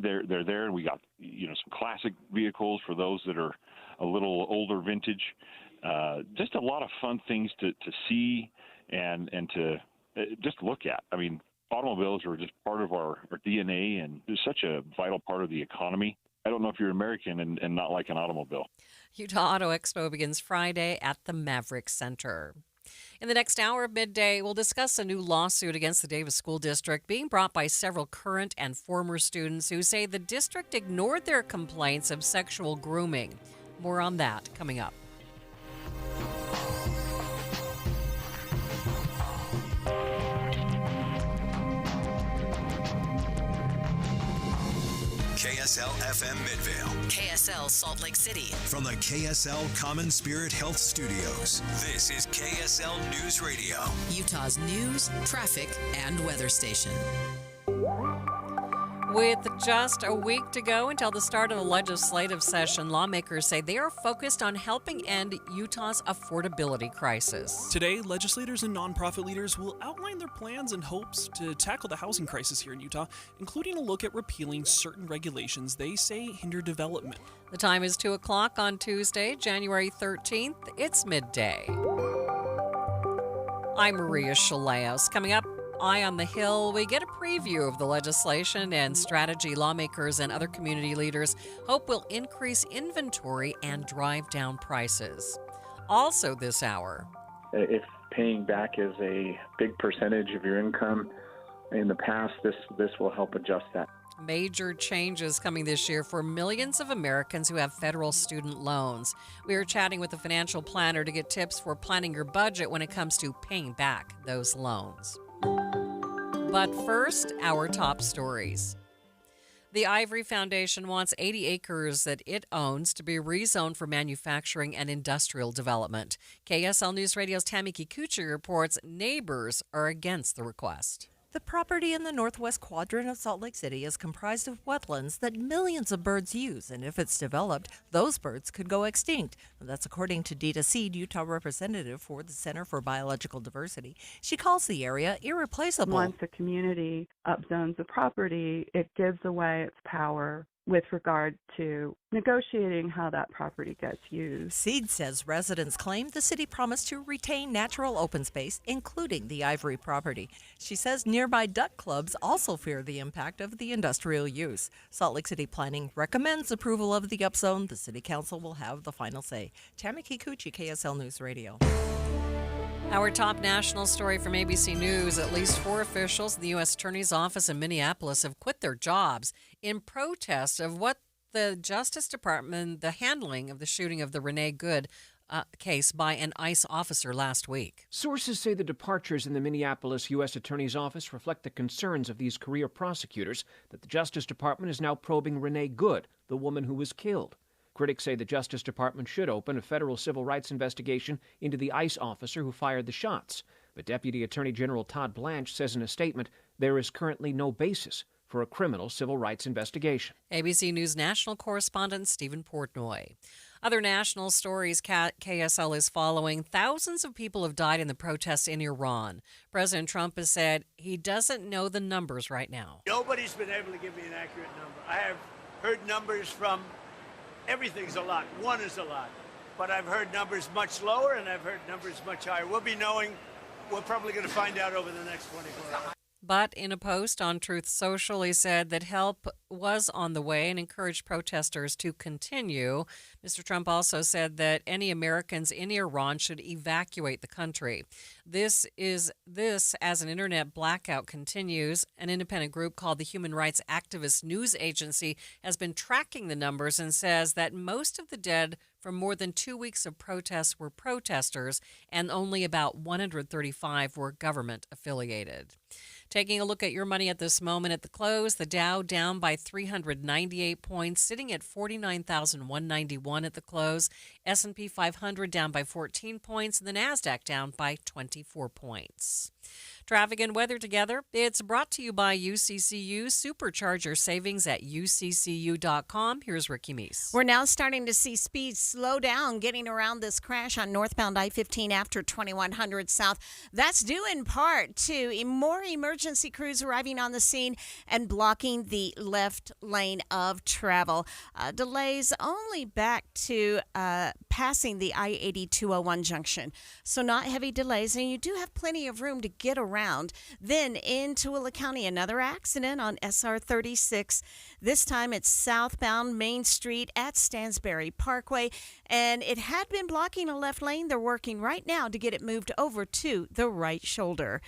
they're there. And we got some classic vehicles for those that are a little older vintage. Just a lot of fun things to see and to just look at. I mean, automobiles are just part of our DNA, and it's such a vital part of the economy. I don't know if you're American and not like an automobile. Utah Auto Expo begins Friday at the Maverick Center. In the next hour of Midday, we'll discuss a new lawsuit against the Davis School District being brought by several current and former students who say the district ignored their complaints of sexual grooming. More on that coming up. KSL FM Midvale. KSL Salt Lake City. From the KSL Common Spirit Health Studios, this is KSL News Radio. Utah's news, traffic, and weather station. With just a week to go until the start of the legislative session, lawmakers say they are focused on helping end Utah's affordability crisis. Today, legislators and nonprofit leaders will outline their plans and hopes to tackle the housing crisis here in Utah, including a look at repealing certain regulations they say hinder development. The time is 2 o'clock on Tuesday, January 13th. It's midday. I'm Maria Shilaos. Coming up, Eye on the Hill, we get a preview of the legislation and strategy lawmakers and other community leaders hope will increase inventory and drive down prices. Also this hour, if paying back is a big percentage of your income in the past, this will help adjust that. Major changes coming this year for millions of Americans who have federal student loans. We are chatting with a financial planner to get tips for planning your budget when it comes to paying back those loans. But first, our top stories. The Ivory Foundation wants 80 acres that it owns to be rezoned for manufacturing and industrial development. KSL News Radio's Tammy Kikuchi reports neighbors are against the request. The property in the northwest quadrant of Salt Lake City is comprised of wetlands that millions of birds use, and if it's developed, those birds could go extinct. That's according to Dita Seed, Utah representative for the Center for Biological Diversity. She calls the area irreplaceable. Once a community upzones a property, it gives away its power with regard to negotiating how that property gets used. Seed says residents claim the city promised to retain natural open space, including the Ivory property. She says nearby duck clubs also fear the impact of the industrial use. Salt Lake City Planning recommends approval of the upzone. The city council will have the final say. Tammy Kikuchi, KSL News Radio. Our top national story from ABC News, at least 4 officials in the U.S. Attorney's Office in Minneapolis have quit their jobs in protest of what the Justice Department, the handling of the shooting of the Renee Good case by an ICE officer last week. Sources say the departures in the Minneapolis U.S. Attorney's Office reflect the concerns of these career prosecutors that the Justice Department is now probing Renee Good, the woman who was killed. Critics say the Justice Department should open a federal civil rights investigation into the ICE officer who fired the shots. But Deputy Attorney General Todd Blanche says in a statement there is currently no basis for a criminal civil rights investigation. ABC News national correspondent Stephen Portnoy. Other national stories KSL is following. Thousands of people have died in the protests in Iran. President Trump has said he doesn't know the numbers right now. Nobody's been able to give me an accurate number. I have heard numbers from everything's a lot. One is a lot. But I've heard numbers much lower and I've heard numbers much higher. We'll be knowing. We're probably going to find out over the next 24 hours. But in a post on Truth Social, he said that help was on the way and encouraged protesters to continue. Mr. Trump also said that any Americans in Iran should evacuate the country. This as an internet blackout continues. An independent group called the Human Rights Activist News Agency has been tracking the numbers and says that most of the dead from more than 2 weeks of protests were protesters, and only about 135 were government affiliated. Taking a look at your money at this moment at the close, the Dow down by 398 points, sitting at 49,191 at the close. S&P 500 down by 14 points, and the Nasdaq down by 24 points. Traffic and weather together. It's brought to you by UCCU. Supercharge your savings at uccu.com. Here's Ricky Meese. We're now starting to see speeds slow down getting around this crash on northbound I-15 after 2100 South. That's due in part to more emergency crews arriving on the scene and blocking the left lane of travel. Delays only back to passing the I-80-201 junction. So not heavy delays, and you do have plenty of room to get around. Then in Tooele County, another accident on SR 36. This time it's southbound Main Street at Stansbury Parkway, and it had been blocking a left lane. They're working right now to get it moved over to the right shoulder.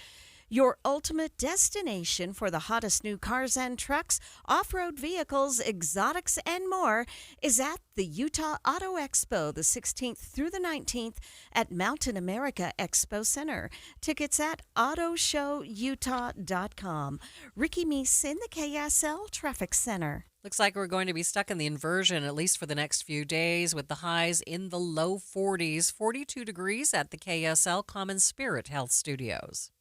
Your ultimate destination for the hottest new cars and trucks, off-road vehicles, exotics, and more is at the Utah Auto Expo, the 16th through the 19th at Mountain America Expo Center. Tickets at autoshowutah.com. Ricky Meese in the KSL Traffic Center. Looks like we're going to be stuck in the inversion at least for the next few days, with the highs in the low 40s, 42 degrees at the KSL Common Spirit Health Studios.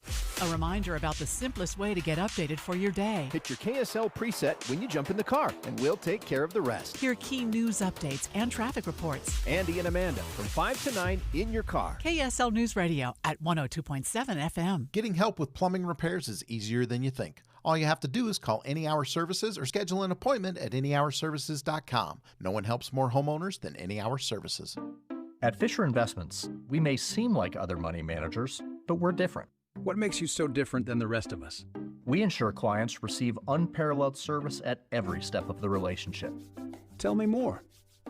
A reminder about the simplest way to get updated for your day. Hit your KSL preset when you jump in the car, and we'll take care of the rest. Hear key news updates and traffic reports. Andy and Amanda from 5 to 9 in your car. KSL News Radio at 102.7 FM. Getting help with plumbing repairs is easier than you think. All you have to do is call Any Hour Services or schedule an appointment at anyhourservices.com. No one helps more homeowners than Any Hour Services. At Fisher Investments, we may seem like other money managers, but we're different. What makes you so different than the rest of us? We ensure clients receive unparalleled service at every step of the relationship. Tell me more.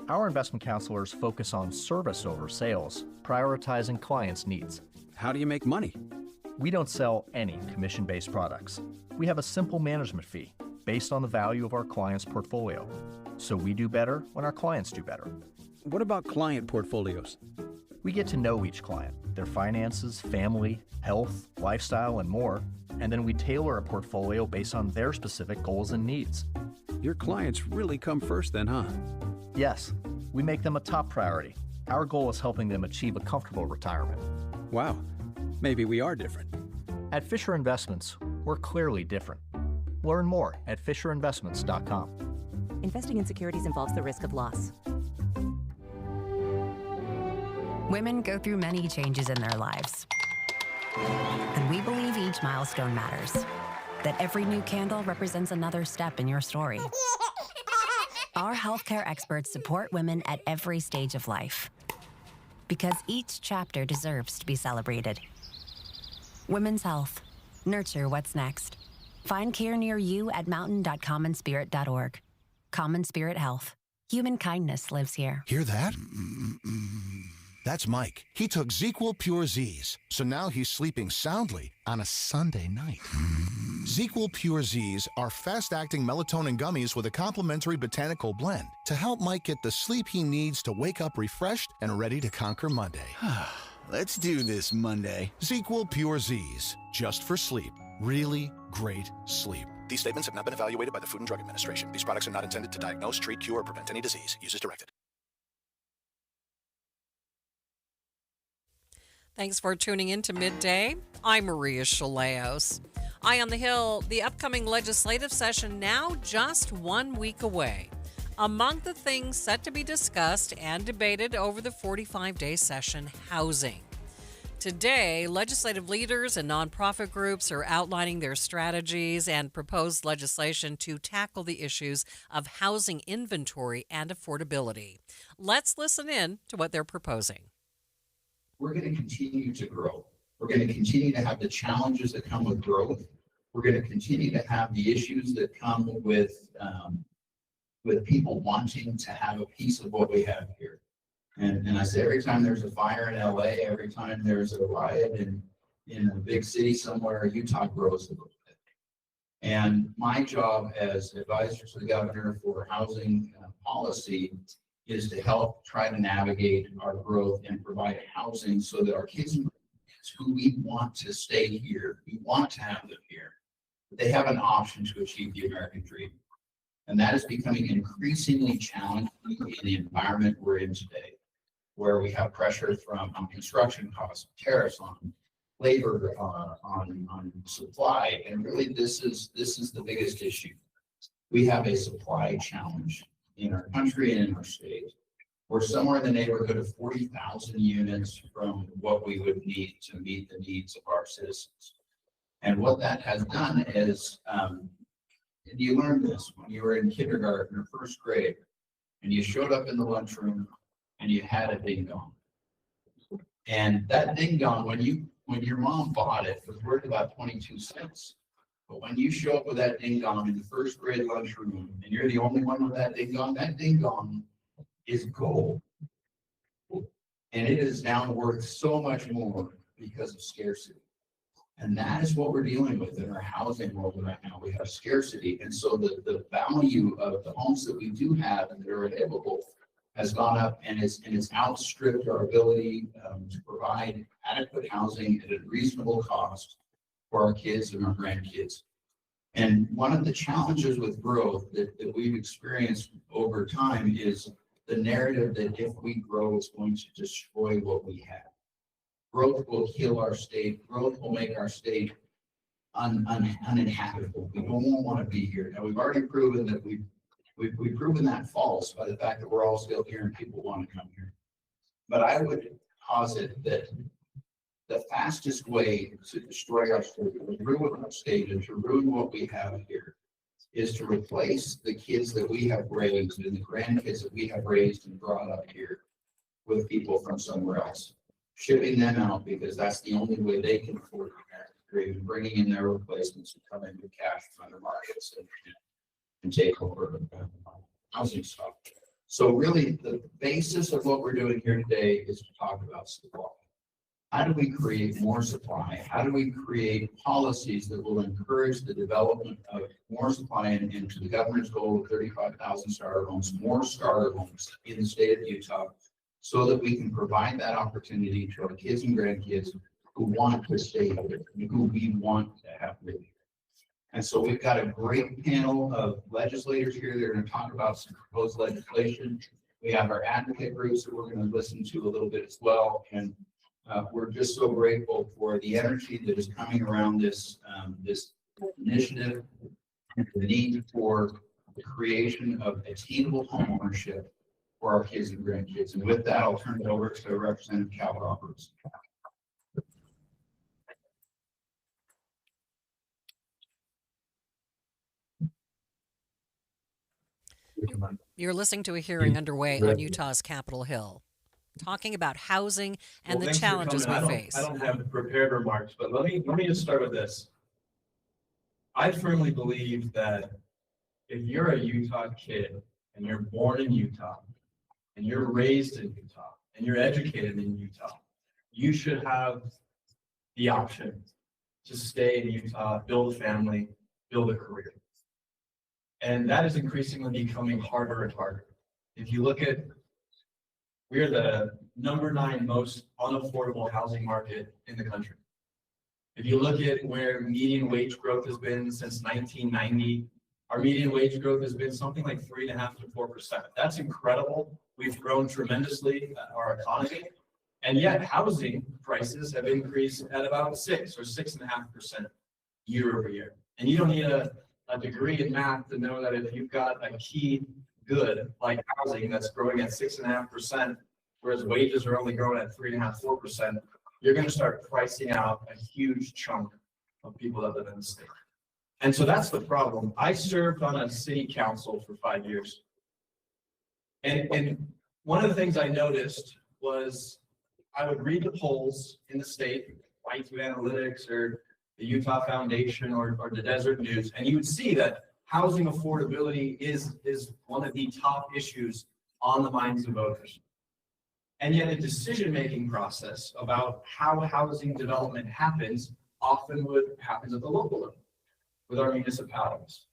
Our investment counselors focus on service over sales, prioritizing clients' needs. How do you make money? We don't sell any commission-based products. We have a simple management fee based on the value of our client's portfolio. So we do better when our clients do better. What about client portfolios? We get to know each client, their finances, family, health, lifestyle, and more, and then we tailor a portfolio based on their specific goals and needs. Your clients really come first then, huh? Yes, we make them a top priority. Our goal is helping them achieve a comfortable retirement. Wow, maybe we are different. At Fisher Investments, we're clearly different. Learn more at FisherInvestments.com. Investing in securities involves the risk of loss. Women go through many changes in their lives. And we believe each milestone matters. That every new candle represents another step in your story. Our healthcare experts support women at every stage of life. Because each chapter deserves to be celebrated. Women's health. Nurture what's next. Find care near you at mountain.commonspirit.org. Common Spirit Health. Human kindness lives here. Hear that? That's Mike. He took ZQL Pure Z's, so now he's sleeping soundly on a Sunday night. ZQL Pure Z's are fast-acting melatonin gummies with a complementary botanical blend to help Mike get the sleep he needs to wake up refreshed and ready to conquer Monday. Let's do this Monday. ZQL Pure Z's, just for sleep. Really great sleep. These statements have not been evaluated by the Food and Drug Administration. These products are not intended to diagnose, treat, cure, or prevent any disease. Use as directed. Thanks for tuning in to Midday. I'm Maria Shilaos. Eye on the Hill, the upcoming legislative session now just 1 week away. Among the things set to be discussed and debated over the 45-day session, housing. Today, legislative leaders and nonprofit groups are outlining their strategies and proposed legislation to tackle the issues of housing inventory and affordability. Let's listen in to what they're proposing. We're going to continue to grow. We're going to continue to have the challenges that come with growth. We're going to continue to have the issues that come with people wanting to have a piece of what we have here. And I say every time there's a fire in LA, every time there's a riot in a big city somewhere, Utah grows a little bit. And my job as advisor to the governor for housing policy is to help try to navigate our growth and provide housing so that our kids who we want to stay here, we want to have them here, they have an option to achieve the American dream. And that is becoming increasingly challenging in the environment we're in today, where we have pressure from construction costs, tariffs on labor, on supply. And really this is the biggest issue. We have a supply challenge in our country and in our state. We're somewhere in the neighborhood of 40,000 units from what we would need to meet the needs of our citizens. And what that has done is, you learned this when you were in kindergarten or first grade, and you showed up in the lunchroom and you had a ding dong. And that ding dong, when your mom bought it, was worth about 22 cents. But when you show up with that ding dong in the first grade lunchroom and you're the only one with that ding dong is gold. And it is now worth so much more because of scarcity. And that is what we're dealing with in our housing world right now. We have scarcity. And so the value of the homes that we do have and that are available has gone up and it's outstripped our ability to provide adequate housing at a reasonable cost for our kids and our grandkids. And one of the challenges with growth that we've experienced over time is the narrative that if we grow, it's going to destroy what we have. Growth will kill our state. Growth will make our state uninhabitable. We don't want to be here. Now, we've already proven that we've proven that false by the fact that we're all still here and people want to come here. But I would posit that the fastest way to destroy our state, to ruin our state, and to ruin what we have here is to replace the kids that we have raised and the grandkids that we have raised and brought up here with people from somewhere else. Shipping them out because that's the only way they can afford the American dream, bringing in their replacements and come into cash from other markets and take over housing stock. So really the basis of what we're doing here today is to talk about supply. How do we create more supply? How do we create policies that will encourage the development of more supply and to the governor's goal of 35,000 starter homes, more starter homes in the state of Utah, so that we can provide that opportunity to our kids and grandkids who want to stay here, who we want to have live here. And so we've got a great panel of legislators here that are going to talk about some proposed legislation. We have our advocate groups that we're going to listen to a little bit as well. And we're just so grateful for the energy that is coming around this initiative and the need for the creation of attainable home ownership for our kids and grandkids. And with that, I'll turn it over to Representative Cal Roberts. You're listening to a hearing underway on Utah's Capitol Hill, talking about housing and the challenges we face. I don't have prepared remarks, but let me just start with this. I firmly believe that if you're a Utah kid and you're born in Utah and you're raised in Utah and you're educated in Utah, you should have the option to stay in Utah, build a family, build a career. And that is increasingly becoming harder and harder. If you look at, we're the #9 most unaffordable housing market in the country. If you look at where median wage growth has been since 1990, our median wage growth has been something like 3.5% to 4%. That's incredible. We've grown tremendously, our economy, And yet housing prices have increased at about 6 or 6.5% year over year. And you don't need a degree in math to know that if you've got a key good like housing that's growing at 6.5%, whereas wages are only growing at 3.5%, 4%, you're going to start pricing out a huge chunk of people that live in the state. And so that's the problem. I served on a city council for 5 years. And one of the things I noticed was I would read the polls in the state, Y2 Analytics or the Utah Foundation or the Desert News, and you would see that housing affordability is one of the top issues on the minds of voters. And yet a decision-making process about how housing development happens often happens at the local level with our municipalities.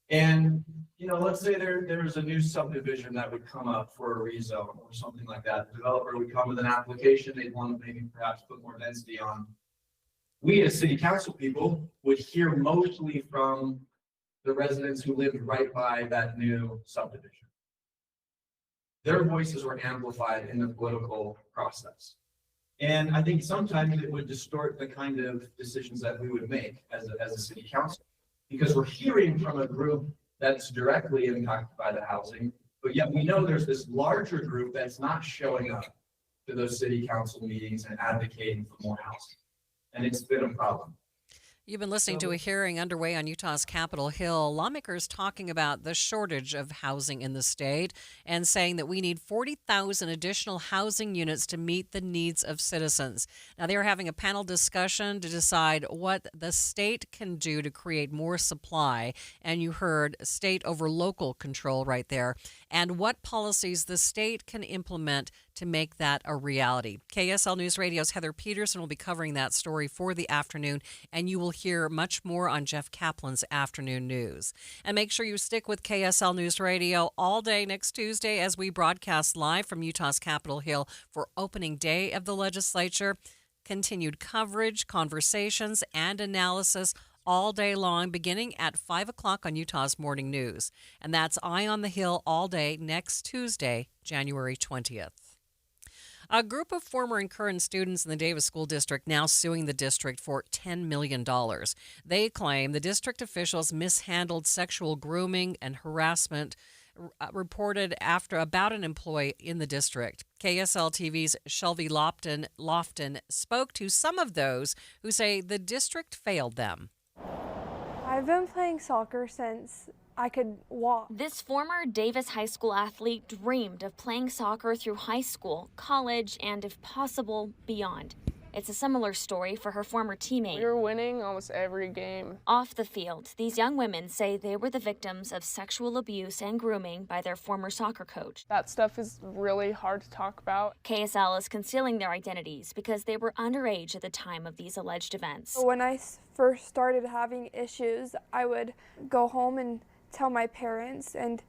And, let's say there's a new subdivision that would come up for a rezone or something like that. The developer would come with an application, they'd want to maybe perhaps put more density on. We as city council people would hear mostly from the residents who lived right by that new subdivision. Their voices were amplified in the political process. And I think sometimes it would distort the kind of decisions that we would make as a city council, because we're hearing from a group that's directly impacted by the housing, but yet we know there's this larger group that's not showing up to those city council meetings and advocating for more housing. And it's been a problem. You've been listening to a hearing underway on Utah's Capitol Hill. Lawmakers talking about the shortage of housing in the state and saying that we need 40,000 additional housing units to meet the needs of citizens. Now, they are having a panel discussion to decide what the state can do to create more supply. And you heard state over local control right there. And what policies the state can implement to make that a reality. KSL News Radio's Heather Peterson will be covering that story for the afternoon, and you will hear much more on Jeff Kaplan's afternoon news. And make sure you stick with KSL News Radio all day next Tuesday as we broadcast live from Utah's Capitol Hill for opening day of the legislature. Continued coverage, conversations, and analysis all day long, beginning at 5 o'clock on Utah's Morning News. And that's Eye on the Hill all day next Tuesday, January 20th. A group of former and current students in the Davis School District now suing the district for $10 million. They claim the district officials mishandled sexual grooming and harassment reported about an employee in the district. KSL TV's Shelby Lofton spoke to some of those who say the district failed them. I've been playing soccer since I could walk. This former Davis High School athlete dreamed of playing soccer through high school, college, and if possible, beyond. It's a similar story for her former teammate. We were winning almost every game. Off the field, these young women say they were the victims of sexual abuse and grooming by their former soccer coach. That stuff is really hard to talk about. KSL is concealing their identities because they were underage at the time of these alleged events. When I first started having issues, I would go home and tell my parents, and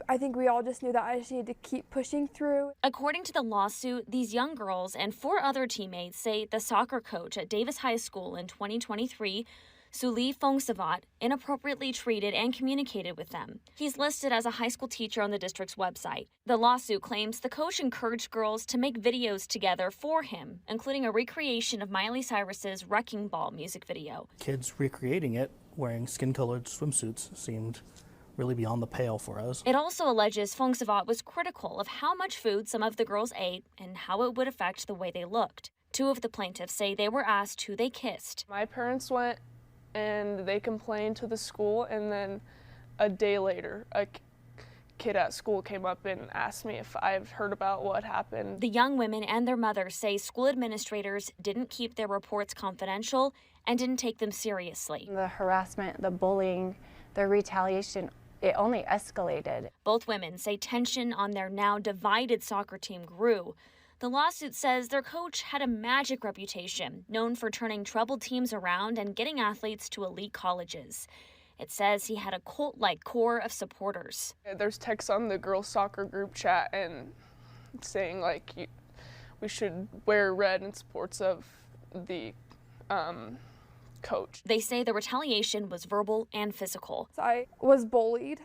I think we all just knew that I just needed to keep pushing through. According to the lawsuit, these young girls and 4 other teammates say the soccer coach at Davis High School in 2023, Suli Fongsavat, inappropriately treated and communicated with them. He's listed as a high school teacher on the district's website. The lawsuit claims the coach encouraged girls to make videos together for him, including a recreation of Miley Cyrus's Wrecking Ball music video. Kids recreating it wearing skin-colored swimsuits seemed really beyond the pale for us. It also alleges Fongsavat was critical of how much food some of the girls ate and how it would affect the way they looked. 2 of the plaintiffs say they were asked who they kissed. My parents went and they complained to the school, and then a day later, a kid at school came up and asked me if I've heard about what happened. The young women and their mothers say school administrators didn't keep their reports confidential and didn't take them seriously. The harassment, the bullying, the retaliation, it only escalated. Both women say tension on their now divided soccer team grew. The lawsuit says their coach had a magic reputation, known for turning troubled teams around and getting athletes to elite colleges. It says he had a cult-like core of supporters. There's texts on the girls' soccer group chat and saying, we should wear red in support of the coach. They say the retaliation was verbal and physical. I was bullied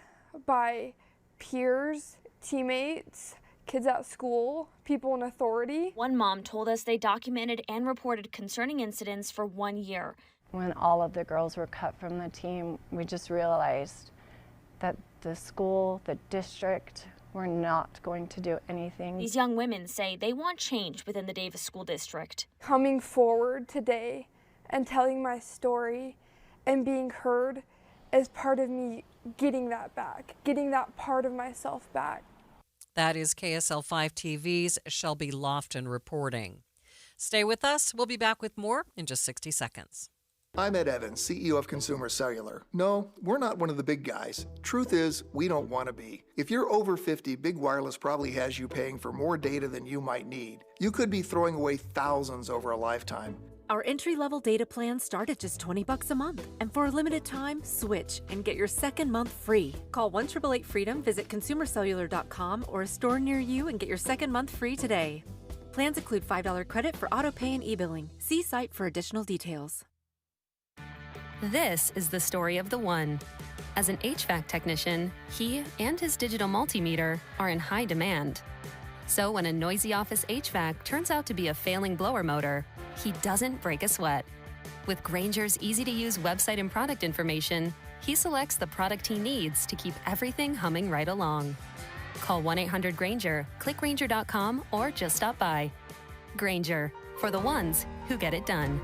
by peers, teammates, kids at school, people in authority. One mom told us they documented and reported concerning incidents for 1 year. When all of the girls were cut from the team, we just realized that the school, the district, were not going to do anything. These young women say they want change within the Davis School District. Coming forward today and telling my story and being heard is part of me getting that back, getting that part of myself back. That is KSL 5 TV's Shelby Lofton reporting. Stay with us. We'll be back with more in just 60 seconds. I'm Ed Evans, CEO of Consumer Cellular. No, we're not one of the big guys. Truth is, we don't want to be. If you're over 50, Big Wireless probably has you paying for more data than you might need. You could be throwing away thousands over a lifetime. Our entry-level data plans start at just $20 a month. And for a limited time, switch and get your second month free. Call 1-888-FREEDOM, visit consumercellular.com or a store near you and get your second month free today. Plans include $5 credit for auto pay and e-billing. See site for additional details. This is the story of the one. As an HVAC technician, he and his digital multimeter are in high demand. So when a noisy office HVAC turns out to be a failing blower motor, he doesn't break a sweat. With Grainger's easy-to-use website and product information, he selects the product he needs to keep everything humming right along. Call 1-800-GRAINGER, click Grainger.com, or just stop by. Grainger, for the ones who get it done.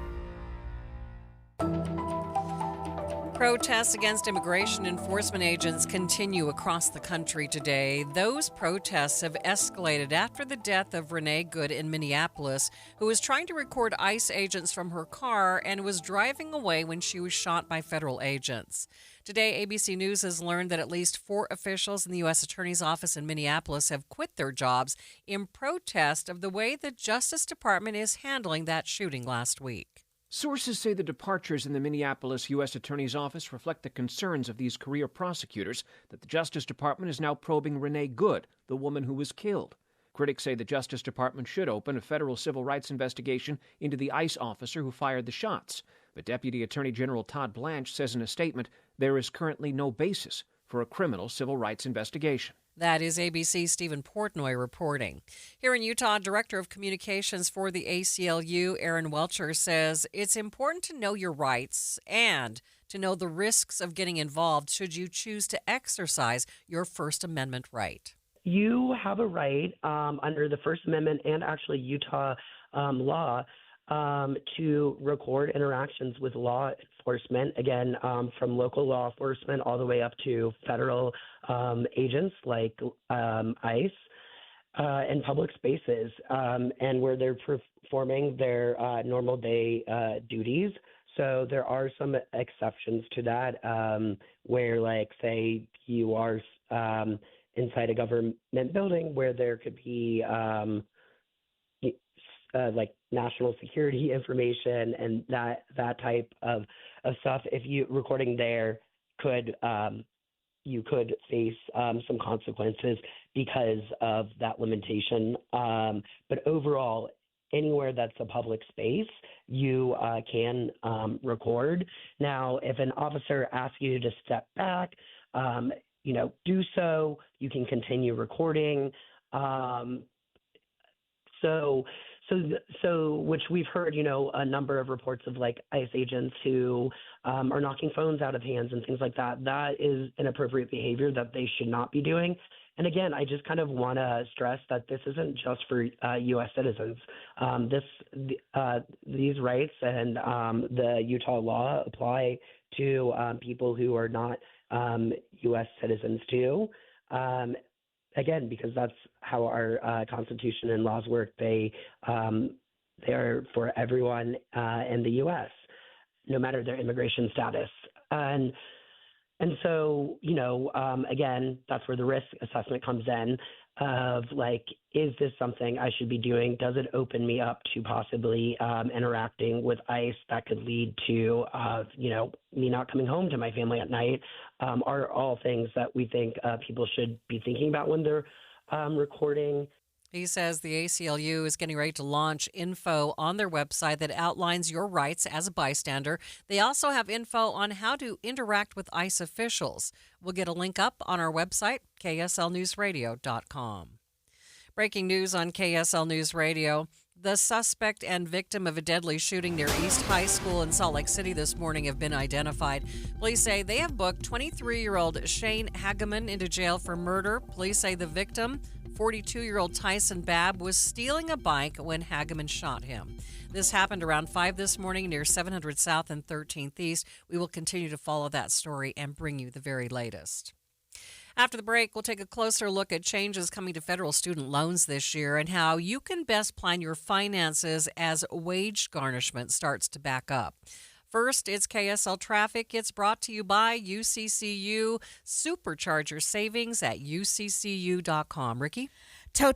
Protests against immigration enforcement agents continue across the country today. Those protests have escalated after the death of Renee Good in Minneapolis, who was trying to record ICE agents from her car and was driving away when she was shot by federal agents. Today, ABC News has learned that at least 4 officials in the U.S. Attorney's Office in Minneapolis have quit their jobs in protest of the way the Justice Department is handling that shooting last week. Sources say the departures in the Minneapolis U.S. Attorney's Office reflect the concerns of these career prosecutors that the Justice Department is now probing Renee Good, the woman who was killed. Critics say the Justice Department should open a federal civil rights investigation into the ICE officer who fired the shots. But Deputy Attorney General Todd Blanche says in a statement there is currently no basis for a criminal civil rights investigation. That is ABC's Stephen Portnoy reporting. Here in Utah, Director of Communications for the ACLU, Aaron Welcher, says it's important to know your rights and to know the risks of getting involved should you choose to exercise your First Amendment right. You have a right under the First Amendment and actually Utah law to record interactions with law enforcement, again, from local law enforcement all the way up to federal agents like ICE in public spaces and where they're performing their normal day duties. So there are some exceptions to that where, like, say you are inside a government building where there could be like national security information and that type of stuff. If you recording there could you could face some consequences because of that limitation. But overall, anywhere that's a public space, you can record. Now, if an officer asks you to step back, do so. You can continue recording. So which we've heard, a number of reports of like ICE agents who are knocking phones out of hands and things like that. That is inappropriate behavior that they should not be doing. And again, I just kind of want to stress that this isn't just for U.S. citizens. These rights and the Utah law apply to people who are not U.S. citizens too. Again, because that's how our Constitution and laws work. They are for everyone in the U.S., no matter their immigration status. And so, again, that's where the risk assessment comes in of like, is this something I should be doing? Does it open me up to possibly interacting with ICE that could lead to, me not coming home to my family at night? Are all things that we think people should be thinking about when they're recording. He says the ACLU is getting ready to launch info on their website that outlines your rights as a bystander. They also have info on how to interact with ICE officials. We'll get a link up on our website, kslnewsradio.com. Breaking news on KSL News Radio. The suspect and victim of a deadly shooting near East High School in Salt Lake City this morning have been identified. Police say they have booked 23-year-old Shane Hageman into jail for murder. Police say the victim, 42-year-old Tyson Babb, was stealing a bike when Hageman shot him. This happened around 5 this morning near 700 South and 13th East. We will continue to follow that story and bring you the very latest. After the break, we'll take a closer look at changes coming to federal student loans this year and how you can best plan your finances as wage garnishment starts to back up. First, it's KSL Traffic. It's brought to you by UCCU. Supercharge your savings at uccu.com. Ricky? Tow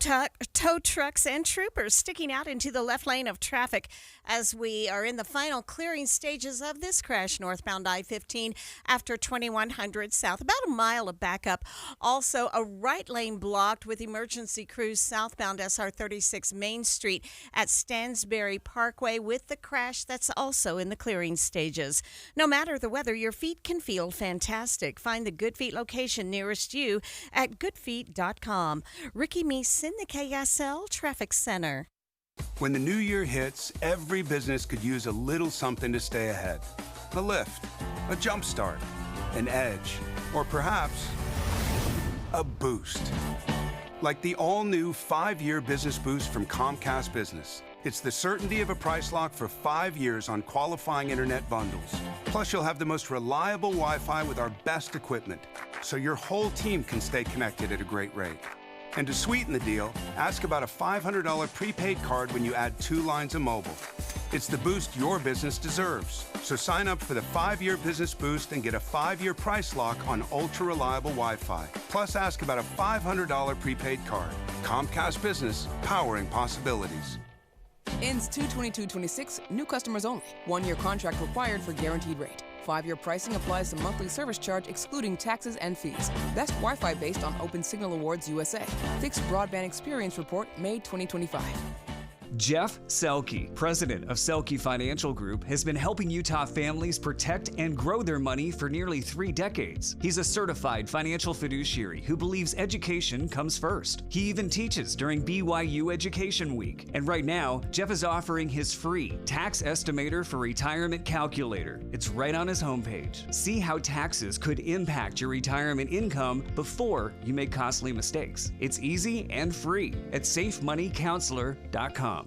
trucks and troopers sticking out into the left lane of traffic as we are in the final clearing stages of this crash northbound I-15 after 2100 South. About a mile of backup. Also, a right lane blocked with emergency crews southbound SR 36 Main Street at Stansbury Parkway with the crash that's also in the clearing stages. No matter the weather, your feet can feel fantastic. Find the Good Feet location nearest you at goodfeet.com. Ricky Meese in the KSL Traffic Center. When the new year hits, every business could use a little something to stay ahead. A lift, a jump start, an edge, or perhaps a boost. Like the all-new 5-year business boost from Comcast Business. It's the certainty of a price lock for 5 years on qualifying internet bundles. Plus, you'll have the most reliable Wi-Fi with our best equipment, so your whole team can stay connected at a great rate. And to sweeten the deal, ask about a $500 prepaid card when you add 2 lines of mobile. It's the boost your business deserves. So sign up for the 5-year business boost and get a 5-year price lock on ultra-reliable Wi-Fi. Plus, ask about a $500 prepaid card. Comcast Business, powering possibilities. Ends 2/22/26, new customers only. 1-year contract required for guaranteed rate. 5-year pricing applies to monthly service charge excluding taxes and fees. Best Wi-Fi based on Open Signal Awards USA. Fixed Broadband Experience Report, May 2025. Jeff Selke, president of Selke Financial Group, has been helping Utah families protect and grow their money for nearly 3 decades. He's a certified financial fiduciary who believes education comes first. He even teaches during BYU Education Week. And right now, Jeff is offering his free tax estimator for retirement calculator. It's right on his homepage. See how taxes could impact your retirement income before you make costly mistakes. It's easy and free at safemoneycounselor.com.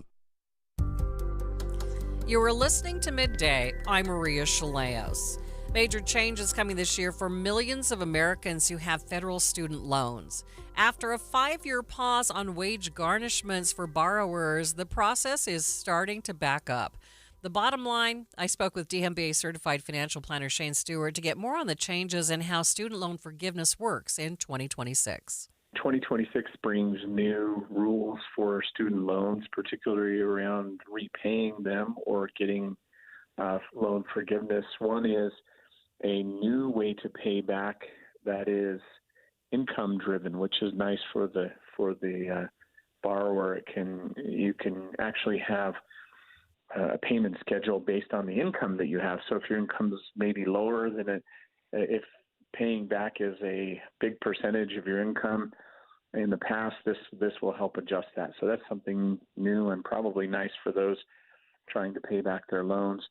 You are listening to Midday. I'm Maria Shilaos. Major changes coming this year for millions of Americans who have federal student loans. After a 5-year pause on wage garnishments for borrowers, the process is starting to back up. The bottom line, I spoke with DMBA certified financial planner Shane Stewart to get more on the changes and how student loan forgiveness works in 2026. 2026 brings new rules for student loans, particularly around repaying them or getting loan forgiveness. One is a new way to pay back that is income driven, which is nice for the borrower. You can actually have a payment schedule based on the income that you have. So if your income is maybe lower than if paying back is a big percentage of your income in the past, this will help adjust that. So that's something new and probably nice for those trying to pay back their loans.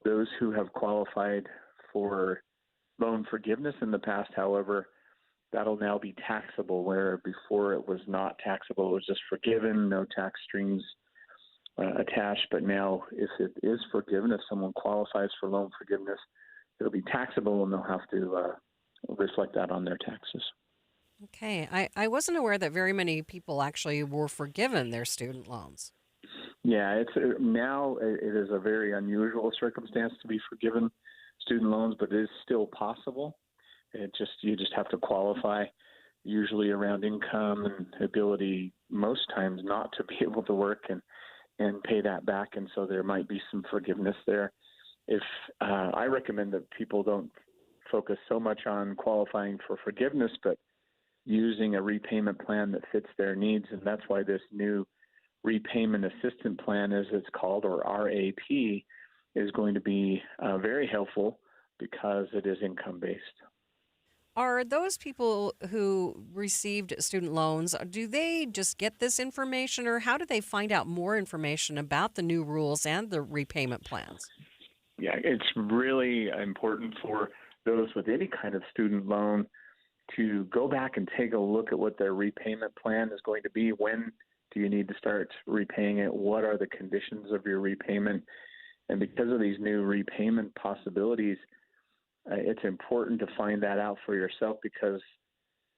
Those who have qualified for loan forgiveness in the past, however, that'll now be taxable, where before it was not taxable. It was just forgiven, no tax strings attached. But now if it is forgiven, if someone qualifies for loan forgiveness, it'll be taxable and they'll have to reflect that on their taxes. Okay. I wasn't aware that very many people actually were forgiven their student loans. Yeah, now it is a very unusual circumstance to be forgiven student loans, but it is still possible. You just have to qualify, usually around income and ability, most times not to be able to work and pay that back, and so there might be some forgiveness there. If I recommend that people don't focus so much on qualifying for forgiveness, but using a repayment plan that fits their needs, and that's why this new repayment assistance plan, as it's called, or RAP, is going to be very helpful because it is income-based. Are those people who received student loans, do they just get this information, or how do they find out more information about the new rules and the repayment plans? Yeah, it's really important for those with any kind of student loan to go back and take a look at what their repayment plan is going to be. When do you need to start repaying it? What are the conditions of your repayment? And because of these new repayment possibilities, it's important to find that out for yourself, because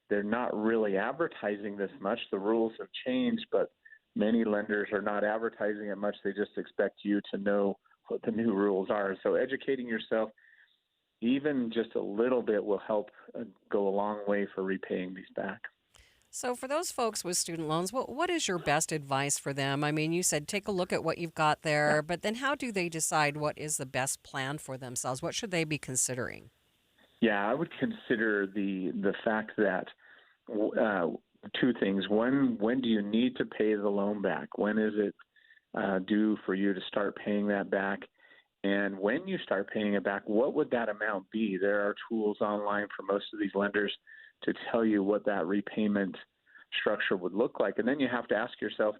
they're not really advertising this much. The rules have changed, but many lenders are not advertising it much. They just expect you to know what the new rules are. So educating yourself, even just a little bit, will help go a long way for repaying these back. So for those folks with student loans, what is your best advice for them? I mean, you said take a look at what you've got there, but then how do they decide what is the best plan for themselves? What should they be considering? Yeah, I would consider the fact that two things. One, when do you need to pay the loan back? When is it due for you to start paying that back? And when you start paying it back, what would that amount be? There are tools online for most of these lenders to tell you what that repayment structure would look like. And then you have to ask yourself,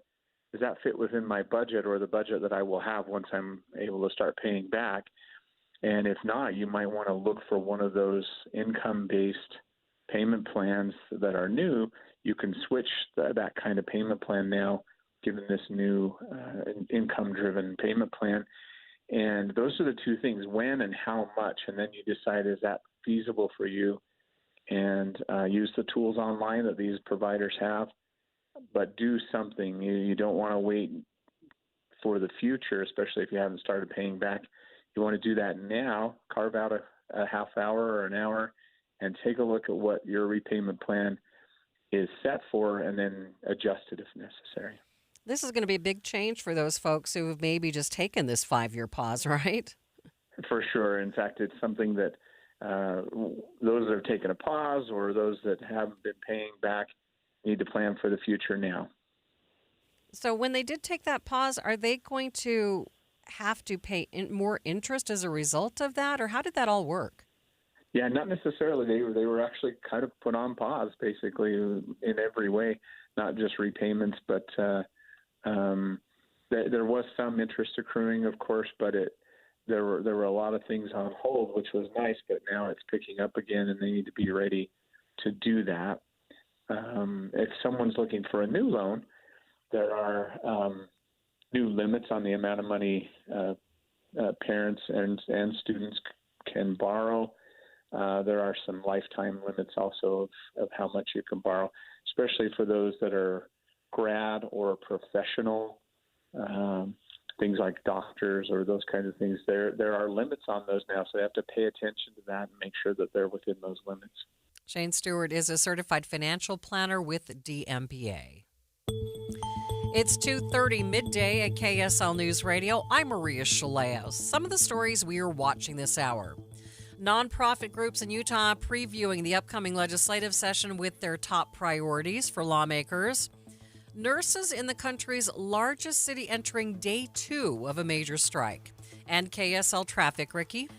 does that fit within my budget or the budget that I will have once I'm able to start paying back? And if not, you might want to look for one of those income-based payment plans that are new. You can switch that kind of payment plan now, given this new income-driven payment plan. And those are the two things, when and how much. And then you decide, is that feasible for you? And use the tools online that these providers have, but do something. You don't want to wait for the future, especially if you haven't started paying back. You want to do that now. Carve out a half hour or an hour and take a look at what your repayment plan is set for, and then adjust it if necessary. This is going to be a big change for those folks who have maybe just taken this 5-year pause, right? For sure. In fact, it's something that those that have taken a pause or those that haven't been paying back need to plan for the future now. So when they did take that pause, are they going to have to pay more interest as a result of that, or how did that all work? Yeah, not necessarily. They were actually kind of put on pause, basically, in every way, not just repayments, but there was some interest accruing, of course, but there were a lot of things on hold, which was nice, but now it's picking up again, and they need to be ready to do that. If someone's looking for a new loan, there are new limits on the amount of money parents and students can borrow. There are some lifetime limits also of how much you can borrow, especially for those that are grad or professional, things like doctors or those kinds of things. There are limits on those now, so they have to pay attention to that and make sure that they're within those limits. Shane Stewart is a certified financial planner with DMPA. It's 2:30 midday at KSL News Radio. I'm Maria Shilaos. Some of the stories we are watching this hour. Nonprofit groups in Utah previewing the upcoming legislative session with their top priorities for lawmakers. Nurses in the country's largest city entering day 2 of a major strike. And KSL traffic, Ricky.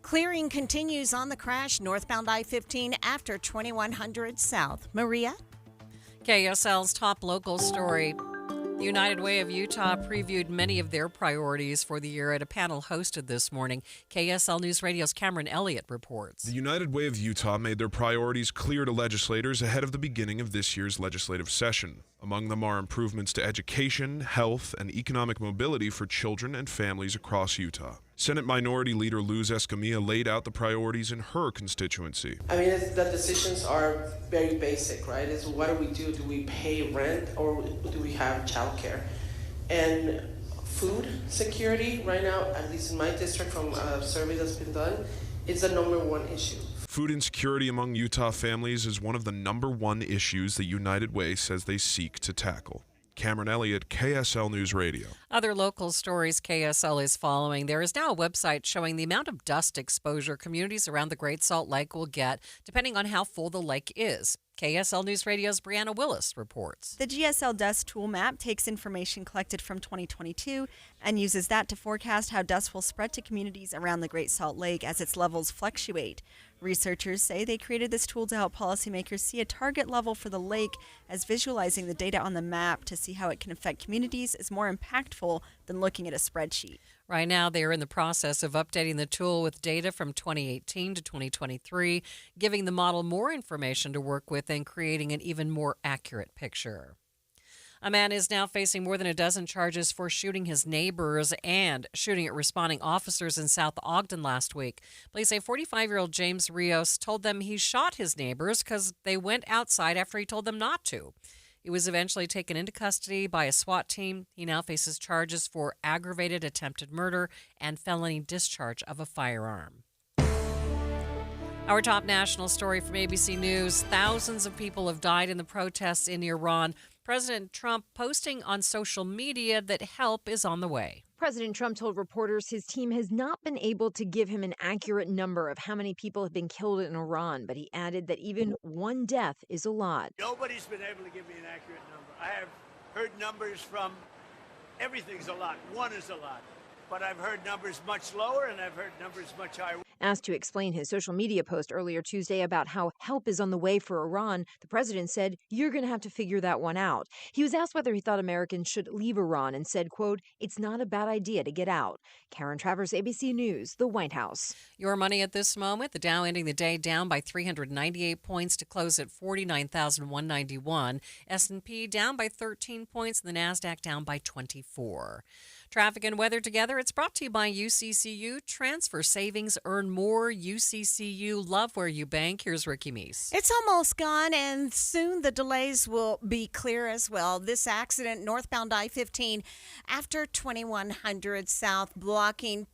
Clearing continues on the crash northbound I-15 after 2100 South. Maria? KSL's top local story. The United Way of Utah previewed many of their priorities for the year at a panel hosted this morning. KSL News Radio's Cameron Elliott reports. The United Way of Utah made their priorities clear to legislators ahead of the beginning of this year's legislative session. Among them are improvements to education, health, and economic mobility for children and families across Utah. Senate Minority Leader Luz Escamilla laid out the priorities in her constituency. I mean, the decisions are very basic, right? It's what do we do? Do we pay rent or do we have childcare? And food security right now, at least in my district from a survey that's been done, is the number one issue. Food insecurity among Utah families is one of the number one issues the United Way says they seek to tackle. Cameron Elliott, KSL News Radio. Other local stories KSL is following. There is now a website showing the amount of dust exposure communities around the Great Salt Lake will get, depending on how full the lake is. KSL News Radio's Brianna Willis reports. The GSL Dust Tool Map takes information collected from 2022 and uses that to forecast how dust will spread to communities around the Great Salt Lake as its levels fluctuate. Researchers say they created this tool to help policymakers see a target level for the lake, as visualizing the data on the map to see how it can affect communities is more impactful than looking at a spreadsheet. Right now, they are in the process of updating the tool with data from 2018 to 2023, giving the model more information to work with and creating an even more accurate picture. A man is now facing more than a dozen charges for shooting his neighbors and shooting at responding officers in South Ogden last week. Police say 45-year-old James Rios told them he shot his neighbors because they went outside after he told them not to. He was eventually taken into custody by a SWAT team. He now faces charges for aggravated attempted murder and felony discharge of a firearm. Our top national story from ABC News. Thousands of people have died in the protests in Iran. President Trump posting on social media that help is on the way. President Trump told reporters his team has not been able to give him an accurate number of how many people have been killed in Iran, but he added that even one death is a lot. Nobody's been able to give me an accurate number. I have heard numbers from everything's a lot, one is a lot, but I've heard numbers much lower and I've heard numbers much higher. Asked to explain his social media post earlier Tuesday about how help is on the way for Iran, the president said, "You're going to have to figure that one out." He was asked whether he thought Americans should leave Iran and said, quote, "It's not a bad idea to get out." Karen Travers, ABC News, the White House. Your money at this moment, the Dow ending the day down by 398 points to close at 49,191. S&P down by 13 points and the NASDAQ down by 24. Traffic and weather together. It's brought to you by UCCU. Transfer savings, earn more. UCCU, love where you bank. Here's Ricky Meese. It's almost gone, and soon the delays will be clear as well. This accident, northbound I-15, after 2100 South,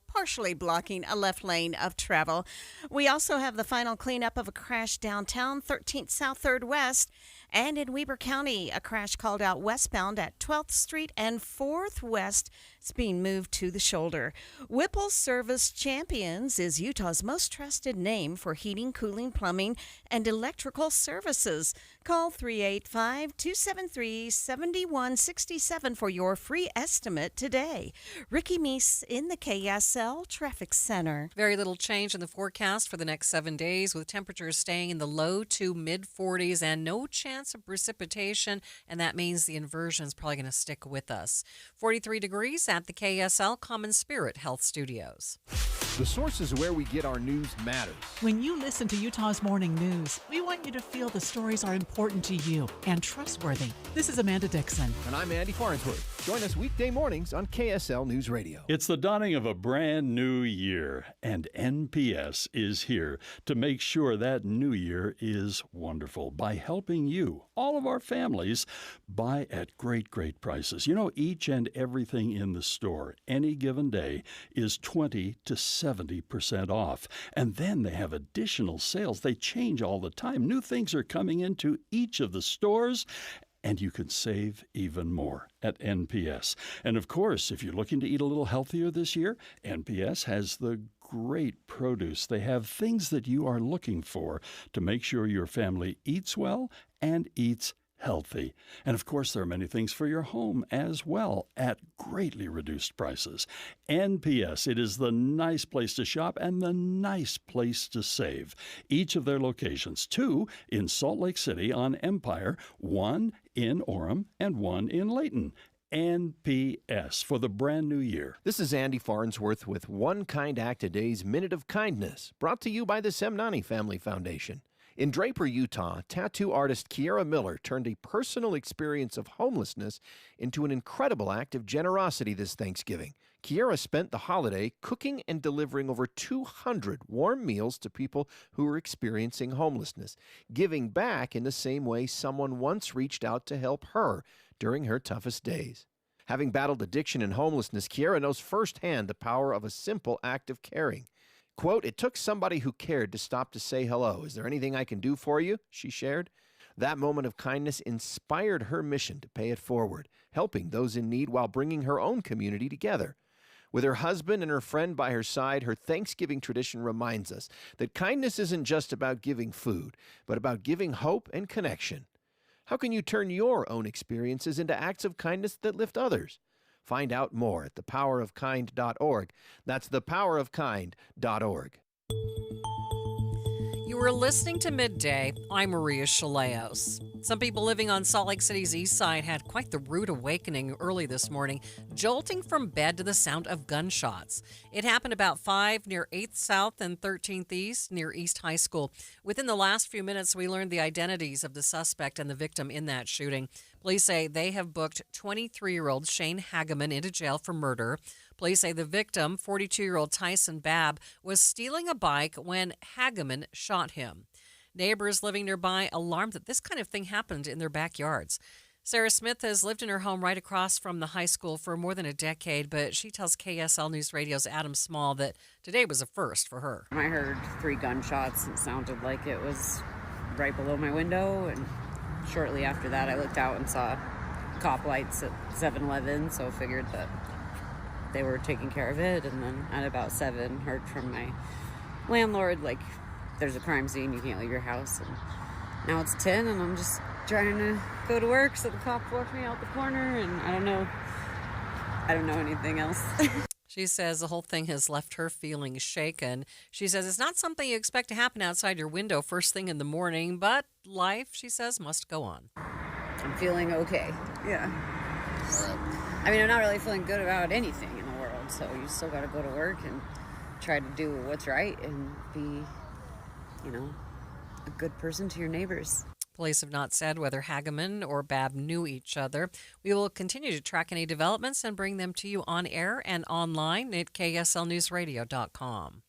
partially blocking a left lane of travel. We also have the final cleanup of a crash downtown, 13th South 3rd West. And in Weber County, a crash called out westbound at 12th Street and 4th West. It's being moved to the shoulder. Whipple Service Champions is Utah's most trusted name for heating, cooling, plumbing, and electrical services. Call 385-273-7167 for your free estimate today. Ricky Meese in the KSL Traffic Center. Very little change in the forecast for the next 7 days, with temperatures staying in the low to mid-40s and no chance of precipitation, and that means the inversion is probably going to stick with us. 43 degrees at the KSL Common Spirit Health Studios. The sources where we get our news matters. When you listen to Utah's Morning News, we want you to feel the stories are important to you and trustworthy. This is Amanda Dixon. And I'm Andy Farnsworth. Join us weekday mornings on KSL News Radio. It's the dawning of a brand new year, and NPS is here to make sure that new year is wonderful by helping you, all of our families, buy at great, great prices. You know, each and everything in the store any given day is 20 to 70% off. And then they have additional sales. They change all the time. New things are coming into each of the stores, and you can save even more at NPS. And of course, if you're looking to eat a little healthier this year, NPS has the great produce. They have things that you are looking for to make sure your family eats well and eats healthy. And of course, there are many things for your home as well at greatly reduced prices. NPS, it is the nice place to shop and the nice place to save. Each of their locations, 2 in Salt Lake City on Empire, 1 in Orem, and 1 in Layton. NPS for the brand new year. This is Andy Farnsworth with One Kind Act a Day's Minute of Kindness, brought to you by the Semnani Family Foundation. In Draper, Utah, tattoo artist Kiera Miller turned a personal experience of homelessness into an incredible act of generosity this Thanksgiving. Kiera spent the holiday cooking and delivering over 200 warm meals to people who were experiencing homelessness, giving back in the same way someone once reached out to help her during her toughest days. Having battled addiction and homelessness, Kiera knows firsthand the power of a simple act of caring. Quote, "It took somebody who cared to stop to say hello. Is there anything I can do for you?" she shared. That moment of kindness inspired her mission to pay it forward, helping those in need while bringing her own community together. With her husband and her friend by her side, her Thanksgiving tradition reminds us that kindness isn't just about giving food, but about giving hope and connection. How can you turn your own experiences into acts of kindness that lift others? Find out more at thepowerofkind.org. That's thepowerofkind.org. You were listening to Midday. I'm Maria Shilaos. Some people living on Salt Lake City's east side had quite the rude awakening early this morning, jolting from bed to the sound of gunshots. It happened about 5 near 8th South and 13th East near East High School. Within the last few minutes, we learned the identities of the suspect and the victim in that shooting. Police say they have booked 23-year-old Shane Hageman into jail for murder. Police say the victim, 42-year-old Tyson Babb, was stealing a bike when Hageman shot him. Neighbors living nearby alarmed that this kind of thing happened in their backyards. Sarah Smith has lived in her home right across from the high school for more than a decade, but she tells KSL News Radio's Adam Small that today was a first for her. I heard 3 gunshots. It sounded like it was right below my window, and shortly after that I looked out and saw cop lights at 7-Eleven, so figured that they were taking care of it. And then at about 7, heard from my landlord, like, there's a crime scene, you can't leave your house. And now it's 10 and I'm just trying to go to work, so the cop walked me out the corner, and I don't know anything else. She says the whole thing has left her feeling shaken. She says it's not something you expect to happen outside your window first thing in the morning, but life, she says, must go on. I'm feeling okay. Yeah. I mean, I'm not really feeling good about anything in the world, so you still got to go to work and try to do what's right and be, a good person to your neighbors. Police have not said whether Hageman or Babb knew each other. We will continue to track any developments and bring them to you on air and online at kslnewsradio.com.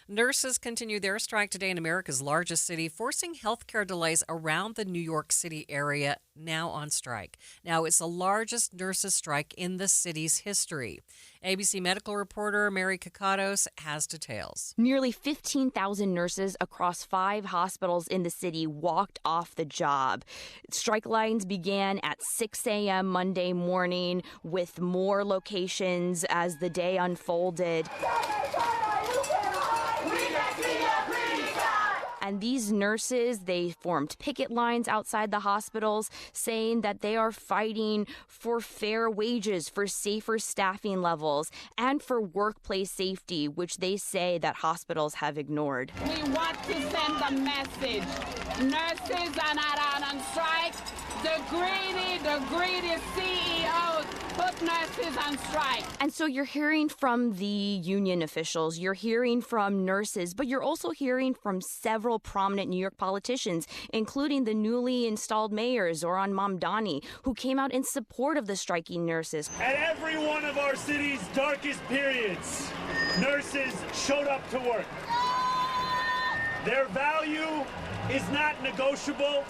Nurses continue their strike today in America's largest city, forcing healthcare delays around the New York City area, now on strike. Now, it's the largest nurses' strike in the city's history. ABC medical reporter Mary Kakatos has details. Nearly 15,000 nurses across 5 hospitals in the city walked off the job. Strike lines began at 6 a.m. Monday morning, with more locations as the day unfolded. And these nurses, they formed picket lines outside the hospitals saying that they are fighting for fair wages, for safer staffing levels, and for workplace safety, which they say that hospitals have ignored. We want to send a message. Nurses are not out on strike. The greedy CEOs put nurses on strike. And so you're hearing from the union officials, you're hearing from nurses, but you're also hearing from several prominent New York politicians, including the newly installed mayor, Zohran Mamdani, who came out in support of the striking nurses. At every one of our city's darkest periods, nurses showed up to work. Their value is not negotiable,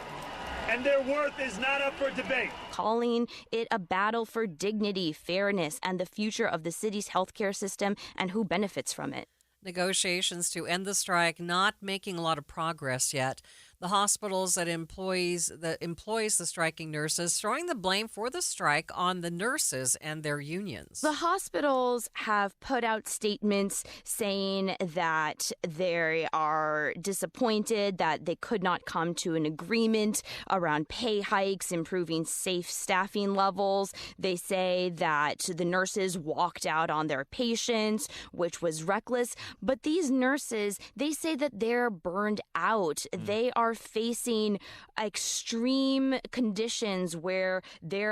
and their worth is not up for debate. Calling it a battle for dignity, fairness, and the future of the city's healthcare system and who benefits from it. Negotiations to end the strike not making a lot of progress yet. The hospitals that employs the striking nurses throwing the blame for the strike on the nurses and their unions. The hospitals have put out statements saying that they are disappointed that they could not come to an agreement around pay hikes, improving safe staffing levels. They say that the nurses walked out on their patients, which was reckless. But these nurses, they say that they're burned out. They are facing extreme conditions where they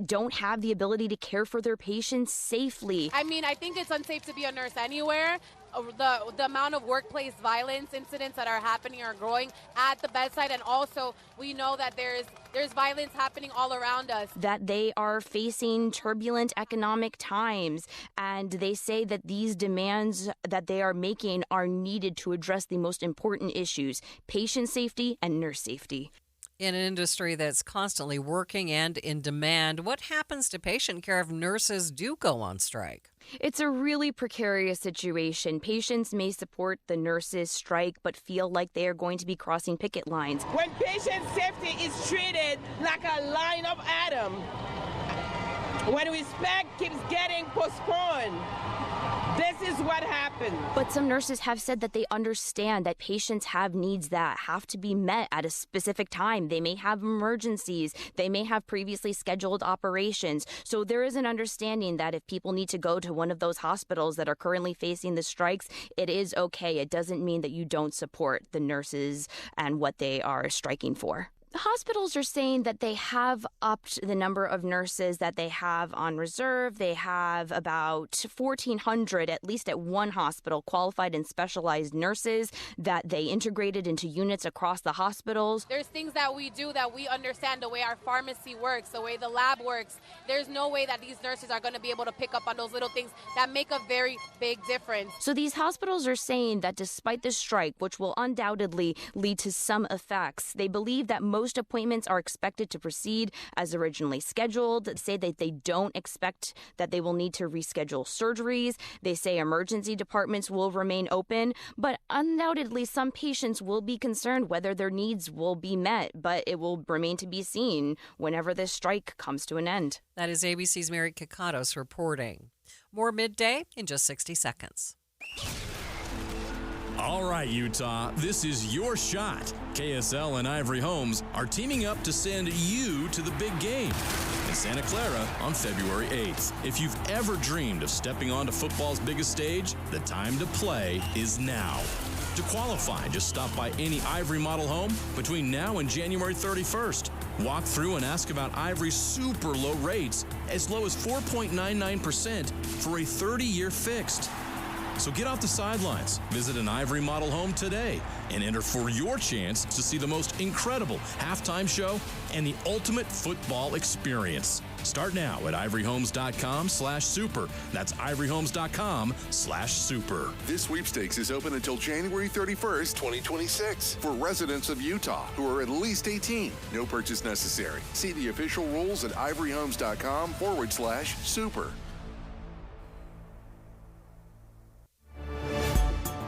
don't have the ability to care for their patients safely. I mean, I think it's unsafe to be a nurse anywhere. The amount of workplace violence incidents that are happening are growing at the bedside, and also we know that there's violence happening all around us. That they are facing turbulent economic times, and they say that these demands that they are making are needed to address the most important issues: patient safety and nurse safety. In an industry that's constantly working and in demand, what happens to patient care if nurses do go on strike? It's a really precarious situation. Patients may support the nurses' strike, but feel like they are going to be crossing picket lines. When patient safety is treated like a line of Adam, when respect keeps getting postponed, This is what happened. But some nurses have said that they understand that patients have needs that have to be met at a specific time. They may have emergencies. They may have previously scheduled operations. So there is an understanding that if people need to go to one of those hospitals that are currently facing the strikes, it is okay. It doesn't mean that you don't support the nurses and what they are striking for. The hospitals are saying that they have upped the number of nurses that they have on reserve. They have about 1,400, at least at one hospital, qualified and specialized nurses that they integrated into units across the hospitals. There's things that we do that we understand the way our pharmacy works, the way the lab works. There's no way that these nurses are going to be able to pick up on those little things that make a very big difference. So these hospitals are saying that despite the strike, which will undoubtedly lead to some effects, they believe that most appointments are expected to proceed as originally scheduled. They say that they don't expect that they will need to reschedule surgeries. They say emergency departments will remain open, but undoubtedly some patients will be concerned whether their needs will be met, but it will remain to be seen whenever this strike comes to an end. That is ABC's Mary Kikatos reporting. More Midday in just 60 seconds. All right, Utah, this is your shot. KSL and Ivory Homes are teaming up to send you to the big game in Santa Clara on February 8th. If you've ever dreamed of stepping onto football's biggest stage, the time to play is now. To qualify, just stop by any Ivory model home between now and January 31st. Walk through and ask about Ivory's super low rates, as low as 4.99% for a 30-year fixed. So get off the sidelines, visit an Ivory model home today, and enter for your chance to see the most incredible halftime show and the ultimate football experience. Start now at ivoryhomes.com/super. That's ivoryhomes.com/super. This sweepstakes is open until January 31st, 2026 for residents of Utah who are at least 18. No purchase necessary. See the official rules at ivoryhomes.com/super.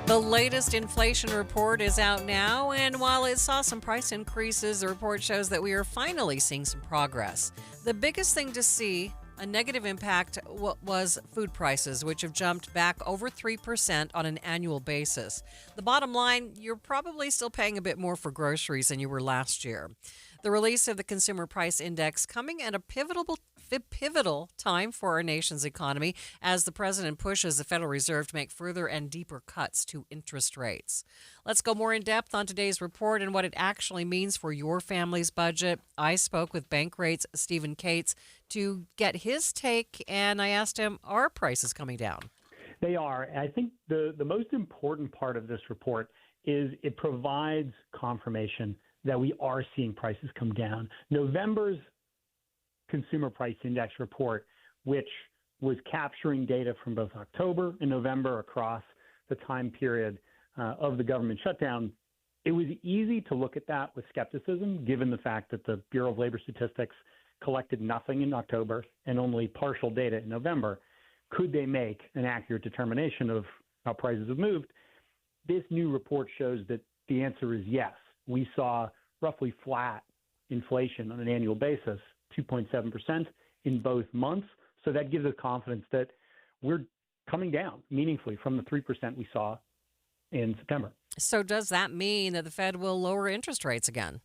The latest inflation report is out now, and while it saw some price increases, the report shows that we are finally seeing some progress. The biggest thing to see, a negative impact, was food prices, which have jumped back over 3% on an annual basis. The bottom line, you're probably still paying a bit more for groceries than you were last year. The release of the Consumer Price Index coming at a pivotal time for our nation's economy as the president pushes the Federal Reserve to make further and deeper cuts to interest rates. Let's go more in depth on today's report and what it actually means for your family's budget. I spoke with Bankrate's Stephen Cates to get his take, and I asked him, are prices coming down? They are. I think the most important part of this report is it provides confirmation that we are seeing prices come down. November's Consumer Price Index report, which was capturing data from both October and November across the time period of the government shutdown, it was easy to look at that with skepticism, given the fact that the Bureau of Labor Statistics collected nothing in October and only partial data in November. Could they make an accurate determination of how prices have moved? This new report shows that the answer is yes. We saw roughly flat inflation on an annual basis, 2.7% in both months. So that gives us confidence that we're coming down meaningfully from the 3% we saw in September. So does that mean that the Fed will lower interest rates again?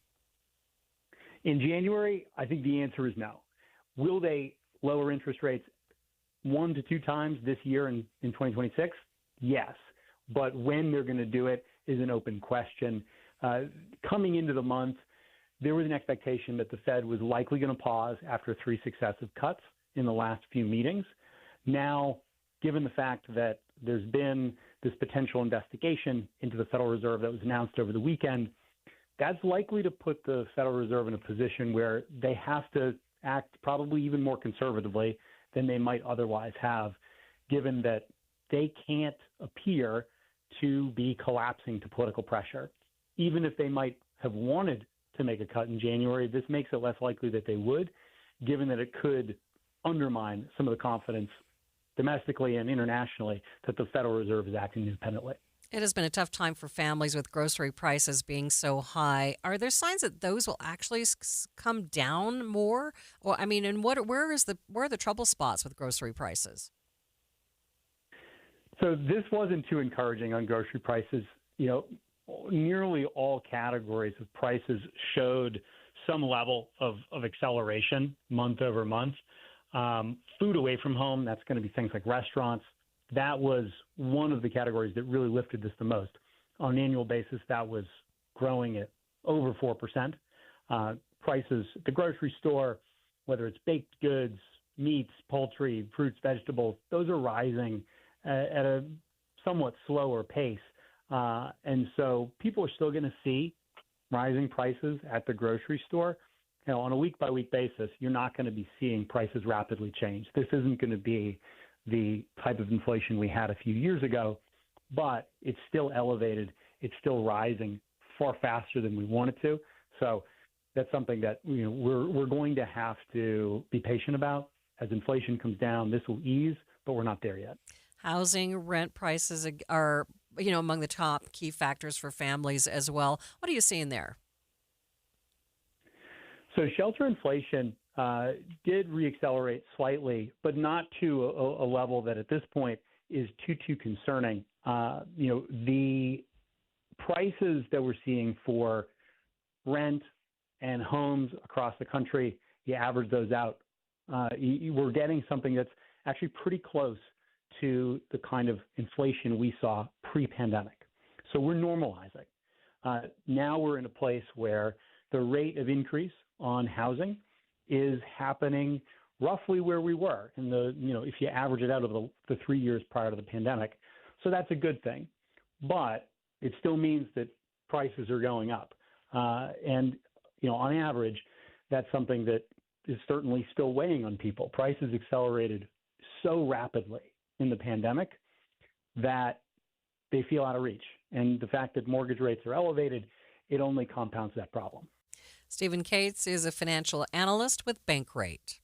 In January, I think the answer is no. Will they lower interest rates 1 to 2 times this year in 2026? Yes. But when they're going to do it is an open question. Coming into the month, there was an expectation that the Fed was likely going to pause after 3 successive cuts in the last few meetings. Now, given the fact that there's been this potential investigation into the Federal Reserve that was announced over the weekend, that's likely to put the Federal Reserve in a position where they have to act probably even more conservatively than they might otherwise have, given that they can't appear to be collapsing to political pressure. Even if they might have wanted to make a cut in January, this makes it less likely that they would, given that it could undermine some of the confidence domestically and internationally that the Federal Reserve is acting independently. It has been a tough time for families with grocery prices being so high. Are there signs that those will actually come down more? Well, I mean, and where are the trouble spots with grocery prices? So this wasn't too encouraging on grocery prices. Nearly all categories of prices showed some level of acceleration month over month. Food away from home, that's going to be things like restaurants. That was one of the categories that really lifted this the most. On an annual basis, that was growing at over 4%. Prices at the grocery store, whether it's baked goods, meats, poultry, fruits, vegetables, those are rising at a somewhat slower pace. And so people are still going to see rising prices at the grocery store. On a week-by-week basis, you're not going to be seeing prices rapidly change. This isn't going to be the type of inflation we had a few years ago, but it's still elevated. It's still rising far faster than we want it to. So that's something that we're going to have to be patient about. As inflation comes down, this will ease, but we're not there yet. Housing, rent prices are, among the top key factors for families as well. What are you seeing there? So shelter inflation did reaccelerate slightly, but not to a level that at this point is too concerning. The prices that we're seeing for rent and homes across the country, you average those out, we're getting something that's actually pretty close to the kind of inflation we saw pre-pandemic. So we're normalizing. Now we're in a place where the rate of increase on housing is happening roughly where we were in if you average it out over the 3 years prior to the pandemic. So that's a good thing. But it still means that prices are going up. On average, that's something that is certainly still weighing on people. Prices accelerated so rapidly in the pandemic that they feel out of reach. And the fact that mortgage rates are elevated, it only compounds that problem. Stephen Cates is a financial analyst with Bankrate.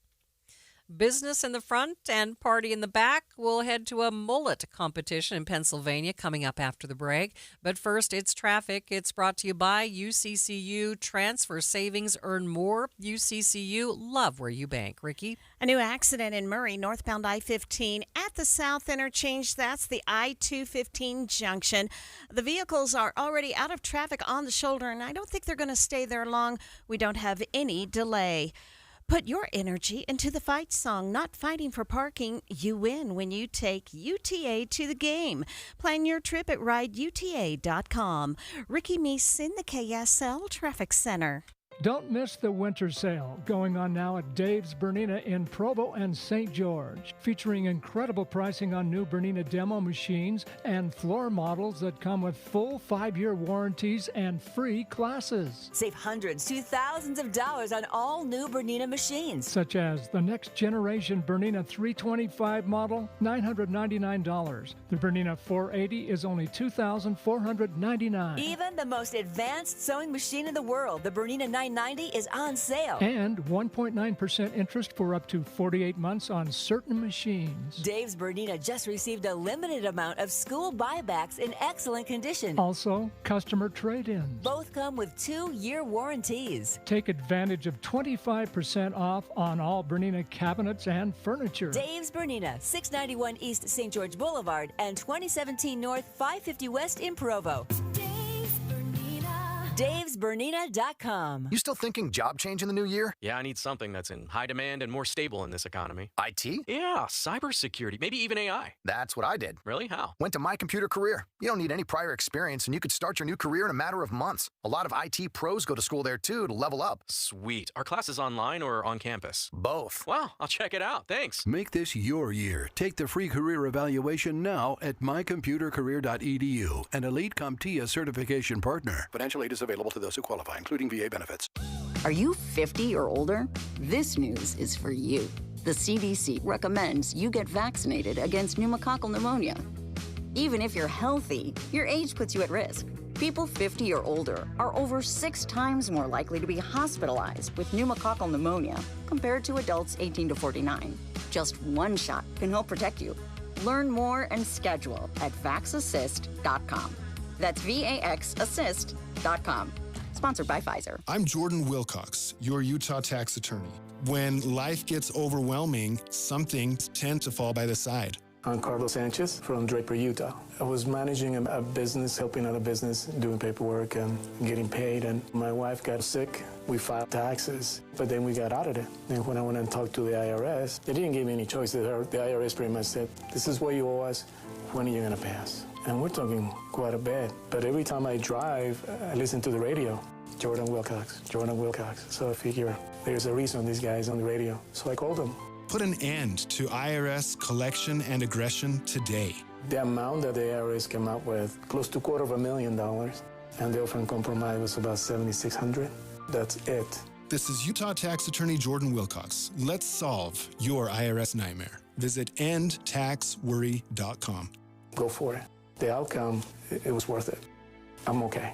Business in the front and party in the back. We'll head to a mullet competition in Pennsylvania coming up after the break. But first, it's traffic. It's brought to you by UCCU. Transfer savings, earn more. UCCU, love where you bank. Ricky? A new accident in Murray, northbound I-15 at the South Interchange. That's the I-215 junction. The vehicles are already out of traffic on the shoulder, and I don't think they're going to stay there long. We don't have any delay. Put your energy into the fight song. Not fighting for parking, you win when you take UTA to the game. Plan your trip at rideuta.com. Ricky Meese in the KSL Traffic Center. Don't miss the winter sale going on now at Dave's Bernina in Provo and St. George, featuring incredible pricing on new Bernina demo machines and floor models that come with full 5-year warranties and free classes. Save hundreds to thousands of dollars on all new Bernina machines, such as the next generation Bernina 325 model, $999. The Bernina 480 is only $2,499. Even the most advanced sewing machine in the world, the Bernina 990, is on sale. And 1.9% interest for up to 48 months on certain machines. Dave's Bernina just received a limited amount of school buybacks in excellent condition. Also, customer trade-ins. Both come with 2-year warranties. Take advantage of 25% off on all Bernina cabinets and furniture. Dave's Bernina, 691 East St. George Boulevard and 2017 North 550 West in Provo. Dave'sBernina.com. You still thinking job change in the new year? Yeah, I need something that's in high demand and more stable in this economy. IT? Yeah, cybersecurity, maybe even AI. That's what I did. Really? How? Went to My Computer Career. You don't need any prior experience, and you could start your new career in a matter of months. A lot of IT pros go to school there, too, to level up. Sweet. Are classes online or on campus? Both. Wow, I'll check it out. Thanks. Make this your year. Take the free career evaluation now at mycomputercareer.edu, an elite CompTIA certification partner. Financial aid is available to those who qualify, including VA benefits. Are you 50 or older? This news is for you. The CDC recommends you get vaccinated against pneumococcal pneumonia. Even if you're healthy, your age puts you at risk. People 50 or older are over 6 times more likely to be hospitalized with pneumococcal pneumonia compared to adults 18 to 49. Just one shot can help protect you. Learn more and schedule at vaxassist.com. That's VAXassist.com. Sponsored by Pfizer. I'm Jordan Wilcox, your Utah tax attorney. When life gets overwhelming, some things tend to fall by the side. I'm Carlos Sanchez from Draper, Utah. I was managing a business, helping out a business, doing paperwork and getting paid, and my wife got sick. We filed taxes, but then we got audited. And when I went and talked to the IRS, they didn't give me any choice. The IRS pretty much said, this is what you owe us, when are you gonna pay us? And we're talking quite a bit. But every time I drive, I listen to the radio. Jordan Wilcox. So I figure there's a reason this guy's on the radio. So I called him. Put an end to IRS collection and aggression today. The amount that the IRS came up with, close to $250,000, and the offer in compromise was about $7,600. That's it. This is Utah Tax Attorney Jordan Wilcox. Let's solve your IRS nightmare. Visit endtaxworry.com. Go for it. The outcome, it was worth it. I'm okay.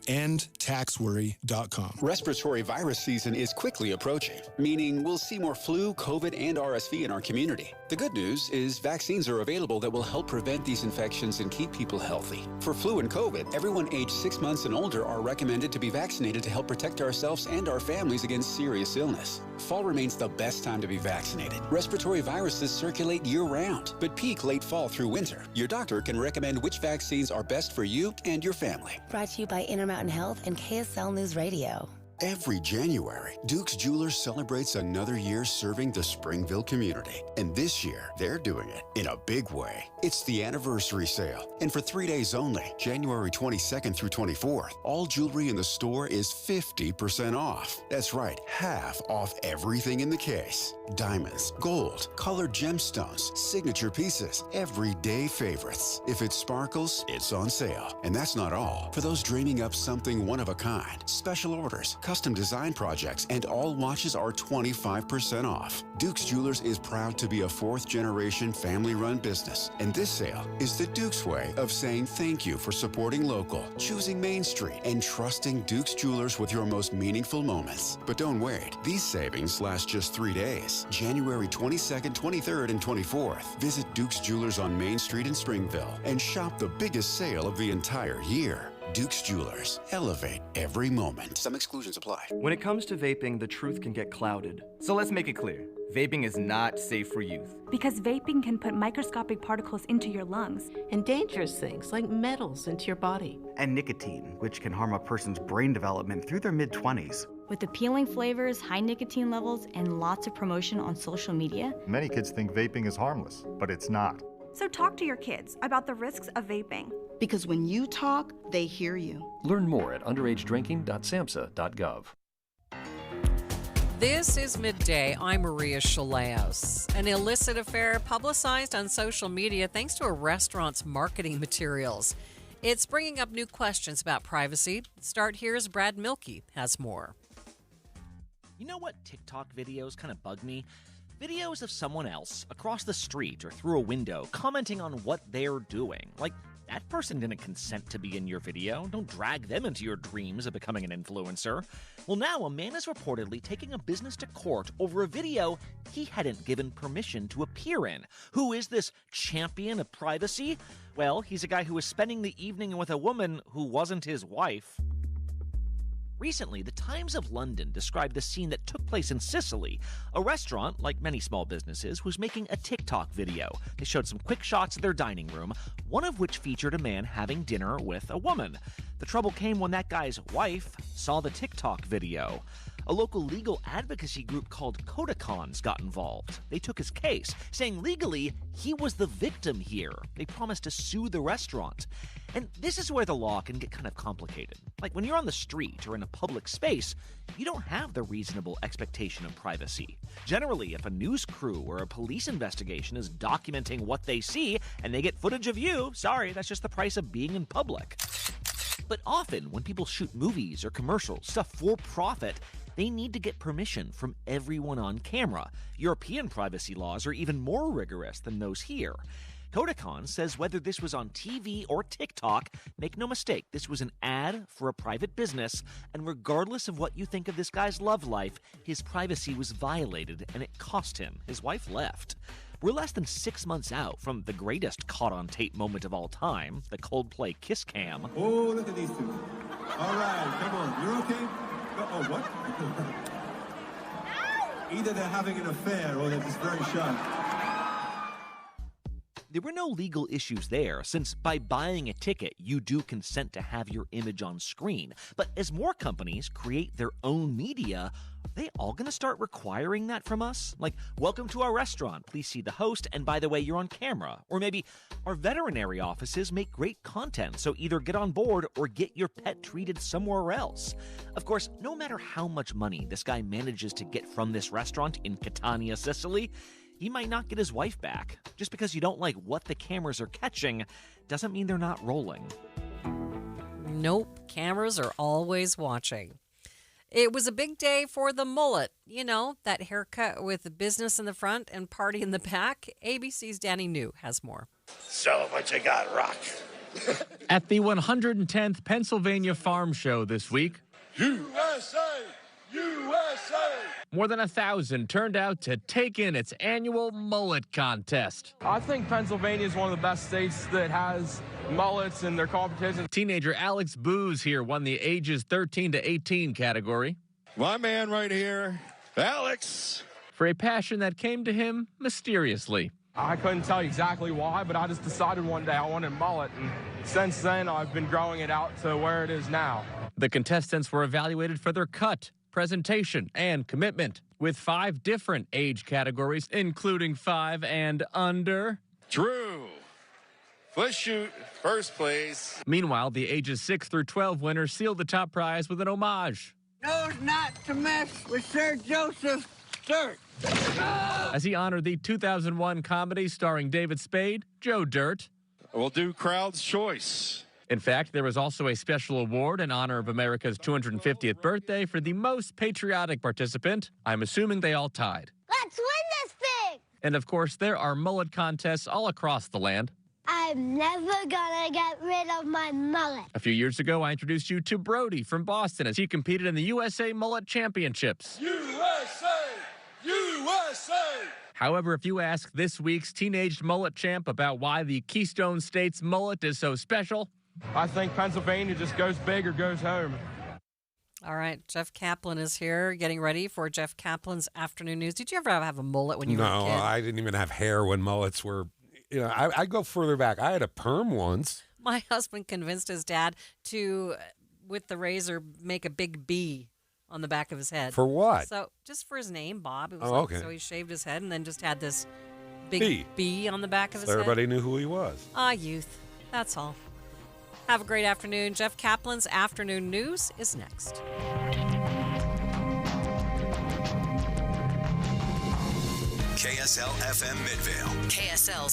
endtaxworry.com. Respiratory virus season is quickly approaching, meaning we'll see more flu, COVID, and RSV in our community. The good news is vaccines are available that will help prevent these infections and keep people healthy. For flu and COVID, everyone aged 6 months and older are recommended to be vaccinated to help protect ourselves and our families against serious illness. Fall remains the best time to be vaccinated. Respiratory viruses circulate year-round, but peak late fall through winter. Your doctor can recommend which vaccines are best for you and your family. Brought to you by Intermountain Health and KSL News Radio. Every January, Duke's Jewelers celebrates another year serving the Springville community. And this year, they're doing it in a big way. It's the anniversary sale. And for 3 days only, January 22nd through 24th, all jewelry in the store is 50% off. That's right, half off everything in the case. Diamonds, gold, colored gemstones, signature pieces, everyday favorites. If it sparkles, it's on sale. And that's not all. For those dreaming up something one of a kind, special orders, custom design projects, and all watches are 25% off. Duke's Jewelers is proud to be a fourth-generation family-run business, and this sale is the Duke's way of saying thank you for supporting local, choosing Main Street, and trusting Duke's Jewelers with your most meaningful moments. But don't wait. These savings last just 3 days. January 22nd, 23rd, and 24th. Visit Duke's Jewelers on Main Street in Springville and shop the biggest sale of the entire year. Duke's Jewelers. Elevate every moment. Some exclusions apply. When it comes to vaping, the truth can get clouded. So let's make it clear. Vaping is not safe for youth. Because vaping can put microscopic particles into your lungs. And dangerous things like metals into your body. And nicotine, which can harm a person's brain development through their mid-20s. With appealing flavors, high nicotine levels, and lots of promotion on social media. Many kids think vaping is harmless, but it's not. So talk to your kids about the risks of vaping. Because when you talk, they hear you. Learn more at underagedrinking.samhsa.gov. This is Midday. I'm Maria Shilaos. An illicit affair publicized on social media thanks to a restaurant's marketing materials. It's bringing up new questions about privacy. Start here as Brad Milkey has more. You know what TikTok videos kind of bug me? Videos of someone else across the street or through a window commenting on what they're doing. Like, that person didn't consent to be in your video. Don't drag them into your dreams of becoming an influencer. Well, now a man is reportedly taking a business to court over a video he hadn't given permission to appear in. Who is this champion of privacy? Well, he's a guy who was spending the evening with a woman who wasn't his wife. Recently, the Times of London described the scene that took place in Sicily. A restaurant, like many small businesses, was making a TikTok video. They showed some quick shots of their dining room, one of which featured a man having dinner with a woman. The trouble came when that guy's wife saw the TikTok video. A local legal advocacy group called Kodakons got involved. They took his case, saying legally he was the victim here. They promised to sue the restaurant. And this is where the law can get kind of complicated. Like when you're on the street or in a public space, you don't have the reasonable expectation of privacy. Generally, if a news crew or a police investigation is documenting what they see and they get footage of you, sorry, that's just the price of being in public. But often, when people shoot movies or commercials, stuff for profit, they need to get permission from everyone on camera. European privacy laws are even more rigorous than those here. Kodakon says whether this was on TV or TikTok, make no mistake, this was an ad for a private business, and regardless of what you think of this guy's love life, his privacy was violated and it cost him. His wife left. We're less than 6 months out from the greatest caught-on-tape moment of all time, the Coldplay kiss cam. Oh, look at these two. All right, come on, you're okay? Oh, what? Either they're having an affair or they're just very shy. There were no legal issues there, since by buying a ticket, you do consent to have your image on screen. But as more companies create their own media, are they all going to start requiring that from us? Like, welcome to our restaurant, please see the host, and by the way, you're on camera. Or maybe our veterinary offices make great content, so either get on board or get your pet treated somewhere else. Of course, no matter how much money this guy manages to get from this restaurant in Catania, Sicily, he might not get his wife back. Just because you don't like what the cameras are catching doesn't mean they're not rolling. Nope, cameras are always watching. It was a big day for the mullet. You know, that haircut with the business in the front and party in the back. ABC's Danny New has more. So what you got, Rock? At the 110th Pennsylvania Farm Show this week, USA! USA! more than 1,000 turned out to take in its annual mullet contest. I think Pennsylvania is one of the best states that has mullets in their competition. Teenager Alex Booz here won the ages 13 to 18 category. My man right here, Alex. For a passion that came to him mysteriously. I couldn't tell you exactly why, but I just decided one day I wanted a mullet, and since then I've been growing it out to where it is now. The contestants were evaluated for their cut, presentation, and commitment, with 5 different age categories, including 5 and under. Drew, foot shoot, first place. Meanwhile, the ages 6 through 12 winners sealed the top prize with an homage. Knows not to mess with Sir Joseph Dirt. As he honored the 2001 comedy starring David Spade, Joe Dirt. We'll do crowd's choice. In fact, there was also a special award in honor of America's 250th birthday for the most patriotic participant. I'm assuming they all tied. Let's win this thing! And of course, there are mullet contests all across the land. I'm never gonna get rid of my mullet. A few years ago, I introduced you to Brody from Boston as he competed in the USA Mullet Championships. USA! USA! However, if you ask this week's teenage mullet champ about why the Keystone State's mullet is so special, I think Pennsylvania just goes big or goes home. All right, Jeff Kaplan is here, getting ready for Jeff Kaplan's afternoon news. Did you ever have a mullet when you were a kid? No, I didn't even have hair when mullets were, I go further back. I had a perm once. My husband convinced his dad to, with the razor, make a big B on the back of his head. For what? So, just for his name, Bob. It was okay. So he shaved his head and then just had this big B on the back of his Everybody head. knew who he was. Youth. That's all. Have a great afternoon. Jeff Kaplan's afternoon news is next. KSL FM Midvale. KSL